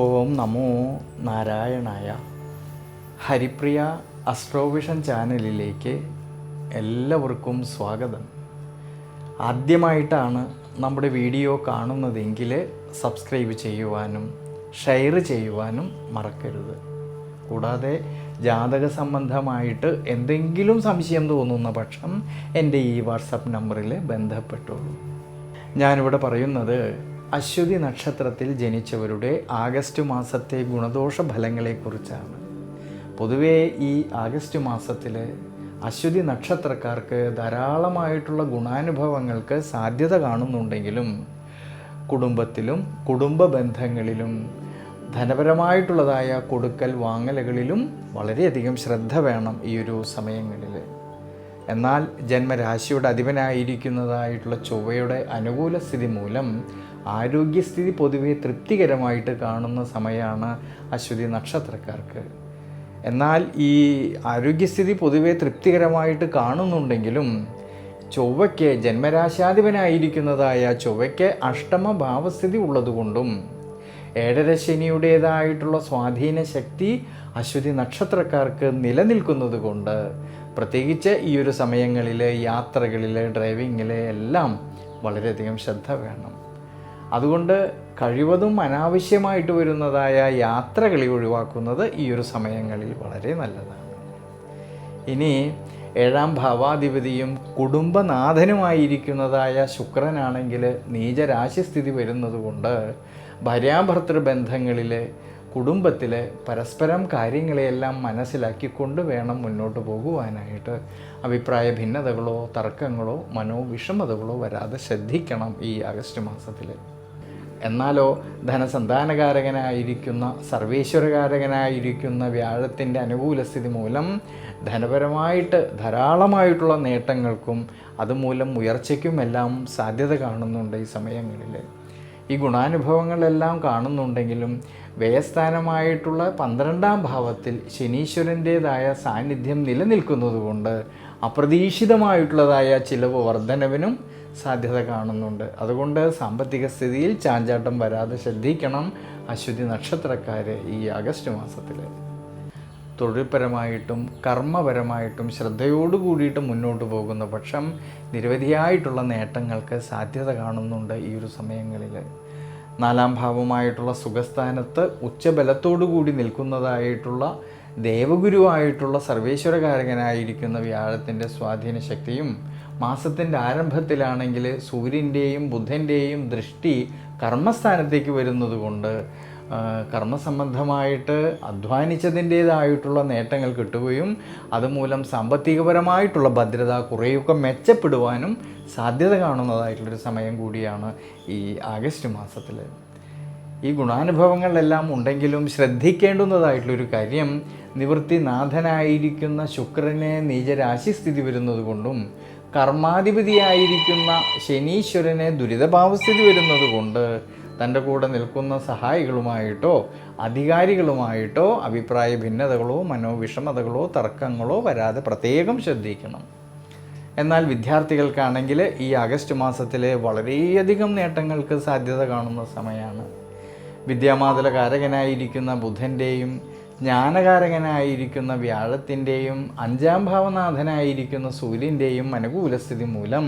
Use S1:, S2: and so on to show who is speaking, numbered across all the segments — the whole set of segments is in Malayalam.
S1: ഓം നമോ നാരായണായ. ഹരിപ്രിയ അസ്ട്രോവിഷൻ ചാനലിലേക്ക് എല്ലാവർക്കും സ്വാഗതം. ആദ്യമായിട്ടാണ് നമ്മുടെ വീഡിയോ കാണുന്നതെങ്കിൽ സബ്സ്ക്രൈബ് ചെയ്യുവാനും ഷെയർ ചെയ്യുവാനും മറക്കരുത്. കൂടാതെ ജാതക സംബന്ധമായിട്ട് എന്തെങ്കിലും സംശയം തോന്നുന്ന പക്ഷം എൻ്റെ ഈ വാട്സപ്പ് നമ്പറിൽ ബന്ധപ്പെട്ടോളൂ. ഞാനിവിടെ പറയുന്നത് അശ്വതി നക്ഷത്രത്തിൽ ജനിച്ചവരുടെ ആഗസ്റ്റ് മാസത്തെ ഗുണദോഷ ഫലങ്ങളെക്കുറിച്ചാണ്. പൊതുവേ ഈ ആഗസ്റ്റ് മാസത്തിൽ അശ്വതി നക്ഷത്രക്കാർക്ക് ധാരാളമായിട്ടുള്ള ഗുണാനുഭവങ്ങൾക്ക് സാധ്യത കാണുന്നുണ്ടെങ്കിലും കുടുംബത്തിലും കുടുംബ ബന്ധങ്ങളിലും ധനപരമായിട്ടുള്ളതായ കൊടുക്കൽ വാങ്ങലുകളിലും വളരെയധികം ശ്രദ്ധ വേണം ഈ ഒരു സമയങ്ങളിൽ. എന്നാൽ ജന്മരാശിയുടെ അധിപനായിരിക്കുന്നതായിട്ടുള്ള ചൊവ്വയുടെ അനുകൂല സ്ഥിതി മൂലം ആരോഗ്യസ്ഥിതി പൊതുവെ തൃപ്തികരമായിട്ട് കാണുന്ന സമയമാണ് അശ്വതി നക്ഷത്രക്കാർക്ക്. എന്നാൽ ഈ ആരോഗ്യസ്ഥിതി പൊതുവെ തൃപ്തികരമായിട്ട് കാണുന്നുണ്ടെങ്കിലും ചൊവ്വയ്ക്ക് ജന്മരാശാധിപനായിരിക്കുന്നതായ ചൊവ്വയ്ക്ക് അഷ്ടമ ഭാവസ്ഥിതി ഉള്ളതുകൊണ്ടും ഏഴര ശനിയുടേതായിട്ടുള്ള സ്വാധീന ശക്തി അശ്വതി നക്ഷത്രക്കാർക്ക് നിലനിൽക്കുന്നത് കൊണ്ട് പ്രത്യേകിച്ച് ഈ ഒരു സമയങ്ങളിൽ യാത്രകളിൽ ഡ്രൈവിങ്ങിൽ എല്ലാം വളരെയധികം ശ്രദ്ധ വേണം. അതുകൊണ്ട് കഴിവതും അനാവശ്യമായിട്ട് വരുന്നതായ യാത്രകളെ ഒഴിവാക്കുന്നത് ഈ ഒരു സമയങ്ങളിൽ വളരെ നല്ലതാണ്. ഇനി ഏഴാം ഭാവാധിപതിയും കുടുംബനാഥനുമായിരിക്കുന്നതായ ശുക്രനാണെങ്കിൽ നീചരാശിസ്ഥിതി വരുന്നത് കൊണ്ട് ഭാര്യാഭർത്തൃ ബന്ധങ്ങളിൽ കുടുംബത്തിൽ പരസ്പരം കാര്യങ്ങളെയെല്ലാം മനസ്സിലാക്കിക്കൊണ്ട് വേണം മുന്നോട്ട് പോകുവാനായിട്ട്. അഭിപ്രായ ഭിന്നതകളോ തർക്കങ്ങളോ മനോവിഷമതകളോ വരാതെ ശ്രദ്ധിക്കണം ഈ ആഗസ്റ്റ് മാസത്തിൽ. എന്നാലോ ധനസന്താനകാരകനായിരിക്കുന്ന സർവേശ്വരകാരകനായിരിക്കുന്ന വ്യാഴത്തിൻ്റെ അനുകൂല സ്ഥിതി മൂലം ധനപരമായിട്ട് ധാരാളമായിട്ടുള്ള നേട്ടങ്ങൾക്കും അതുമൂലം ഉയർച്ചയ്ക്കുമെല്ലാം സാധ്യത കാണുന്നുണ്ട് ഈ സമയങ്ങളിൽ. ഈ ഗുണാനുഭവങ്ങളെല്ലാം കാണുന്നുണ്ടെങ്കിലും വ്യയസ്ഥാനമായിട്ടുള്ള 12ാം ഭാവത്തിൽ ശനീശ്വരൻ്റേതായ സാന്നിധ്യം നിലനിൽക്കുന്നതുകൊണ്ട് അപ്രതീക്ഷിതമായിട്ടുള്ളതായ ചിലവ് വർധനവിനും സാധ്യത കാണുന്നുണ്ട്. അതുകൊണ്ട് സാമ്പത്തിക സ്ഥിതിയിൽ ചാഞ്ചാട്ടം വരാതെ ശ്രദ്ധിക്കണം അശ്വതി നക്ഷത്രക്കാർ ഈ ആഗസ്റ്റ് മാസത്തിൽ. തൊഴിൽപരമായിട്ടും കർമ്മപരമായിട്ടും ശ്രദ്ധയോടു കൂടിയിട്ട് മുന്നോട്ട് പോകുന്ന പക്ഷം നിരവധിയായിട്ടുള്ള നേട്ടങ്ങൾക്ക് സാധ്യത കാണുന്നുണ്ട് ഈ ഒരു സമയങ്ങളിൽ. 4ാം ഭാവമായിട്ടുള്ള സുഖസ്ഥാനത്ത് ഉച്ചബലത്തോടു കൂടി നിൽക്കുന്നതായിട്ടുള്ള ദേവഗുരുവായിട്ടുള്ള സർവേശ്വരകാരകനായിരിക്കുന്ന വ്യാഴത്തിൻ്റെ സ്വാധീന ശക്തിയും മാസത്തിൻ്റെ ആരംഭത്തിലാണെങ്കിൽ സൂര്യൻ്റെയും ബുധൻ്റെയും ദൃഷ്ടി കർമ്മസ്ഥാനത്തേക്ക് വരുന്നത് കൊണ്ട് കർമ്മസംബന്ധമായിട്ട് അധ്വാനിച്ചതിൻ്റേതായിട്ടുള്ള നേട്ടങ്ങൾ കിട്ടുകയും അതുമൂലം സാമ്പത്തികപരമായിട്ടുള്ള ഭദ്രത കുറേയൊക്കെ മെച്ചപ്പെടുവാനും സാധ്യത കാണുന്നതായിട്ടുള്ളൊരു സമയം കൂടിയാണ് ഈ ആഗസ്റ്റ് മാസത്തിൽ. ഈ ഗുണാനുഭവങ്ങളെല്ലാം ഉണ്ടെങ്കിലും ശ്രദ്ധിക്കേണ്ടുന്നതായിട്ടുള്ളൊരു കാര്യം നിവൃത്തിനാഥനായിരിക്കുന്ന ശുക്രനെ നീചരാശിസ്ഥിതി വരുന്നത് കൊണ്ടും കർമാധിപതിയായിരിക്കുന്ന ശനീശ്വരനെ ദുരിതഭാവസ്ഥിതി വരുന്നത് കൊണ്ട് തൻ്റെ കൂടെ നിൽക്കുന്ന സഹായികളുമായിട്ടോ അധികാരികളുമായിട്ടോ അഭിപ്രായ ഭിന്നതകളോ മനോവിഷമതകളോ തർക്കങ്ങളോ വരാതെ പ്രത്യേകം ശ്രദ്ധിക്കണം. എന്നാൽ വിദ്യാർത്ഥികൾക്കാണെങ്കിൽ ഈ ആഗസ്റ്റ് മാസത്തിൽ വളരെയധികം നേട്ടങ്ങൾക്ക് സാധ്യത കാണുന്ന സമയമാണ്. വിദ്യാമാതലകാരകനായിരിക്കുന്ന ബുധൻ്റെയും ജ്ഞാനകാരകനായിരിക്കുന്ന വ്യാഴത്തിൻ്റെയും 5ാം ഭാവനാഥനായിരിക്കുന്ന സൂര്യൻ്റെയും അനുകൂലസ്ഥിതി മൂലം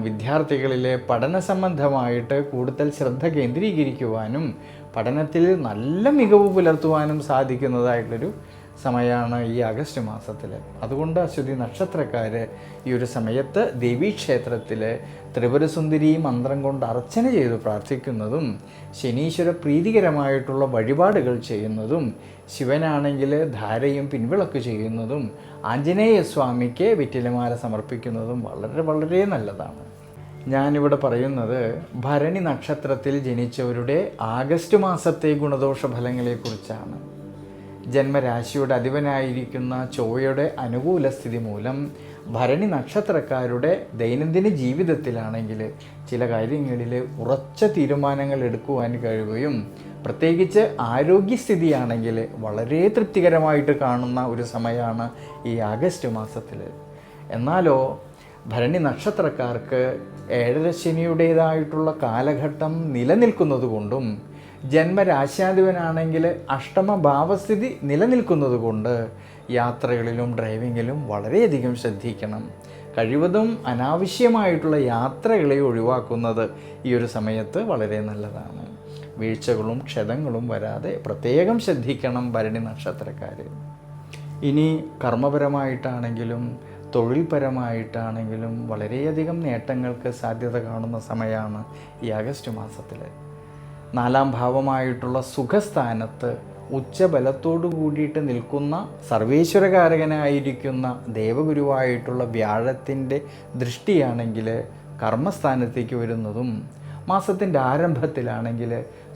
S1: വിദ്യാർത്ഥികളിലെ പഠന സംബന്ധമായിട്ട് കൂടുതൽ ശ്രദ്ധ കേന്ദ്രീകരിക്കുവാനും പഠനത്തിൽ നല്ല മികവ് പുലർത്തുവാനും സാധിക്കുന്നതായിട്ടുള്ളൊരു സമയമാണ് ഈ ആഗസ്റ്റ് മാസത്തിൽ. അതുകൊണ്ട് അശ്വതി നക്ഷത്രക്കാർ ഈ ഒരു സമയത്ത് ദേവീക്ഷേത്രത്തിൽ ത്രിപുരസുന്ദരി മന്ത്രം കൊണ്ട് അർച്ചന ചെയ്ത് പ്രാർത്ഥിക്കുന്നതും ശനീശ്വര പ്രീതികരമായിട്ടുള്ള വഴിപാടുകൾ ചെയ്യുന്നതും ശിവനാണെങ്കിൽ ധാരയും പിൻവിളക്ക് ചെയ്യുന്നതും ആഞ്ജനേയ സ്വാമിക്ക് വെറ്റിലമാല സമർപ്പിക്കുന്നതും വളരെ വളരെ നല്ലതാണ്. ഞാനിവിടെ പറയുന്നത് ഭരണി നക്ഷത്രത്തിൽ ജനിച്ചവരുടെ ആഗസ്റ്റ് മാസത്തെ ഗുണദോഷ ഫലങ്ങളെക്കുറിച്ചാണ്. ജന്മരാശിയുടെ അധിപനായിരിക്കുന്ന ചൊവ്വയുടെ അനുകൂല സ്ഥിതി മൂലം ഭരണി നക്ഷത്രക്കാരുടെ ദൈനംദിന ജീവിതത്തിലാണെങ്കിൽ ചില കാര്യങ്ങളിൽ ഉറച്ച തീരുമാനങ്ങൾ എടുക്കുവാൻ കഴിയുകയും പ്രത്യേകിച്ച് ആരോഗ്യസ്ഥിതിയാണെങ്കിൽ വളരെ തൃപ്തികരമായിട്ട് കാണുന്ന ഒരു സമയമാണ് ഈ ആഗസ്റ്റ് മാസത്തിൽ. എന്നാലോ ഭരണി നക്ഷത്രക്കാർക്ക് ഏഴര ശനിയുടേതായിട്ടുള്ള കാലഘട്ടം നിലനിൽക്കുന്നത് കൊണ്ടും ജന്മരാശ്യാധിപനാണെങ്കിൽ അഷ്ടമഭാവസ്ഥിതി നിലനിൽക്കുന്നത് കൊണ്ട് യാത്രകളിലും ഡ്രൈവിങ്ങിലും വളരെയധികം ശ്രദ്ധിക്കണം. കഴിവതും അനാവശ്യമായിട്ടുള്ള യാത്രകളെ ഒഴിവാക്കുന്നത് ഈ ഒരു സമയത്ത് വളരെ നല്ലതാണ്. വീഴ്ചകളും ക്ഷതങ്ങളും വരാതെ പ്രത്യേകം ശ്രദ്ധിക്കണം ഭരണി നക്ഷത്രക്കാർ. ഇനി കർമ്മപരമായിട്ടാണെങ്കിലും തൊഴിൽപരമായിട്ടാണെങ്കിലും വളരെയധികം നേട്ടങ്ങൾക്ക് സാധ്യത കാണുന്ന സമയമാണ് ഈ ആഗസ്റ്റ് മാസത്തിൽ. 4-ാം ഭാവമായിട്ടുള്ള സുഖസ്ഥാനത്ത് ഉച്ചബലത്തോടു കൂടിയിട്ട് നിൽക്കുന്ന സർവേശ്വരകാരകനായിരിക്കുന്ന ദേവഗുരുവായിട്ടുള്ള വ്യാഴത്തിൻ്റെ ദൃഷ്ടിയാണെങ്കിൽ കർമ്മസ്ഥാനത്തേക്ക് വരുന്നതും, മാസത്തിൻ്റെ ആരംഭത്തിലാണെങ്കിൽ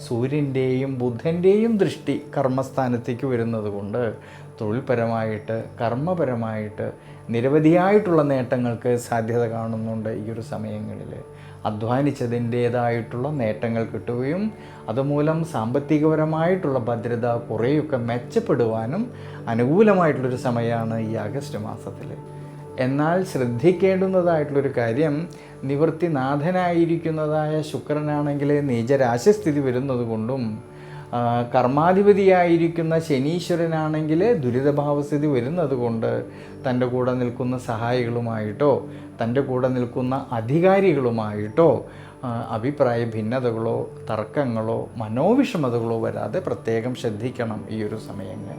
S1: സൂര്യൻ്റെയും ബുധൻ്റെയും ദൃഷ്ടി കർമ്മസ്ഥാനത്തേക്ക് വരുന്നത് കൊണ്ട് തൊഴിൽപരമായിട്ട് കർമ്മപരമായിട്ട് നിരവധിയായിട്ടുള്ള നേട്ടങ്ങൾക്ക് സാധ്യത കാണുന്നുണ്ട്. ഈ ഒരു സമയങ്ങളിൽ അധ്വാനിച്ചതിൻ്റേതായിട്ടുള്ള നേട്ടങ്ങൾ കിട്ടുകയും അതുമൂലം സാമ്പത്തികപരമായിട്ടുള്ള ഭദ്രത കുറേയൊക്കെ മെച്ചപ്പെടുവാനും അനുകൂലമായിട്ടുള്ളൊരു സമയമാണ് ഈ ആഗസ്റ്റ് മാസത്തിൽ. എന്നാൽ ശ്രദ്ധിക്കേണ്ടുന്നതായിട്ടുള്ളൊരു കാര്യം, നിവൃത്തിനാഥനായിരിക്കുന്നതായ ശുക്രനാണെങ്കിൽ നീചരാശിസ്ഥിതി വരുന്നത് കൊണ്ടും കർമാധിപതിയായിരിക്കുന്ന ശനീശ്വരനാണെങ്കിൽ ദുരിതഭാവസ്ഥിതി വരുന്നത് കൊണ്ട് തൻ്റെ കൂടെ നിൽക്കുന്ന സഹായികളുമായിട്ടോ തൻ്റെ കൂടെ നിൽക്കുന്ന അധികാരികളുമായിട്ടോ അഭിപ്രായ ഭിന്നതകളോ തർക്കങ്ങളോ മനോവിഷമതകളോ വരാതെ പ്രത്യേകം ശ്രദ്ധിക്കണം ഈ ഒരു സമയങ്ങൾ.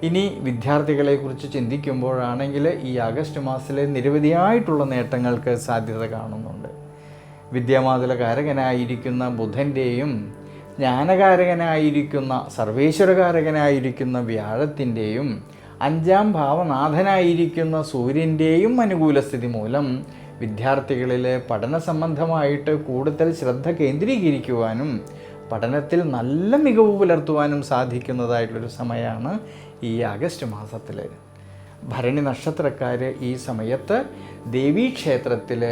S1: ഇനി വിദ്യാർത്ഥികളെക്കുറിച്ച് ചിന്തിക്കുമ്പോഴാണെങ്കിൽ ഈ ആഗസ്റ്റ് മാസത്തിലെ നിരവധിയായിട്ടുള്ള നേട്ടങ്ങൾക്ക് സാധ്യത കാണുന്നുണ്ട്. വിദ്യാമാതുലകാരകനായിരിക്കുന്ന ബുധൻ്റെയും ജ്ഞാനകാരകനായിരിക്കുന്ന സർവേശ്വരകാരകനായിരിക്കുന്ന വ്യാഴത്തിൻ്റെയും 5-ാം ഭാവനാഥനായിരിക്കുന്ന സൂര്യൻ്റെയും അനുകൂല സ്ഥിതി മൂലം വിദ്യാർത്ഥികളിൽ പഠന സംബന്ധമായിട്ട് കൂടുതൽ ശ്രദ്ധ കേന്ദ്രീകരിക്കുവാനും പഠനത്തിൽ നല്ല മികവ് പുലർത്തുവാനും സാധിക്കുന്നതായിട്ടുള്ളൊരു സമയമാണ് ഈ ആഗസ്റ്റ് മാസത്തിൽ. ഭരണി നക്ഷത്രക്കാർ ഈ സമയത്ത് ദേവീക്ഷേത്രത്തിൽ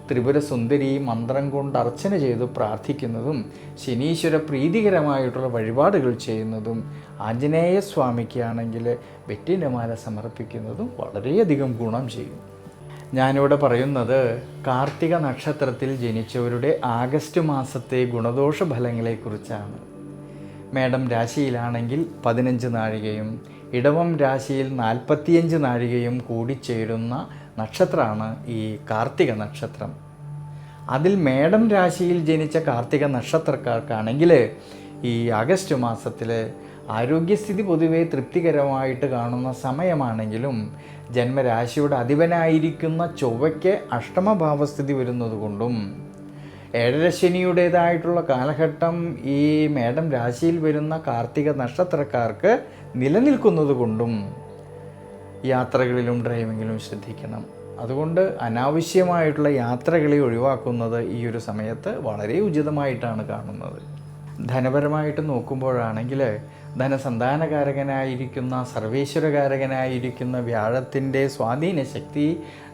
S1: ത്രിപുര സുന്ദരി മന്ത്രം കൊണ്ട് അർച്ചന ചെയ്ത് പ്രാർത്ഥിക്കുന്നതും ശനീശ്വര പ്രീതികരമായിട്ടുള്ള വഴിപാടുകൾ ചെയ്യുന്നതും ആഞ്ജനേയ സ്വാമിക്കാണെങ്കിൽ വെറ്റിനമാല സമർപ്പിക്കുന്നതും വളരെയധികം ഗുണം ചെയ്യും. ഞാനിവിടെ പറയുന്നത് കാർത്തിക നക്ഷത്രത്തിൽ ജനിച്ചവരുടെ ആഗസ്റ്റ് മാസത്തെ ഗുണദോഷ ഫലങ്ങളെക്കുറിച്ചാണ്. മേടം രാശിയിലാണെങ്കിൽ 15 നാഴികയും ഇടവം രാശിയിൽ 45 നാഴികയും കൂടിച്ചേരുന്ന നക്ഷത്രമാണ് ഈ കാർത്തിക നക്ഷത്രം. അതിൽ മേടം രാശിയിൽ ജനിച്ച കാർത്തിക നക്ഷത്രക്കാർക്കാണെങ്കിൽ ഈ ആഗസ്റ്റ് മാസത്തിൽ ആരോഗ്യസ്ഥിതി പൊതുവെ തൃപ്തികരമായിട്ട് കാണുന്ന സമയമാണെങ്കിലും ജന്മരാശിയുടെ അധിപനായിരിക്കുന്ന ചൊവ്വയ്ക്ക് അഷ്ടമഭാവസ്ഥിതി വരുന്നത് കൊണ്ടും ഏഴരശനിയുടേതായിട്ടുള്ള കാലഘട്ടം ഈ മേടം രാശിയിൽ വരുന്ന കാർത്തിക നക്ഷത്രക്കാർക്ക് നിലനിൽക്കുന്നത് കൊണ്ടും യാത്രകളിലും ഡ്രൈവിങ്ങിലും ശ്രദ്ധിക്കണം. അതുകൊണ്ട് അനാവശ്യമായിട്ടുള്ള യാത്രകളെ ഒഴിവാക്കുന്നത് ഈ ഒരു സമയത്ത് വളരെ ഉചിതമായിട്ടാണ് കാണുന്നത്. ധനപരമായിട്ട് നോക്കുമ്പോഴാണെങ്കിൽ ധനസന്താനകാരകനായിരിക്കുന്ന സർവേശ്വരകാരകനായിരിക്കുന്ന വ്യാഴത്തിൻ്റെ സ്വാധീന ശക്തി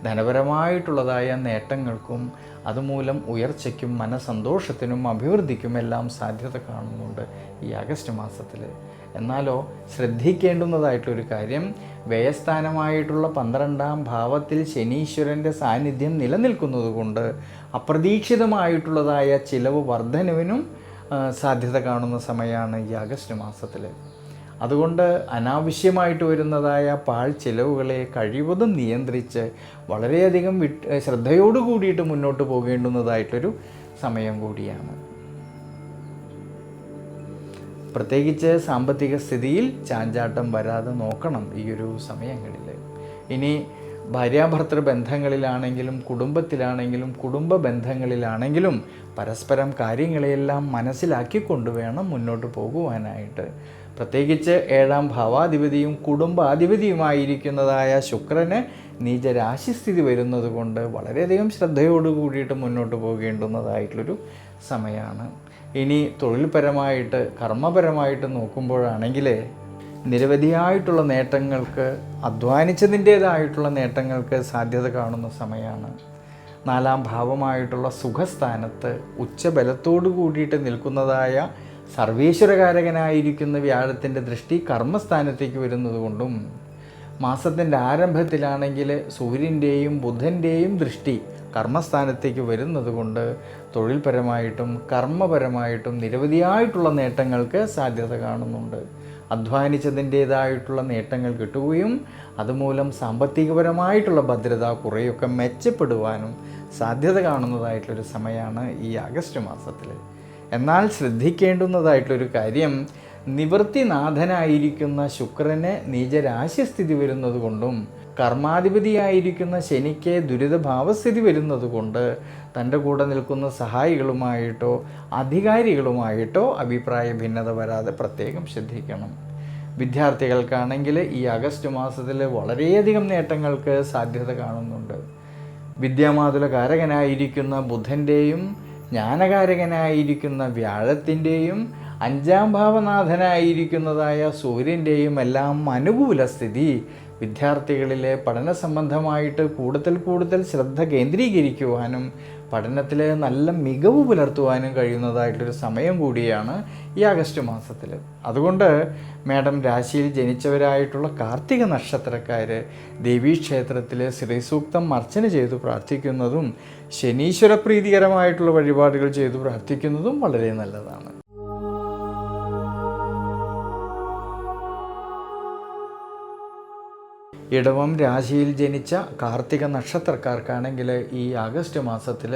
S1: ധനപരമായിട്ടുള്ളതായ നേട്ടങ്ങൾക്കും അതുമൂലം ഉയർച്ചയ്ക്കും മനസന്തോഷത്തിനും അഭിവൃദ്ധിക്കും എല്ലാം സാധ്യത കാണുന്നുണ്ട് ഈ ആഗസ്റ്റ് മാസത്തിൽ. എന്നാലോ ശ്രദ്ധിക്കേണ്ടുന്നതായിട്ടൊരു കാര്യം, വ്യയസ്ഥാനമായിട്ടുള്ള 12-ാം ഭാവത്തിൽ ശനീശ്വരൻ്റെ സാന്നിധ്യം നിലനിൽക്കുന്നത് കൊണ്ട് അപ്രതീക്ഷിതമായിട്ടുള്ളതായ ചിലവ് വർധനവിനും സാധ്യത കാണുന്ന സമയമാണ് ഈ ആഗസ്റ്റ് മാസത്തിൽ. അതുകൊണ്ട് അനാവശ്യമായിട്ട് വരുന്നതായ പാഴ് ചിലവുകളെ കഴിവതും നിയന്ത്രിച്ച് വളരെയധികം ശ്രദ്ധയോടു കൂടിയിട്ട് മുന്നോട്ട് പോകേണ്ടുന്നതായിട്ടൊരു സമയം കൂടിയാണ്. പ്രത്യേകിച്ച് സാമ്പത്തിക സ്ഥിതിയിൽ ചാഞ്ചാട്ടം വരാതെ നോക്കണം ഈ ഒരു സമയങ്ങളിൽ. ഇനി ഭാര്യാഭർത്തൃ ബന്ധങ്ങളിലാണെങ്കിലും കുടുംബത്തിലാണെങ്കിലും കുടുംബ ബന്ധങ്ങളിലാണെങ്കിലും പരസ്പരം കാര്യങ്ങളെയെല്ലാം മനസ്സിലാക്കിക്കൊണ്ട് വേണം മുന്നോട്ട് പോകുവാനായിട്ട്. പ്രത്യേകിച്ച് 7-ാം ഭാവാധിപതിയും കുടുംബാധിപതിയുമായിരിക്കുന്നതായ ശുക്രന് നീചരാശിസ്ഥിതി വരുന്നത് കൊണ്ട് വളരെയധികം ശ്രദ്ധയോട് കൂടിയിട്ട് മുന്നോട്ട് പോകേണ്ടുന്നതായിട്ടുള്ളൊരു സമയമാണ്. ഇനി തൊഴിൽപരമായിട്ട് കർമ്മപരമായിട്ട് നോക്കുമ്പോഴാണെങ്കിൽ നിരവധിയായിട്ടുള്ള നേട്ടങ്ങൾക്ക് അധ്വാനിച്ചതിൻ്റേതായിട്ടുള്ള നേട്ടങ്ങൾക്ക് സാധ്യത കാണുന്ന സമയമാണ്. 4-ാം ഭാവമായിട്ടുള്ള സുഖസ്ഥാനത്ത് ഉച്ചബലത്തോടു കൂടിയിട്ട് നിൽക്കുന്നതായ സർവേശ്വരകാരകനായിരിക്കുന്ന വ്യാഴത്തിൻ്റെ ദൃഷ്ടി കർമ്മസ്ഥാനത്തേക്ക് വരുന്നത് കൊണ്ടും മാസത്തിൻ്റെ ആരംഭത്തിലാണെങ്കിൽ സൂര്യൻ്റെയും ബുധൻ്റെയും ദൃഷ്ടി കർമ്മസ്ഥാനത്തേക്ക് വരുന്നത് കൊണ്ട് തൊഴിൽപരമായിട്ടും കർമ്മപരമായിട്ടും നിരവധിയായിട്ടുള്ള നേട്ടങ്ങൾക്ക് സാധ്യത കാണുന്നുണ്ട്. അധ്വാനിച്ചതിൻ്റേതായിട്ടുള്ള നേട്ടങ്ങൾ കിട്ടുകയും അതുമൂലം സാമ്പത്തികപരമായിട്ടുള്ള ഭദ്രത കുറേയൊക്കെ മെച്ചപ്പെടുവാനും സാധ്യത കാണുന്നതായിട്ടുള്ളൊരു സമയമാണ് ഈ ആഗസ്റ്റ് മാസത്തിൽ. എന്നാൽ ശ്രദ്ധിക്കേണ്ടുന്നതായിട്ടുള്ളൊരു കാര്യം, നിവൃത്തിനാഥനായിരിക്കുന്ന ശുക്രന് നീചരാശിസ്ഥിതി വരുന്നത് കൊണ്ടും കർമാധിപതിയായിരിക്കുന്ന ശനിക്ക് ദുരിതഭാവസ്ഥിതി വരുന്നത് കൊണ്ട് തൻ്റെ കൂടെ നിൽക്കുന്ന സഹായികളുമായിട്ടോ അധികാരികളുമായിട്ടോ അഭിപ്രായ ഭിന്നത വരാതെ പ്രത്യേകം ശ്രദ്ധിക്കണം. വിദ്യാർത്ഥികൾക്കാണെങ്കിൽ ഈ ആഗസ്റ്റ് മാസത്തിൽ വളരെയധികം നേട്ടങ്ങൾക്ക് സാധ്യത കാണുന്നുണ്ട്. വിദ്യാമാതുലകാരകനായിരിക്കുന്ന ബുധൻ്റെയും ജ്ഞാനകാരകനായിരിക്കുന്ന വ്യാഴത്തിൻ്റെയും 5ാം ഭാവനാഥനായിരിക്കുന്നതായ സൂര്യൻ്റെയും എല്ലാം അനുകൂല സ്ഥിതി വിദ്യാർത്ഥികളിലെ പഠന സംബന്ധമായിട്ട് കൂടുതൽ ശ്രദ്ധ കേന്ദ്രീകരിക്കുവാനും പഠനത്തിൽ നല്ല മികവ് പുലർത്തുവാനും കഴിയുന്നതായിട്ടൊരു സമയം കൂടിയാണ് ഈ ആഗസ്റ്റ് മാസത്തിൽ. അതുകൊണ്ട് മേഡം രാശിയിൽ ജനിച്ചവരായിട്ടുള്ള കാർത്തിക നക്ഷത്രക്കാർ ദേവീക്ഷേത്രത്തിൽ ശ്രീസൂക്തം അർച്ചന ചെയ്തു പ്രാർത്ഥിക്കുന്നതും ശനീശ്വര പ്രീതികരമായിട്ടുള്ള വഴിപാടുകൾ ചെയ്തു പ്രാർത്ഥിക്കുന്നതും വളരെ നല്ലതാണ്. ഇടവം രാശിയിൽ ജനിച്ച കാർത്തിക നക്ഷത്രക്കാർക്കാണെങ്കിൽ ഈ ആഗസ്റ്റ് മാസത്തിൽ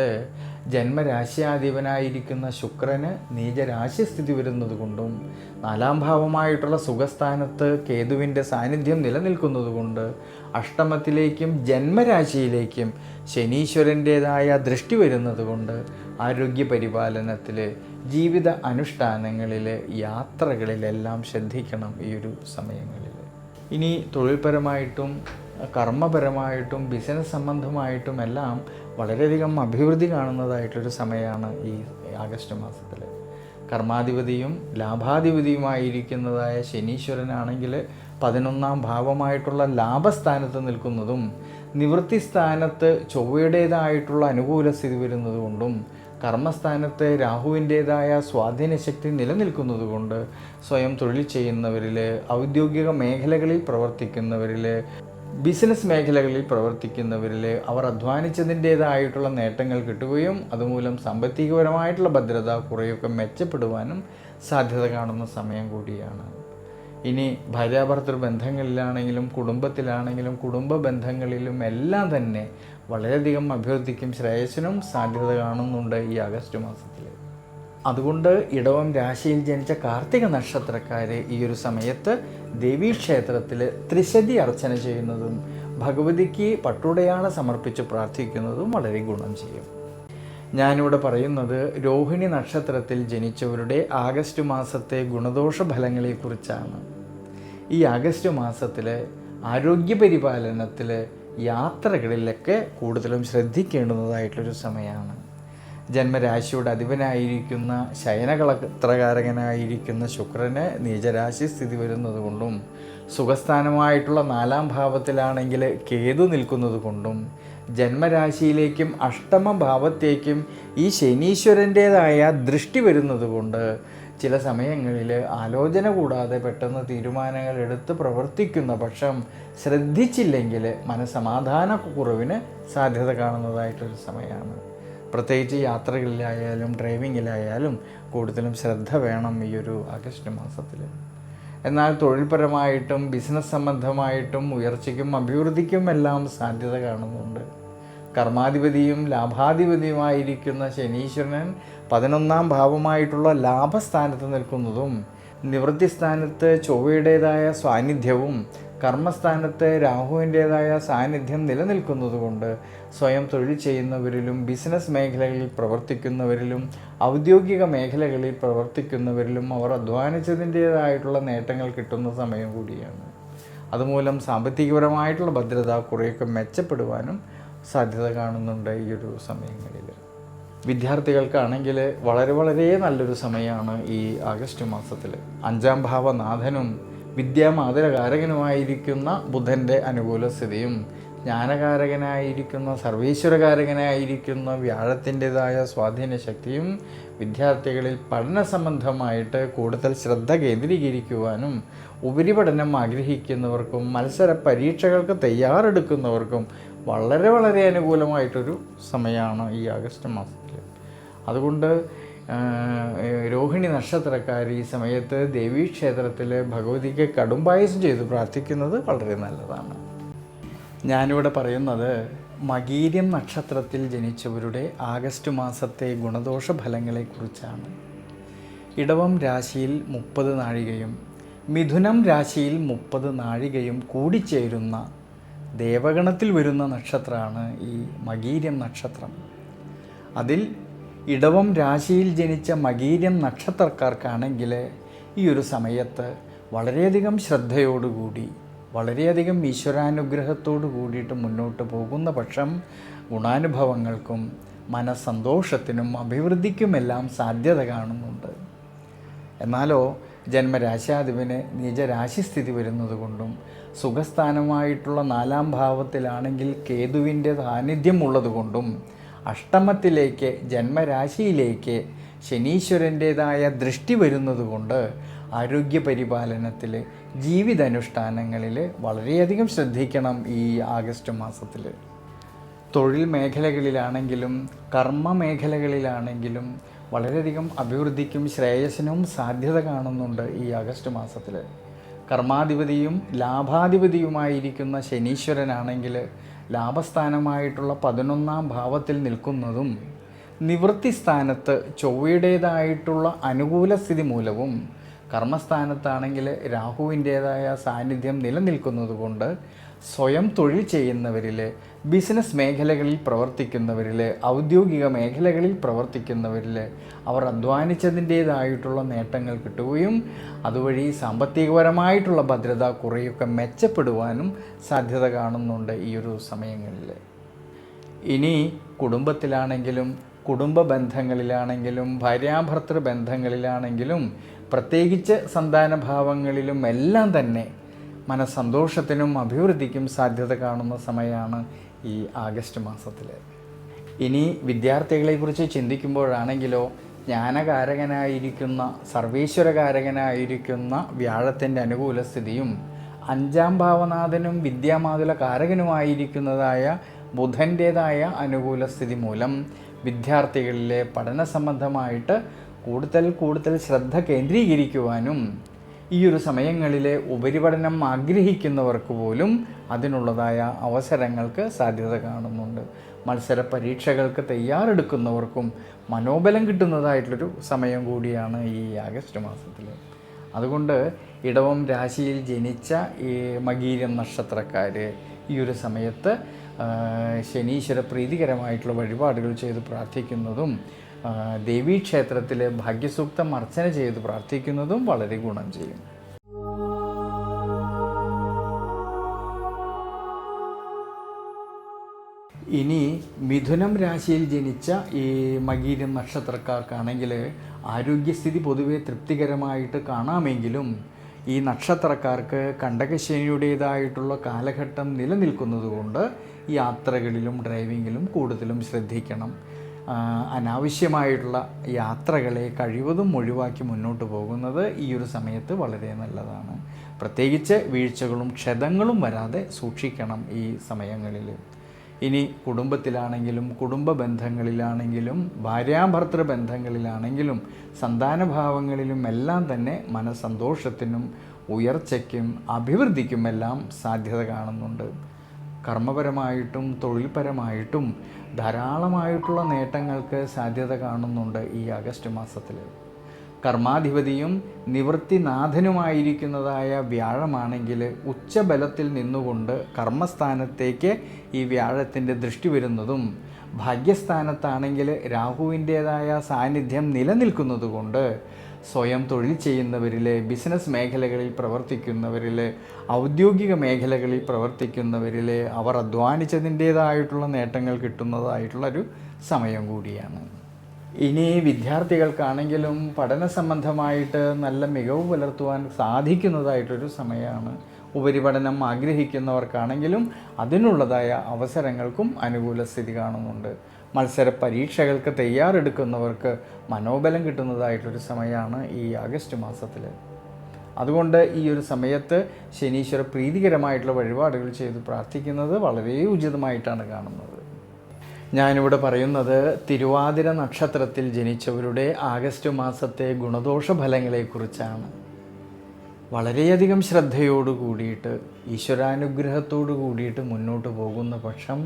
S1: ജന്മരാശ്യാധിപനായിരിക്കുന്ന ശുക്രന് നീചരാശിസ്ഥിതി വരുന്നത് കൊണ്ടും 4ാം ഭാവമായിട്ടുള്ള സുഖസ്ഥാനത്ത് കേതുവിൻ്റെ സാന്നിധ്യം നിലനിൽക്കുന്നത് കൊണ്ട് അഷ്ടമത്തിലേക്കും ജന്മരാശിയിലേക്കും ശനീശ്വരൻ്റേതായ ദൃഷ്ടി വരുന്നത് കൊണ്ട് ആരോഗ്യപരിപാലനത്തിൽ, ജീവിത അനുഷ്ഠാനങ്ങളിൽ, യാത്രകളിലെല്ലാം ശ്രദ്ധിക്കണം ഈ ഒരു സമയങ്ങളിൽ. ഇനി തൊഴിൽപരമായിട്ടും കർമ്മപരമായിട്ടും ബിസിനസ് സംബന്ധമായിട്ടും എല്ലാം വളരെയധികം അഭിവൃദ്ധി കാണുന്നതായിട്ടൊരു സമയമാണ് ഈ ആഗസ്റ്റ് മാസത്തിൽ. കർമാധിപതിയും ലാഭാധിപതിയുമായിരിക്കുന്നതായ ശനീശ്വരനാണെങ്കിൽ 11ാം ഭാവമായിട്ടുള്ള ലാഭസ്ഥാനത്ത് നിൽക്കുന്നതും നിവൃത്തി സ്ഥാനത്ത് ചൊവ്വയുടേതായിട്ടുള്ള അനുകൂല സ്ഥിതി വരുന്നത് കൊണ്ടും കർമ്മസ്ഥാനത്ത് രാഹുവിൻ്റേതായ സ്വാധീനശക്തി നിലനിൽക്കുന്നത് കൊണ്ട് സ്വയം തൊഴിൽ ചെയ്യുന്നവരിൽ, ഔദ്യോഗിക മേഖലകളിൽ പ്രവർത്തിക്കുന്നവരിൽ, ബിസിനസ് മേഖലകളിൽ പ്രവർത്തിക്കുന്നവരിൽ അവർ അധ്വാനിച്ചതിൻ്റേതായിട്ടുള്ള നേട്ടങ്ങൾ കിട്ടുകയും അതുമൂലം സാമ്പത്തികപരമായിട്ടുള്ള ഭദ്രത കുറേയൊക്കെ മെച്ചപ്പെടുവാനും സാധ്യത കാണുന്ന സമയം കൂടിയാണ്. ഇനി ഭാര്യാഭർത്തൃ ബന്ധങ്ങളിലാണെങ്കിലും കുടുംബത്തിലാണെങ്കിലും കുടുംബ ബന്ധങ്ങളിലും എല്ലാം തന്നെ വളരെയധികം അഭിവൃദ്ധിക്കും ശ്രേയസ്സിനും സാധ്യത കാണുന്നുണ്ട് ഈ ആഗസ്റ്റ് മാസത്തിൽ. അതുകൊണ്ട് ഇടവം രാശിയിൽ ജനിച്ച കാർത്തിക നക്ഷത്രക്കാർ ഈ ഒരു സമയത്ത് ദേവീക്ഷേത്രത്തിൽ ത്രിശതി അർച്ചന ചെയ്യുന്നതും ഭഗവതിക്ക് പട്ടുടയാള സമർപ്പിച്ച് പ്രാർത്ഥിക്കുന്നതും വളരെ ഗുണം ചെയ്യും. ഞാനിവിടെ പറയുന്നത് രോഹിണി നക്ഷത്രത്തിൽ ജനിച്ചവരുടെ ആഗസ്റ്റ് മാസത്തെ ഗുണദോഷ ഫലങ്ങളെക്കുറിച്ചാണ്. ഈ ആഗസ്റ്റ് മാസത്തിൽ ആരോഗ്യപരിപാലനത്തിൽ, യാത്രകളിലൊക്കെ കൂടുതലും ശ്രദ്ധിക്കേണ്ടുന്നതായിട്ടൊരു സമയമാണ്. ജന്മരാശിയുടെ അധിപനായിരിക്കുന്ന ശയനകളത്രകാരകനായിരിക്കുന്ന ശുക്രന് നീചരാശി സ്ഥിതി വരുന്നത് കൊണ്ടും സുഖസ്ഥാനമായിട്ടുള്ള 4ാം ഭാവത്തിലാണെങ്കിൽ കേതു നിൽക്കുന്നത് കൊണ്ടും ജന്മരാശിയിലേക്കും അഷ്ടമ ഭാവത്തേക്കും ഈ ശനീശ്വരൻ്റേതായ ദൃഷ്ടി വരുന്നത് കൊണ്ട് ചില സമയങ്ങളിൽ ആലോചന കൂടാതെ പെട്ടെന്ന് തീരുമാനങ്ങൾ എടുത്ത് പ്രവർത്തിക്കുന്ന പക്ഷം ശ്രദ്ധിച്ചില്ലെങ്കിൽ മനസ്സമാധാനക്കുറവിന് സാധ്യത കാണുന്നതായിട്ടൊരു സമയമാണ്. പ്രത്യേകിച്ച് യാത്രകളിലായാലും ഡ്രൈവിങ്ങിലായാലും കൂടുതലും ശ്രദ്ധ വേണം ഈ ഒരു ആഗസ്റ്റ് മാസത്തിൽ. എന്നാൽ തൊഴിൽപരമായിട്ടും ബിസിനസ് സംബന്ധമായിട്ടും ഉയർച്ചയ്ക്കും അഭിവൃദ്ധിക്കും എല്ലാം സാധ്യത കാണുന്നുണ്ട്. കർമാധിപതിയും ലാഭാധിപതിയുമായിരിക്കുന്ന ശനീശ്വരൻ 11ാം ഭാവമായിട്ടുള്ള ലാഭസ്ഥാനത്ത് നിൽക്കുന്നതും നിവൃത്തിസ്ഥാനത്ത് ചൊവ്വയുടേതായ സാന്നിധ്യവും കർമ്മസ്ഥാനത്ത് രാഹുവിൻ്റേതായ സാന്നിധ്യം നിലനിൽക്കുന്നതുകൊണ്ട് സ്വയം തൊഴിൽ ചെയ്യുന്നവരിലും ബിസിനസ് മേഖലകളിൽ പ്രവർത്തിക്കുന്നവരിലും ഔദ്യോഗിക മേഖലകളിൽ പ്രവർത്തിക്കുന്നവരിലും അവർ അധ്വാനിച്ചതിൻ്റേതായിട്ടുള്ള നേട്ടങ്ങൾ കിട്ടുന്ന സമയം കൂടിയാണ്. അതുമൂലം സാമ്പത്തികപരമായിട്ടുള്ള ഭദ്രത കുറേയൊക്കെ മെച്ചപ്പെടുവാനും സാധ്യത കാണുന്നുണ്ട് ഈ ഒരു സമയങ്ങളിൽ. വിദ്യാർത്ഥികൾക്കാണെങ്കിൽ വളരെ നല്ലൊരു സമയമാണ് ഈ ആഗസ്റ്റ് മാസത്തിൽ. 5ാം ഭാവനാഥനും വിദ്യാമാതരകാരകനുമായിരിക്കുന്ന ബുധൻ്റെ അനുകൂല സ്ഥിതിയും ജ്ഞാനകാരകനായിരിക്കുന്ന സർവീശ്വരകാരകനായിരിക്കുന്ന വ്യാഴത്തിൻ്റെതായ സ്വാധീന ശക്തിയും വിദ്യാർത്ഥികളിൽ പഠന സംബന്ധമായിട്ട് കൂടുതൽ ശ്രദ്ധ കേന്ദ്രീകരിക്കുവാനും ഉപരിപഠനം ആഗ്രഹിക്കുന്നവർക്കും മത്സര പരീക്ഷകൾക്ക് തയ്യാറെടുക്കുന്നവർക്കും വളരെ വളരെ അനുകൂലമായിട്ടൊരു സമയമാണ് ഈ ആഗസ്റ്റ് മാസത്തിൽ. അതുകൊണ്ട് രോഹിണി നക്ഷത്രക്കാർ ഈ സമയത്ത് ദേവീക്ഷേത്രത്തിൽ ഭഗവതിക്ക് കടുംപായസം ചെയ്ത് പ്രാർത്ഥിക്കുന്നത് വളരെ നല്ലതാണ്. ഞാനിവിടെ പറയുന്നത് മകീരം നക്ഷത്രത്തിൽ ജനിച്ചവരുടെ ആഗസ്റ്റ് മാസത്തെ ഗുണദോഷ ഫലങ്ങളെക്കുറിച്ചാണ്. ഇടവം രാശിയിൽ 30 നാഴികയും മിഥുനം രാശിയിൽ 30 നാഴികയും കൂടിച്ചേരുന്ന ദേവഗണത്തിൽ വരുന്ന നക്ഷത്രമാണ് ഈ മകീരം നക്ഷത്രം. അതിൽ ഇടവം രാശിയിൽ ജനിച്ച മകീരം നക്ഷത്രക്കാർക്കാണെങ്കിൽ ഈ ഒരു സമയത്ത് വളരെയധികം ശ്രദ്ധയോടുകൂടി വളരെയധികം ഈശ്വരാനുഗ്രഹത്തോടു കൂടിയിട്ട് മുന്നോട്ട് പോകുന്ന പക്ഷം ഗുണാനുഭവങ്ങൾക്കും മനസ്സന്തോഷത്തിനും അഭിവൃദ്ധിക്കുമെല്ലാം സാധ്യത കാണുന്നുണ്ട്. എന്നാലോ ജന്മരാശ്യാധിപന് നീചരാശിസ്ഥിതി വരുന്നത് കൊണ്ടും സുഖസ്ഥാനമായിട്ടുള്ള 4-ാം ഭാവത്തിലാണെങ്കിൽ കേതുവിൻ്റെ സാന്നിധ്യം ഉള്ളതുകൊണ്ടും അഷ്ടമത്തിലേക്ക് ജന്മരാശിയിലേക്ക് ശനീശ്വരൻ്റേതായ ദൃഷ്ടി വരുന്നതുകൊണ്ട് ആരോഗ്യപരിപാലനത്തിൽ ജീവിതാനുഷ്ഠാനങ്ങളിൽ വളരെയധികം ശ്രദ്ധിക്കണം ഈ ആഗസ്റ്റ് മാസത്തിൽ. തൊഴിൽ മേഖലകളിലാണെങ്കിലും കർമ്മ മേഖലകളിലാണെങ്കിലും വളരെയധികം അഭിവൃദ്ധിക്കും ശ്രേയസ്സിനും സാധ്യത കാണുന്നുണ്ട് ഈ ആഗസ്റ്റ് മാസത്തിൽ. കർമാധിപതിയും ലാഭാധിപതിയുമായിരിക്കുന്ന ശനീശ്വരനാണെങ്കിൽ ലാഭസ്ഥാനമായിട്ടുള്ള 11-ാം ഭാവത്തിൽ നിൽക്കുന്നതും നിവൃത്തി സ്ഥാനത്ത് ചൊവ്വയുടേതായിട്ടുള്ള അനുകൂല സ്ഥിതി മൂലവും കർമ്മസ്ഥാനത്താണെങ്കിൽ രാഹുവിൻ്റേതായ സാന്നിധ്യം നിലനിൽക്കുന്നത് കൊണ്ട് സ്വയം തൊഴിൽ ചെയ്യുന്നവരിൽ, ബിസിനസ് മേഖലകളിൽ പ്രവർത്തിക്കുന്നവരിൽ, ഔദ്യോഗിക മേഖലകളിൽ പ്രവർത്തിക്കുന്നവരിൽ അവർ അധ്വാനിച്ചതിൻ്റേതായിട്ടുള്ള നേട്ടങ്ങൾ കിട്ടുകയും അതുവഴി സാമ്പത്തികപരമായിട്ടുള്ള ഭദ്രത കുറേയൊക്കെ മെച്ചപ്പെടുവാനും സാധ്യത കാണുന്നുണ്ട് ഈ ഒരു സമയങ്ങളിൽ. ഇനി കുടുംബത്തിലാണെങ്കിലും കുടുംബ ബന്ധങ്ങളിലാണെങ്കിലും ഭാര്യാഭർത്തൃ ബന്ധങ്ങളിലാണെങ്കിലും പ്രത്യേകിച്ച് സന്താനഭാവങ്ങളിലും എല്ലാം തന്നെ മനസ്സന്തോഷത്തിനും അഭിവൃദ്ധിക്കും സാധ്യത കാണുന്ന സമയമാണ് ഈ ആഗസ്റ്റ് മാസത്തിൽ. ഇനി വിദ്യാർത്ഥികളെക്കുറിച്ച് ചിന്തിക്കുമ്പോഴാണെങ്കിലോ ജ്ഞാനകാരകനായിരിക്കുന്ന സർവീശ്വരകാരകനായിരിക്കുന്ന വ്യാഴത്തിൻ്റെ അനുകൂല സ്ഥിതിയും 5-ാം ഭാവനാഥനും വിദ്യാമാതുല കാരകനുമായിരിക്കുന്നതായ ബുധൻ്റേതായ അനുകൂല സ്ഥിതി മൂലം വിദ്യാർത്ഥികളിലെ പഠന സംബന്ധമായിട്ട് കൂടുതൽ ശ്രദ്ധ കേന്ദ്രീകരിക്കുവാനും ഈ ഒരു സമയങ്ങളിലെ ഉപരിപഠനം ആഗ്രഹിക്കുന്നവർക്ക് പോലും അതിനുള്ളതായ അവസരങ്ങൾക്ക് സാധ്യത കാണുന്നുണ്ട്. മത്സര പരീക്ഷകൾക്ക് തയ്യാറെടുക്കുന്നവർക്കും മനോബലം കിട്ടുന്നതായിട്ടുള്ളൊരു സമയം കൂടിയാണ് ഈ ആഗസ്റ്റ് മാസത്തിൽ. അതുകൊണ്ട് ഇടവം രാശിയിൽ ജനിച്ച ഈ മകീരം നക്ഷത്രക്കാർ ഈ ഒരു സമയത്ത് ശനീശ്വര പ്രീതികരമായിട്ടുള്ള വഴിപാടുകൾ ചെയ്ത് പ്രാർത്ഥിക്കുന്നതും ദേവീക്ഷേത്രത്തിൽ ഭാഗ്യസൂക്തം അർച്ചന ചെയ്ത് പ്രാർത്ഥിക്കുന്നതും വളരെ ഗുണം ചെയ്യും. ഇനി മിഥുനം രാശിയിൽ ജനിച്ച ഈ മകീരം നക്ഷത്രക്കാർക്കാണെങ്കിൽ ആരോഗ്യസ്ഥിതി പൊതുവെ തൃപ്തികരമായിട്ട് കാണാമെങ്കിലും ഈ നക്ഷത്രക്കാർക്ക് കണ്ടകശനിയുടേതായിട്ടുള്ള കാലഘട്ടം നിലനിൽക്കുന്നതുകൊണ്ട് യാത്രകളിലും ഡ്രൈവിങ്ങിലും കൂടുതലും ശ്രദ്ധിക്കണം. അനാവശ്യമായിട്ടുള്ള യാത്രകളെ കഴിവതും ഒഴിവാക്കി മുന്നോട്ട് പോകുന്നത് ഈ ഒരു സമയത്ത് വളരെ നല്ലതാണ്. പ്രത്യേകിച്ച് വീഴ്ചകളും ക്ഷതങ്ങളും വരാതെ സൂക്ഷിക്കണം ഈ സമയങ്ങളിൽ. ഇനി കുടുംബത്തിലാണെങ്കിലും കുടുംബ ബന്ധങ്ങളിലാണെങ്കിലും ഭാര്യാഭർത്തൃ ബന്ധങ്ങളിലാണെങ്കിലും സന്താനഭാവങ്ങളിലും എല്ലാം തന്നെ മനസ്സന്തോഷത്തിനും ഉയർച്ചയ്ക്കും അഭിവൃദ്ധിക്കുമെല്ലാം സാധ്യത കാണുന്നുണ്ട്. കർമ്മപരമായിട്ടും തൊഴിൽപരമായിട്ടും ധാരാളമായിട്ടുള്ള നേട്ടങ്ങൾക്ക് സാധ്യത കാണുന്നുണ്ട് ഈ ആഗസ്റ്റ് മാസത്തിൽ. കർമാധിപതിയും നിവൃത്തിനാഥനുമായിരിക്കുന്നതായ വ്യാഴമാണെങ്കിൽ ഉച്ചബലത്തിൽ നിന്നുകൊണ്ട് കർമ്മസ്ഥാനത്തേക്ക് ഈ വ്യാഴത്തിൻ്റെ ദൃഷ്ടി വരുന്നതും ഭാഗ്യസ്ഥാനത്താണെങ്കിൽ രാഹുവിൻ്റേതായ സാന്നിധ്യം നിലനിൽക്കുന്നത് കൊണ്ട് സ്വയം തൊഴിൽ ചെയ്യുന്നവരിൽ, ബിസിനസ് മേഖലകളിൽ പ്രവർത്തിക്കുന്നവരിൽ, ഔദ്യോഗിക മേഖലകളിൽ പ്രവർത്തിക്കുന്നവരിൽ അവർ അധ്വാനിച്ചതിൻ്റേതായിട്ടുള്ള നേട്ടങ്ങൾ കിട്ടുന്നതായിട്ടുള്ളൊരു സമയം കൂടിയാണ്. ഇനി വിദ്യാർത്ഥികൾക്കാണെങ്കിലും പഠന സംബന്ധമായിട്ട് നല്ല മികവ് പുലർത്തുവാൻ സാധിക്കുന്നതായിട്ടൊരു സമയമാണ്. ഉപരിപഠനം ആഗ്രഹിക്കുന്നവർക്കാണെങ്കിലും അതിനുള്ളതായ അവസരങ്ങൾക്കും അനുകൂല സ്ഥിതി കാണുന്നുണ്ട്. മത്സര പരീക്ഷകൾക്ക് തയ്യാറെടുക്കുന്നവർക്ക് മനോബലം കിട്ടുന്നതായിട്ടൊരു സമയമാണ് ഈ ആഗസ്റ്റ് മാസത്തിൽ. അതുകൊണ്ട് ഈ ഒരു സമയത്ത് ശനീശ്വര പ്രീതികരമായിട്ടുള്ള വഴിപാടുകൾ ചെയ്ത് പ്രാർത്ഥിക്കുന്നത് വളരെ ഉചിതമായിട്ടാണ് കാണുന്നത്. ഞാനിവിടെ പറയുന്നത് തിരുവാതിര നക്ഷത്രത്തിൽ ജനിച്ചവരുടെ ആഗസ്റ്റ് മാസത്തെ ഗുണദോഷ ഫലങ്ങളെക്കുറിച്ചാണ്. വളരെയധികം ശ്രദ്ധയോടു കൂടിയിട്ട് ഈശ്വരാനുഗ്രഹത്തോടു കൂടിയിട്ട് മുന്നോട്ട് പോകുന്ന പക്ഷം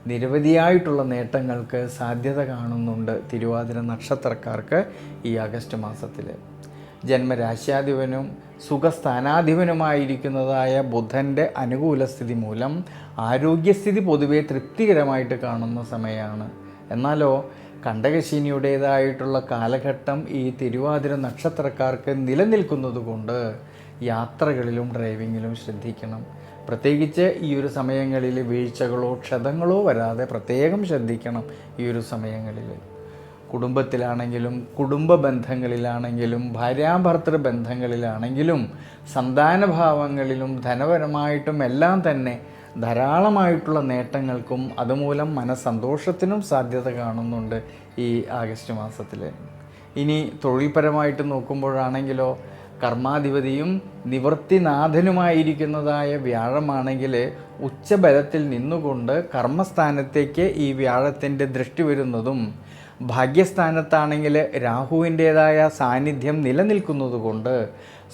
S1: നിരവധിയായിട്ടുള്ള നേട്ടങ്ങൾക്ക് സാധ്യത കാണുന്നുണ്ട് തിരുവാതിര നക്ഷത്രക്കാർക്ക് ഈ ആഗസ്റ്റ് മാസത്തിൽ. ജന്മരാശ്യാധിപനും സുഖസ്ഥാനാധിപനുമായിരിക്കുന്നതായ ബുധൻ്റെ അനുകൂല സ്ഥിതി മൂലം ആരോഗ്യസ്ഥിതി പൊതുവെ തൃപ്തികരമായിട്ട് കാണുന്ന സമയമാണ്. എന്നാലോ കണ്ടകശനിയുടേതായിട്ടുള്ള കാലഘട്ടം ഈ തിരുവാതിര നക്ഷത്രക്കാർക്ക് നിലനിൽക്കുന്നത് കൊണ്ട് യാത്രകളിലും ഡ്രൈവിങ്ങിലും ശ്രദ്ധിക്കണം. പ്രത്യേകിച്ച് ഈ ഒരു സമയങ്ങളിൽ വീഴ്ചകളോ ക്ഷതങ്ങളോ വരാതെ പ്രത്യേകം ശ്രദ്ധിക്കണം. ഈ ഒരു സമയങ്ങളിൽ കുടുംബത്തിലാണെങ്കിലും കുടുംബ ബന്ധങ്ങളിലാണെങ്കിലും ഭാര്യാഭർത്തൃ ബന്ധങ്ങളിലാണെങ്കിലും സന്താനഭാവങ്ങളിലും ധനപരമായിട്ടും എല്ലാം തന്നെ ധാരാളമായിട്ടുള്ള നേട്ടങ്ങൾക്കും അതുമൂലം മനസ്സന്തോഷത്തിനും സാധ്യത കാണുന്നുണ്ട് ഈ ആഗസ്റ്റ് മാസത്തിൽ. ഇനി തൊഴിൽപരമായിട്ട് നോക്കുമ്പോഴാണെങ്കിലോ കർമാധിപതിയും നിവൃത്തിനാഥനുമായിരിക്കുന്നതായ വ്യാഴമാണെങ്കിൽ ഉച്ചബലത്തിൽ നിന്നുകൊണ്ട് കർമ്മസ്ഥാനത്തേക്ക് ഈ വ്യാഴത്തിൻ്റെ ദൃഷ്ടി വരുന്നതും ഭാഗ്യസ്ഥാനത്താണെങ്കിൽ രാഹുവിൻ്റേതായ സാന്നിധ്യം നിലനിൽക്കുന്നത് കൊണ്ട്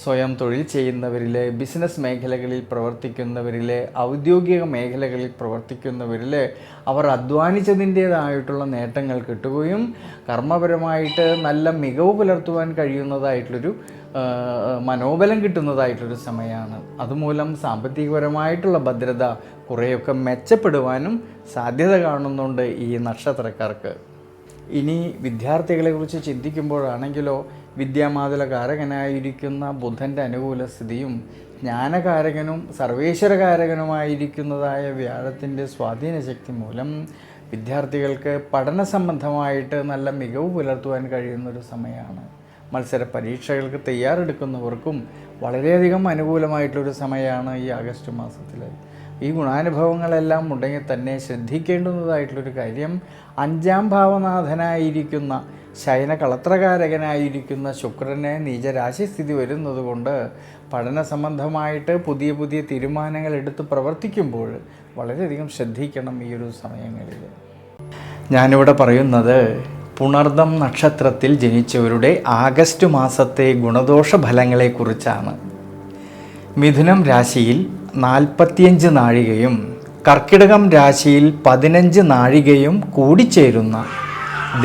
S1: സ്വയം തൊഴിൽ ചെയ്യുന്നവരിൽ, ബിസിനസ് മേഖലകളിൽ പ്രവർത്തിക്കുന്നവരിൽ, ഔദ്യോഗിക മേഖലകളിൽ പ്രവർത്തിക്കുന്നവരിൽ അവർ അധ്വാനിച്ചതിൻ്റേതായിട്ടുള്ള നേട്ടങ്ങൾ കിട്ടുകയും കർമ്മപരമായിട്ട് നല്ല മികവ് പുലർത്തുവാൻ കഴിയുന്നതായിട്ടുള്ളൊരു മനോബലം കിട്ടുന്നതായിട്ടൊരു സമയമാണ്. അതുമൂലം സാമ്പത്തികപരമായിട്ടുള്ള ഭദ്രത കുറേയൊക്കെ മെച്ചപ്പെടുവാനും സാധ്യത കാണുന്നുണ്ട് ഈ നക്ഷത്രക്കാർക്ക്. ഇനി വിദ്യാർത്ഥികളെക്കുറിച്ച് ചിന്തിക്കുമ്പോഴാണെങ്കിലോ വിദ്യാമാതുലകാരകനായിരിക്കുന്ന ബുധൻ്റെ അനുകൂല സ്ഥിതിയും ജ്ഞാനകാരകനും സർവേശ്വരകാരകനുമായിരിക്കുന്നതായ വ്യാഴത്തിൻ്റെ സ്വാധീനശക്തി മൂലം വിദ്യാർത്ഥികൾക്ക് പഠന സംബന്ധമായിട്ട് നല്ല മികവ് പുലർത്തുവാൻ കഴിയുന്നൊരു സമയമാണ്. മത്സര പരീക്ഷകൾക്ക് തയ്യാറെടുക്കുന്നവർക്കും വളരെയധികം അനുകൂലമായിട്ടുള്ളൊരു സമയമാണ് ഈ ആഗസ്റ്റ് മാസത്തിൽ. ഈ ഗുണാനുഭവങ്ങളെല്ലാം ഉണ്ടെങ്കിൽ തന്നെ ശ്രദ്ധിക്കേണ്ടുന്നതായിട്ടുള്ളൊരു കാര്യം 5ാം ഭാവനാഥനായിരിക്കുന്ന ശയനകളത്രകാരകനായിരിക്കുന്ന ശുക്രനെ നീചരാശിസ്ഥിതി വരുന്നത് കൊണ്ട് പഠന സംബന്ധമായിട്ട് പുതിയ പുതിയ തീരുമാനങ്ങൾ എടുത്ത് പ്രവർത്തിക്കുമ്പോൾ വളരെയധികം ശ്രദ്ധിക്കണം ഈ ഒരു സമയങ്ങളിൽ. ഞാനിവിടെ പറയുന്നത് പുണർദം നക്ഷത്രത്തിൽ ജനിച്ചവരുടെ ആഗസ്റ്റ് മാസത്തെ ഗുണദോഷ ഫലങ്ങളെക്കുറിച്ചാണ്. മിഥുനം രാശിയിൽ 45 നാഴികയും കർക്കിടകം രാശിയിൽ 15 നാഴികയും കൂടിച്ചേരുന്ന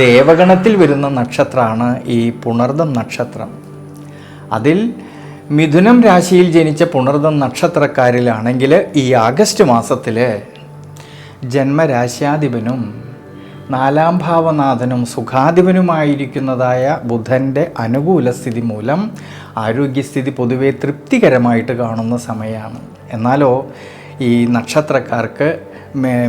S1: ദേവഗണത്തിൽ വരുന്ന നക്ഷത്രമാണ് ഈ പുണർദം നക്ഷത്രം. അതിൽ മിഥുനം രാശിയിൽ ജനിച്ച പുണർദം നക്ഷത്രക്കാരിലാണെങ്കിൽ ഈ ആഗസ്റ്റ് മാസത്തിൽ ജന്മരാശ്യാധിപനും 4ാം ഭാവനാഥനും സുഖാധിപനുമായിരിക്കുന്നതായ ബുധൻ്റെ അനുകൂല സ്ഥിതി മൂലം ആരോഗ്യസ്ഥിതി പൊതുവെ തൃപ്തികരമായിട്ട് കാണുന്ന സമയമാണ്. എന്നാലോ ഈ നക്ഷത്രക്കാർക്ക്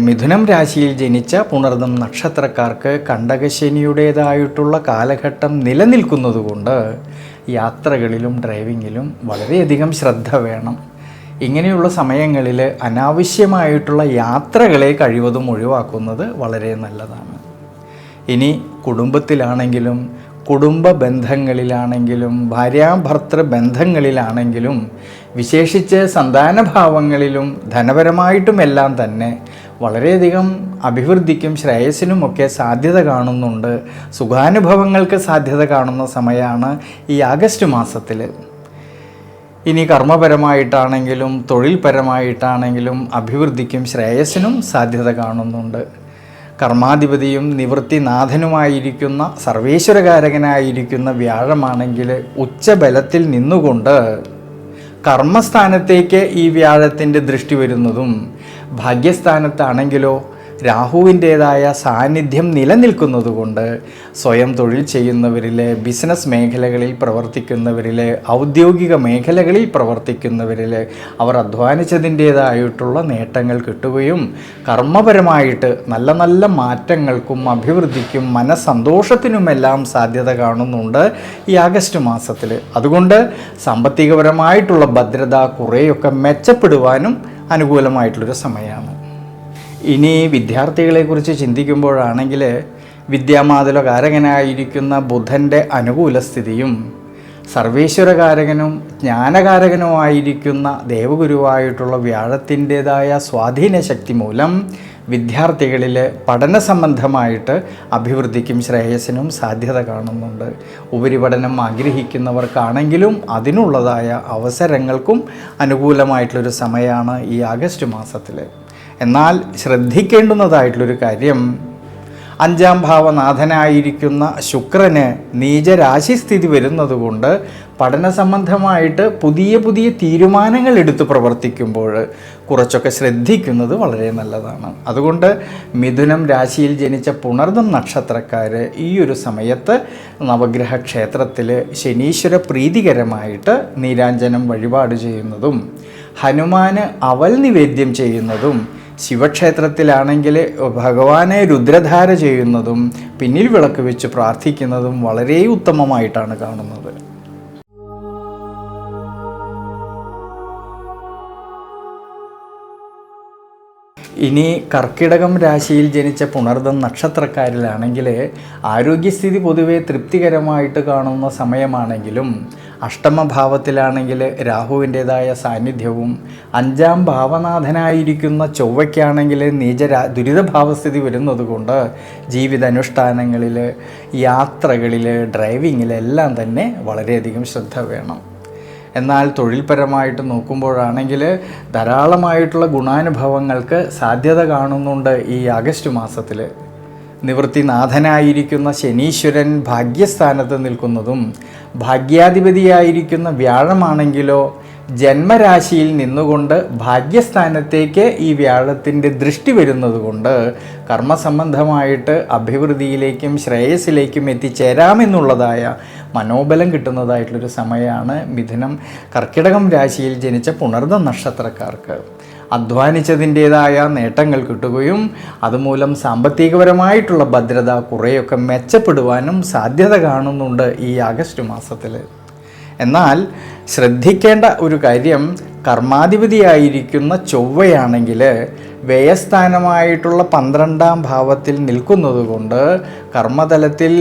S1: മിഥുനം രാശിയിൽ ജനിച്ച പുണർദം നക്ഷത്രക്കാർക്ക് കണ്ടകശനിയുടേതായിട്ടുള്ള കാലഘട്ടം നിലനിൽക്കുന്നതുകൊണ്ട് യാത്രകളിലും ഡ്രൈവിങ്ങിലും വളരെയധികം ശ്രദ്ധ വേണം. ഇങ്ങനെയുള്ള സമയങ്ങളിൽ അനാവശ്യമായിട്ടുള്ള യാത്രകളെ കഴിവതും ഒഴിവാക്കുന്നത് വളരെ നല്ലതാണ്. ഇനി കുടുംബത്തിലാണെങ്കിലും കുടുംബ ബന്ധങ്ങളിലാണെങ്കിലും ഭാര്യാഭർത്തൃ ബന്ധങ്ങളിലാണെങ്കിലും വിശേഷിച്ച് സന്താനഭാവങ്ങളിലും ധനപരമായിട്ടുമെല്ലാം തന്നെ വളരെയധികം അഭിവൃദ്ധിക്കും ശ്രേയസ്സിനുമൊക്കെ സാധ്യത കാണുന്നുണ്ട്. സുഖാനുഭവങ്ങൾക്ക് സാധ്യത കാണുന്ന സമയമാണ് ഈ ആഗസ്റ്റ് മാസത്തിൽ. ഇനി കർമ്മപരമായിട്ടാണെങ്കിലും തൊഴിൽപരമായിട്ടാണെങ്കിലും അഭിവൃദ്ധിക്കും ശ്രേയസ്സിനും സാധ്യത കാണുന്നുണ്ട്. കർമാധിപതിയും നിവൃത്തിനാഥനുമായിരിക്കുന്ന സർവേശ്വരകാരകനായിരിക്കുന്ന വ്യാഴമാണെങ്കിൽ ഉച്ചബലത്തിൽ നിന്നുകൊണ്ട് കർമ്മസ്ഥാനത്തേക്ക് ഈ വ്യാഴത്തിൻ്റെ ദൃഷ്ടി വരുന്നതും ഭാഗ്യസ്ഥാനത്താണെങ്കിലോ രാഹുവിൻ്റേതായ സാന്നിധ്യം നിലനിൽക്കുന്നതുകൊണ്ട് സ്വയം തൊഴിൽ ചെയ്യുന്നവരിൽ, ബിസിനസ് മേഖലകളിൽ പ്രവർത്തിക്കുന്നവരിൽ, ഔദ്യോഗിക മേഖലകളിൽ പ്രവർത്തിക്കുന്നവരിൽ അവർ അധ്വാനിച്ചതിൻ്റേതായിട്ടുള്ള നേട്ടങ്ങൾ കിട്ടുകയും കർമ്മപരമായിട്ട് നല്ല നല്ല മാറ്റങ്ങൾക്കും അഭിവൃദ്ധിക്കും മനസ്സന്തോഷത്തിനുമെല്ലാം സാധ്യത കാണുന്നുണ്ട് ഈ ആഗസ്റ്റ് മാസത്തിൽ. അതുകൊണ്ട് സാമ്പത്തികപരമായിട്ടുള്ള ഭദ്രത കുറേയൊക്കെ മെച്ചപ്പെടുവാനും അനുകൂലമായിട്ടുള്ളൊരു സമയമാണ്. ഇനി വിദ്യാർത്ഥികളെക്കുറിച്ച് ചിന്തിക്കുമ്പോഴാണെങ്കിൽ വിദ്യാമാതുലകാരകനായിരിക്കുന്ന ബുധൻ്റെ അനുകൂല സ്ഥിതിയും സർവേശ്വരകാരകനും ജ്ഞാനകാരകനുമായിരിക്കുന്ന ദേവഗുരുവായിട്ടുള്ള വ്യാഴത്തിൻ്റെതായ സ്വാധീന ശക്തി മൂലം വിദ്യാർത്ഥികളിൽ പഠന സംബന്ധമായിട്ട് അഭിവൃദ്ധിക്കും ശ്രേയസ്സിനും സാധ്യത കാണുന്നുണ്ട്. ഉപരിപഠനം ആഗ്രഹിക്കുന്നവർക്കാണെങ്കിലും അതിനുള്ളതായ അവസരങ്ങൾക്കും അനുകൂലമായിട്ടുള്ളൊരു സമയമാണ് ഈ ആഗസ്റ്റ് മാസത്തിൽ. എന്നാൽ ശ്രദ്ധിക്കേണ്ടുന്നതായിട്ടുള്ളൊരു കാര്യം, 5-ാം ഭാവനാഥനായിരിക്കുന്ന ശുക്രന് നീചരാശിസ്ഥിതി വരുന്നതുകൊണ്ട് പഠന സംബന്ധമായിട്ട് പുതിയ പുതിയ തീരുമാനങ്ങൾ എടുത്ത് പ്രവർത്തിക്കുമ്പോൾ കുറച്ചൊക്കെ ശ്രദ്ധിക്കുന്നത് വളരെ നല്ലതാണ്. അതുകൊണ്ട് മിഥുനം രാശിയിൽ ജനിച്ച പുണർദം നക്ഷത്രക്കാർ ഈ ഒരു സമയത്ത് നവഗ്രഹ ക്ഷേത്രത്തിൽ ശനീശ്വര പ്രീതികരമായിട്ട് നീരാഞ്ജനം വഴിപാട് ചെയ്യുന്നതും ഹനുമാന് അവൽ നിവേദ്യം ചെയ്യുന്നതും ശിവക്ഷേത്രത്തിലാണെങ്കിൽ ഭഗവാനെ രുദ്രധാര ചെയ്യുന്നതും പിന്നിൽ വിളക്ക് വെച്ച് പ്രാർത്ഥിക്കുന്നതും വളരെ ഉത്തമമായിട്ടാണ് കാണുന്നത്. ഇനി കർക്കിടകം രാശിയിൽ ജനിച്ച പുണർദം നക്ഷത്രക്കാരിലാണെങ്കിൽ ആരോഗ്യസ്ഥിതി പൊതുവെ തൃപ്തികരമായിട്ട് കാണുന്ന സമയമാണെങ്കിലും അഷ്ടമഭാവത്തിലാണെങ്കിൽ രാഹുവിൻ്റേതായ സാന്നിധ്യവും 5-ാം ഭാവനാഥനായിരിക്കുന്ന ചൊവ്വയ്ക്കാണെങ്കിൽ ദുരിതഭാവസ്ഥിതി വരുന്നതുകൊണ്ട് ജീവിതാനുഷ്ഠാനങ്ങളിൽ, യാത്രകളിൽ, ഡ്രൈവിങ്ങിലെല്ലാം തന്നെ വളരെയധികം ശ്രദ്ധ വേണം. എന്നാൽ തൊഴിൽപരമായിട്ട് നോക്കുമ്പോഴാണെങ്കിൽ ധാരാളമായിട്ടുള്ള ഗുണാനുഭവങ്ങൾക്ക് സാധ്യത കാണുന്നുണ്ട് ഈ ആഗസ്റ്റ് മാസത്തിൽ. നിവൃത്തിനാഥനായിരിക്കുന്ന ശനീശ്വരൻ ഭാഗ്യസ്ഥാനത്ത് നിൽക്കുന്നതും ഭാഗ്യാധിപതിയായിരിക്കുന്ന വ്യാഴമാണെങ്കിലോ ജന്മരാശിയിൽ നിന്നുകൊണ്ട് ഭാഗ്യസ്ഥാനത്തേക്ക് ഈ വ്യാഴത്തിൻ്റെ ദൃഷ്ടി വരുന്നതുകൊണ്ട് കർമ്മസംബന്ധമായിട്ട് അഭിവൃദ്ധിയിലേക്കും ശ്രേയസ്സിലേക്കും എത്തിച്ചേരാമെന്നുള്ളതായ മനോബലം കിട്ടുന്നതായിട്ടുള്ളൊരു സമയമാണ് മിഥുനം കർക്കിടകം രാശിയിൽ ജനിച്ച പുണർദം നക്ഷത്രക്കാർക്ക്. അധ്വാനിച്ചതിൻ്റേതായ നേട്ടങ്ങൾ കിട്ടുകയും അതുമൂലം സാമ്പത്തികപരമായിട്ടുള്ള ഭദ്രത കുറേയൊക്കെ മെച്ചപ്പെടുവാനും സാധ്യത കാണുന്നുണ്ട് ഈ ആഗസ്റ്റ് മാസത്തിൽ. എന്നാൽ ശ്രദ്ധിക്കേണ്ട ഒരു കാര്യം, കർമാധിപതിയായിരിക്കുന്ന ചൊവ്വയാണെങ്കിൽ വ്യയസ്ഥാനമായിട്ടുള്ള 12-ാം ഭാവത്തിൽ നിൽക്കുന്നതുകൊണ്ട് കർമ്മതലത്തിൽ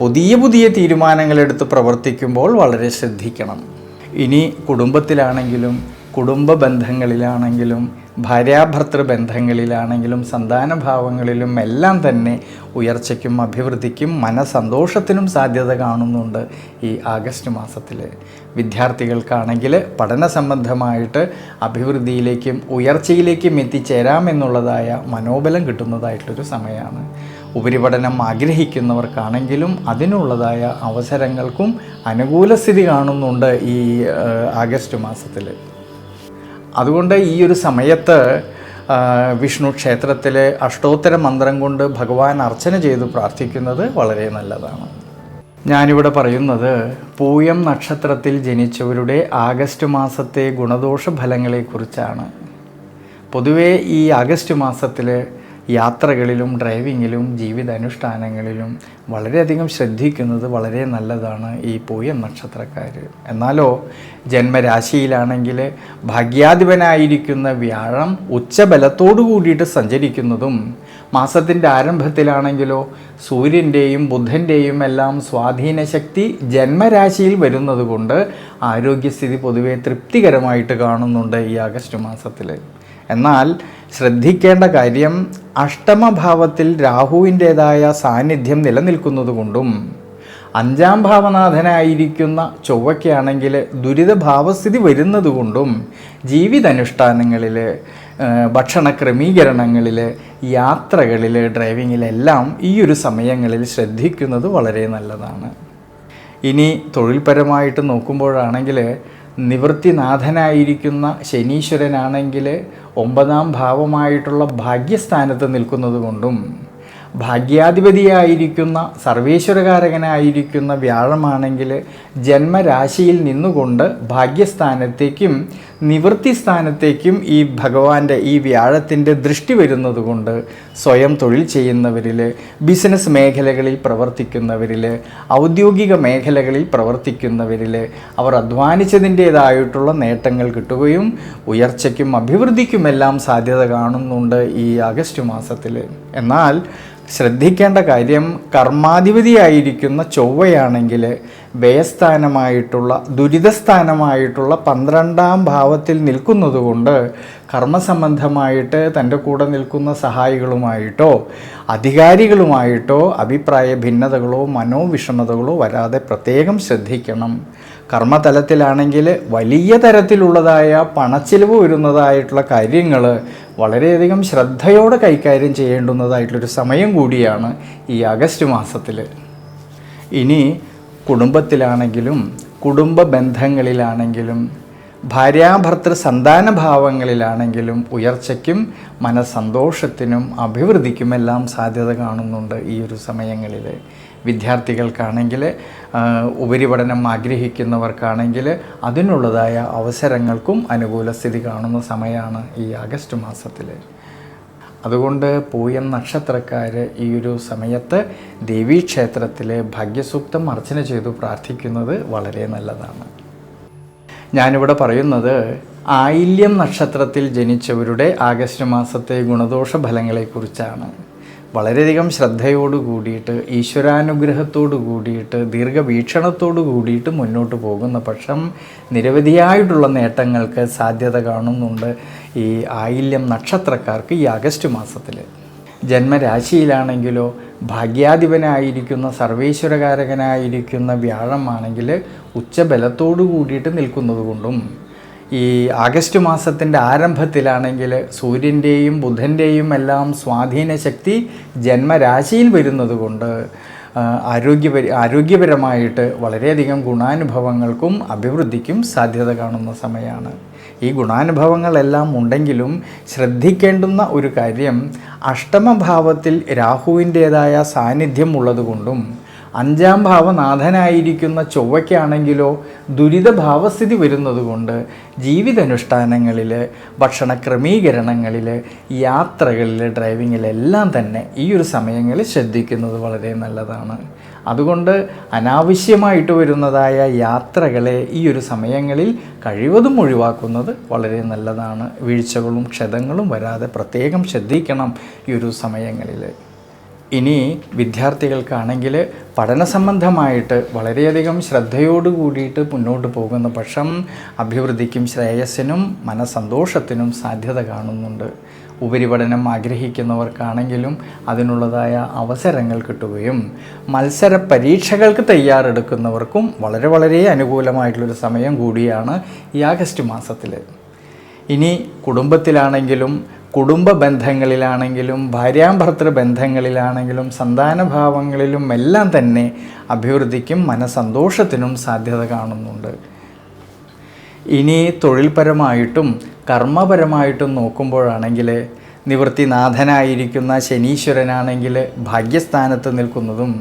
S1: പുതിയ പുതിയ തീരുമാനങ്ങളെടുത്ത് പ്രവർത്തിക്കുമ്പോൾ വളരെ ശ്രദ്ധിക്കണം. ഇനി കുടുംബത്തിലാണെങ്കിലും കുടുംബ ബന്ധങ്ങളിലാണെങ്കിലും ഭാര്യാഭർത്തൃ ബന്ധങ്ങളിലാണെങ്കിലും സന്താനഭാവങ്ങളിലും എല്ലാം തന്നെ ഉയർച്ചയ്ക്കും അഭിവൃദ്ധിക്കും മനസന്തോഷത്തിനും സാധ്യത കാണുന്നുണ്ട് ഈ ആഗസ്റ്റ് മാസത്തിൽ. വിദ്യാർത്ഥികൾക്കാണെങ്കിൽ പഠന സംബന്ധമായിട്ട് അഭിവൃദ്ധിയിലേക്കും ഉയർച്ചയിലേക്കും എത്തിച്ചേരാമെന്നുള്ളതായ മനോബലം കിട്ടുന്നതായിട്ടൊരു സമയമാണ്. ഉപരിപഠനം ആഗ്രഹിക്കുന്നവർക്കാണെങ്കിലും അതിനുള്ളതായ അവസരങ്ങൾക്കും അനുകൂല സ്ഥിതി കാണുന്നുണ്ട് ഈ ആഗസ്റ്റ് മാസത്തിൽ. അതുകൊണ്ട് ഈ ഒരു സമയത്ത് വിഷ്ണു ക്ഷേത്രത്തിലെ അഷ്ടോത്തര മന്ത്രം കൊണ്ട് ഭഗവാൻ അർച്ചന ചെയ്ത് പ്രാർത്ഥിക്കുന്നത് വളരെ നല്ലതാണ്. ഞാനിവിടെ പറയുന്നത് പൂയം നക്ഷത്രത്തിൽ ജനിച്ചവരുടെ ആഗസ്റ്റ് മാസത്തെ ഗുണദോഷ ഫലങ്ങളെക്കുറിച്ചാണ്. പൊതുവേ ഈ ആഗസ്റ്റ് മാസത്തിൽ യാത്രകളിലും ഡ്രൈവിങ്ങിലും ജീവിതാനുഷ്ഠാനങ്ങളിലും വളരെയധികം ശ്രദ്ധിക്കുന്നത് വളരെ നല്ലതാണ് ഈ പൂയം നക്ഷത്രക്കാർ. എന്നാലോ ജന്മരാശിയിലാണെങ്കിൽ ഭാഗ്യാധിപനായിരിക്കുന്ന വ്യാഴം ഉച്ചബലത്തോടു കൂടിയിട്ട് സഞ്ചരിക്കുന്നതും മാസത്തിൻ്റെ ആരംഭത്തിലാണെങ്കിലോ സൂര്യൻ്റെയും ബുധൻ്റെയും എല്ലാം സ്വാധീന ശക്തി ജന്മരാശിയിൽ വരുന്നത് കൊണ്ട് ആരോഗ്യസ്ഥിതി പൊതുവെ തൃപ്തികരമായിട്ട് കാണുന്നുണ്ട് ഈ ആഗസ്റ്റ് മാസത്തിൽ. എന്നാൽ ശ്രദ്ധിക്കേണ്ട കാര്യം, അഷ്ടമഭാവത്തിൽ രാഹുവിൻ്റേതായ സാന്നിധ്യം നിലനിൽക്കുന്നതുകൊണ്ടും 5-ാം ഭാവനാഥനായിരിക്കുന്ന ചൊവ്വയ്ക്കാണെങ്കിൽ ദുരിതഭാവസ്ഥിതി വരുന്നതുകൊണ്ടും ജീവിതാനുഷ്ഠാനങ്ങളിൽ, ഭക്ഷണ ക്രമീകരണങ്ങളിൽ, യാത്രകളിൽ, ഡ്രൈവിങ്ങിലെല്ലാം ഈ ഒരു സമയങ്ങളിൽ ശ്രദ്ധിക്കുന്നത് വളരെ നല്ലതാണ്. ഇനി തൊഴിൽപരമായിട്ട് നോക്കുമ്പോഴാണെങ്കിൽ നിവൃത്തിനാഥനായിരിക്കുന്ന ശനീശ്വരനാണെങ്കിൽ 9-ാം ഭാവമായിട്ടുള്ള ഭാഗ്യസ്ഥാനത്ത് നിൽക്കുന്നത് കൊണ്ടും ഭാഗ്യാധിപതിയായിരിക്കുന്ന സർവേശ്വരകാരകനായിരിക്കുന്ന വ്യാഴമാണെങ്കിൽ ജന്മരാശിയിൽ നിന്നുകൊണ്ട് ഭാഗ്യസ്ഥാനത്തേക്കും നിവൃത്തി സ്ഥാനത്തേക്കും ഈ ഭഗവാന്റെ ഈ വ്യാഴത്തിൻ്റെ ദൃഷ്ടി വരുന്നത് കൊണ്ട് സ്വയം തൊഴിൽ ചെയ്യുന്നവരിൽ, ബിസിനസ് മേഖലകളിൽ പ്രവർത്തിക്കുന്നവരിൽ, ഔദ്യോഗിക മേഖലകളിൽ പ്രവർത്തിക്കുന്നവരിൽ അവർ അധ്വാനിച്ചതിൻ്റേതായിട്ടുള്ള നേട്ടങ്ങൾ കിട്ടുകയും ഉയർച്ചയ്ക്കും അഭിവൃദ്ധിക്കുമെല്ലാം സാധ്യത കാണുന്നുണ്ട് ഈ ആഗസ്റ്റ് മാസത്തിൽ. എന്നാൽ ശ്രദ്ധിക്കേണ്ട കാര്യം, കർമാധിപതിയായിരിക്കുന്ന ചൊവ്വയാണെങ്കിൽ വ്യയസ്ഥാനമായിട്ടുള്ള ദുരിതസ്ഥാനമായിട്ടുള്ള 12ാം ഭാവത്തിൽ നിൽക്കുന്നതുകൊണ്ട് കർമ്മസംബന്ധമായിട്ട് തൻ്റെ കൂടെ നിൽക്കുന്ന സഹായികളുമായിട്ടോ അധികാരികളുമായിട്ടോ അഭിപ്രായ ഭിന്നതകളോ മനോവിഷമതകളോ വരാതെ പ്രത്യേകം ശ്രദ്ധിക്കണം. കർമ്മതലത്തിലാണെങ്കിൽ വലിയ തരത്തിലുള്ളതായ പണച്ചിലവ് വരുന്നതായിട്ടുള്ള കാര്യങ്ങൾ വളരെയധികം ശ്രദ്ധയോടെ കൈകാര്യം ചെയ്യേണ്ടുന്നതായിട്ടുള്ളൊരു സമയം കൂടിയാണ് ഈ ആഗസ്റ്റ് മാസത്തിൽ. ഇനി കുടുംബത്തിലാണെങ്കിലും കുടുംബ ബന്ധങ്ങളിലാണെങ്കിലും ഭാര്യാഭർത്തൃ സന്താന ഭാവങ്ങളിലാണെങ്കിലും ഉയർച്ചയ്ക്കും മനസ്സന്തോഷത്തിനും അഭിവൃദ്ധിക്കുമെല്ലാം സാധ്യത കാണുന്നുണ്ട് ഈ ഒരു സമയങ്ങളിൽ. വിദ്യാർത്ഥികൾക്കാണെങ്കിൽ ഉപരിപഠനം ആഗ്രഹിക്കുന്നവർക്കാണെങ്കിൽ അതിനുള്ളതായ അവസരങ്ങൾക്കും അനുകൂല സ്ഥിതി കാണുന്ന സമയമാണ് ഈ ആഗസ്റ്റ് മാസത്തിൽ. അതുകൊണ്ട് പൂയം നക്ഷത്രക്കാർ ഈ ഒരു സമയത്ത് ദേവീക്ഷേത്രത്തിൽ ഭാഗ്യസൂക്തം അർച്ചന ചെയ്തു പ്രാർത്ഥിക്കുന്നത് വളരെ നല്ലതാണ്. ഞാനിവിടെ പറയുന്നത് ആയില്യം നക്ഷത്രത്തിൽ ജനിച്ചവരുടെ ആഗസ്റ്റ് മാസത്തെ ഗുണദോഷ ഫലങ്ങളെക്കുറിച്ചാണ്. വളരെയധികം ശ്രദ്ധയോട് കൂടിയിട്ട് ഈശ്വരാനുഗ്രഹത്തോടു കൂടിയിട്ട് ദീർഘവീക്ഷണത്തോടു കൂടിയിട്ട് മുന്നോട്ട് പോകുന്ന പക്ഷം നിരവധിയായിട്ടുള്ള നേട്ടങ്ങൾക്ക് സാധ്യത കാണുന്നുണ്ട് ഈ ആയില്യം നക്ഷത്രക്കാർക്ക് ഈ ആഗസ്റ്റ് മാസത്തിൽ. ജന്മരാശിയിലാണെങ്കിലോ ഭാഗ്യാധിപനായിരിക്കുന്ന സർവേശ്വരകാരകനായിരിക്കുന്ന വ്യാഴമാണെങ്കിൽ ഉച്ചബലത്തോടു കൂടിയിട്ട് നിൽക്കുന്നത് കൊണ്ടും ഈ ആഗസ്റ്റ് മാസത്തിൻ്റെ ആരംഭത്തിലാണെങ്കിൽ സൂര്യൻ്റെയും ബുധൻ്റെയും എല്ലാം സ്വാധീന ശക്തി ജന്മരാശിയിൽ വരുന്നത് കൊണ്ട് ആരോഗ്യപരമായിട്ട് വളരെയധികം ഗുണാനുഭവങ്ങൾക്കും അഭിവൃദ്ധിക്കും സാധ്യത കാണുന്ന സമയമാണ്. ഈ ഗുണാനുഭവങ്ങളെല്ലാം ഉണ്ടെങ്കിലും ശ്രദ്ധിക്കേണ്ടുന്ന ഒരു കാര്യം, അഷ്ടമഭാവത്തിൽ രാഹുവിൻ്റേതായ സാന്നിധ്യം ഉള്ളതുകൊണ്ടും 5ാം ഭാവനാഥനായിരിക്കുന്ന ചൊവ്വയ്ക്കാണെങ്കിലോ ദുരിതഭാവസ്ഥിതി വരുന്നതുകൊണ്ട് ജീവിതാനുഷ്ഠാനങ്ങളിൽ, ഭക്ഷണ ക്രമീകരണങ്ങളിൽ, യാത്രകളിൽ, ഡ്രൈവിങ്ങിലെല്ലാം തന്നെ ഈ ഒരു സമയങ്ങളിൽ ശ്രദ്ധിക്കുന്നത് വളരെ നല്ലതാണ്. അതുകൊണ്ട് അനാവശ്യമായിട്ട് വരുന്നതായ യാത്രകളെ ഈ ഒരു സമയങ്ങളിൽ കഴിവതും ഒഴിവാക്കുന്നത് വളരെ നല്ലതാണ്. വീഴ്ചകളും ക്ഷതങ്ങളും വരാതെ പ്രത്യേകം ശ്രദ്ധിക്കണം ഈ ഒരു സമയങ്ങളിൽ. ഇനി വിദ്യാർത്ഥികൾക്കാണെങ്കിൽ പഠന സംബന്ധമായിട്ട് വളരെയധികം ശ്രദ്ധയോട് കൂടിയിട്ട് മുന്നോട്ട് പോകുന്ന പക്ഷം അഭിവൃദ്ധിക്കും ശ്രേയസ്സിനും മനസ്സന്തോഷത്തിനും സാധ്യത കാണുന്നുണ്ട്. ഉപരിപഠനം ആഗ്രഹിക്കുന്നവർക്കാണെങ്കിലും അതിനുള്ളതായ അവസരങ്ങൾ കിട്ടുകയും മത്സര പരീക്ഷകൾക്ക് തയ്യാറെടുക്കുന്നവർക്കും വളരെ അനുകൂലമായിട്ടുള്ളൊരു സമയം കൂടിയാണ് ഈ ആഗസ്റ്റ് മാസത്തിൽ. ഇനി കുടുംബത്തിലാണെങ്കിലും കുടുംബ ബന്ധങ്ങളിലാണെങ്കിലും ഭാര്യാഭർത്തൃ ബന്ധങ്ങളിലാണെങ്കിലും സന്താനഭാവങ്ങളിലും എല്ലാം തന്നെ അഭിവൃദ്ധിക്കും മനസ്സന്തോഷത്തിനും സാധ്യത കാണുന്നുണ്ട്. ഇനി തൊഴിൽപരമായിട്ടും കർമ്മപരമായിട്ടും നോക്കുമ്പോഴാണെങ്കിൽ നിവൃത്തിനാഥനായിരിക്കുന്ന ശനീശ്വരനാണെങ്കിൽ ഭാഗ്യസ്ഥാനത്ത് നിൽക്കുന്നതും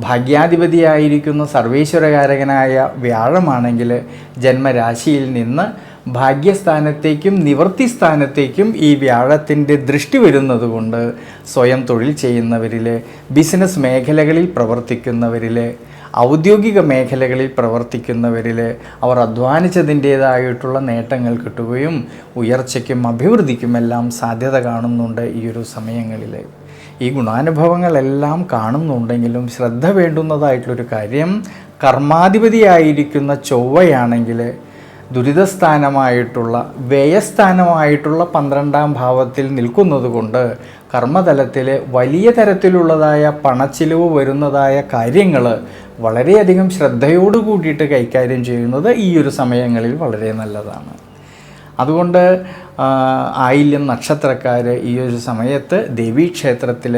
S1: ഭാഗ്യാധിപതിയായിരിക്കുന്ന സർവേശ്വരകാരകനായ വ്യാഴമാണെങ്കിൽ ജന്മരാശിയിൽ നിന്ന് ഭാഗ്യസ്ഥാനത്തേക്കും നിവൃത്തി സ്ഥാനത്തേക്കും ഈ വ്യാഴത്തിൻ്റെ ദൃഷ്ടി വരുന്നത് കൊണ്ട് സ്വയം തൊഴിൽ ചെയ്യുന്നവരിൽ, ബിസിനസ് മേഖലകളിൽ പ്രവർത്തിക്കുന്നവരിൽ, ഔദ്യോഗിക മേഖലകളിൽ പ്രവർത്തിക്കുന്നവരിൽ അവർ അധ്വാനിച്ചതിൻ്റേതായിട്ടുള്ള നേട്ടങ്ങൾ കിട്ടുകയും ഉയർച്ചയ്ക്കും അഭിവൃദ്ധിക്കുമെല്ലാം സാധ്യത കാണുന്നുണ്ട് ഈ ഒരു സമയങ്ങളിൽ. ഈ ഗുണാനുഭവങ്ങളെല്ലാം കാണുന്നുണ്ടെങ്കിലും ശ്രദ്ധ വേണ്ടുന്നതായിട്ടുള്ളൊരു കാര്യം, കർമാധിപതിയായിരിക്കുന്ന ചൊവ്വയാണെങ്കിൽ ദുരിതസ്ഥാനമായിട്ടുള്ള വ്യയസ്ഥാനമായിട്ടുള്ള 12ാം ഭാവത്തിൽ നിൽക്കുന്നത് കൊണ്ട് കർമ്മതലത്തിൽ വലിയ തരത്തിലുള്ളതായ പണച്ചിലവ് വരുന്നതായ കാര്യങ്ങൾ വളരെയധികം ശ്രദ്ധയോടു കൂടിയിട്ട് കൈകാര്യം ചെയ്യുന്നത് ഈ ഒരു സമയങ്ങളിൽ വളരെ നല്ലതാണ്. അതുകൊണ്ട് ആയില്യം നക്ഷത്രക്കാർ ഈ ഒരു സമയത്ത് ദേവീക്ഷേത്രത്തിൽ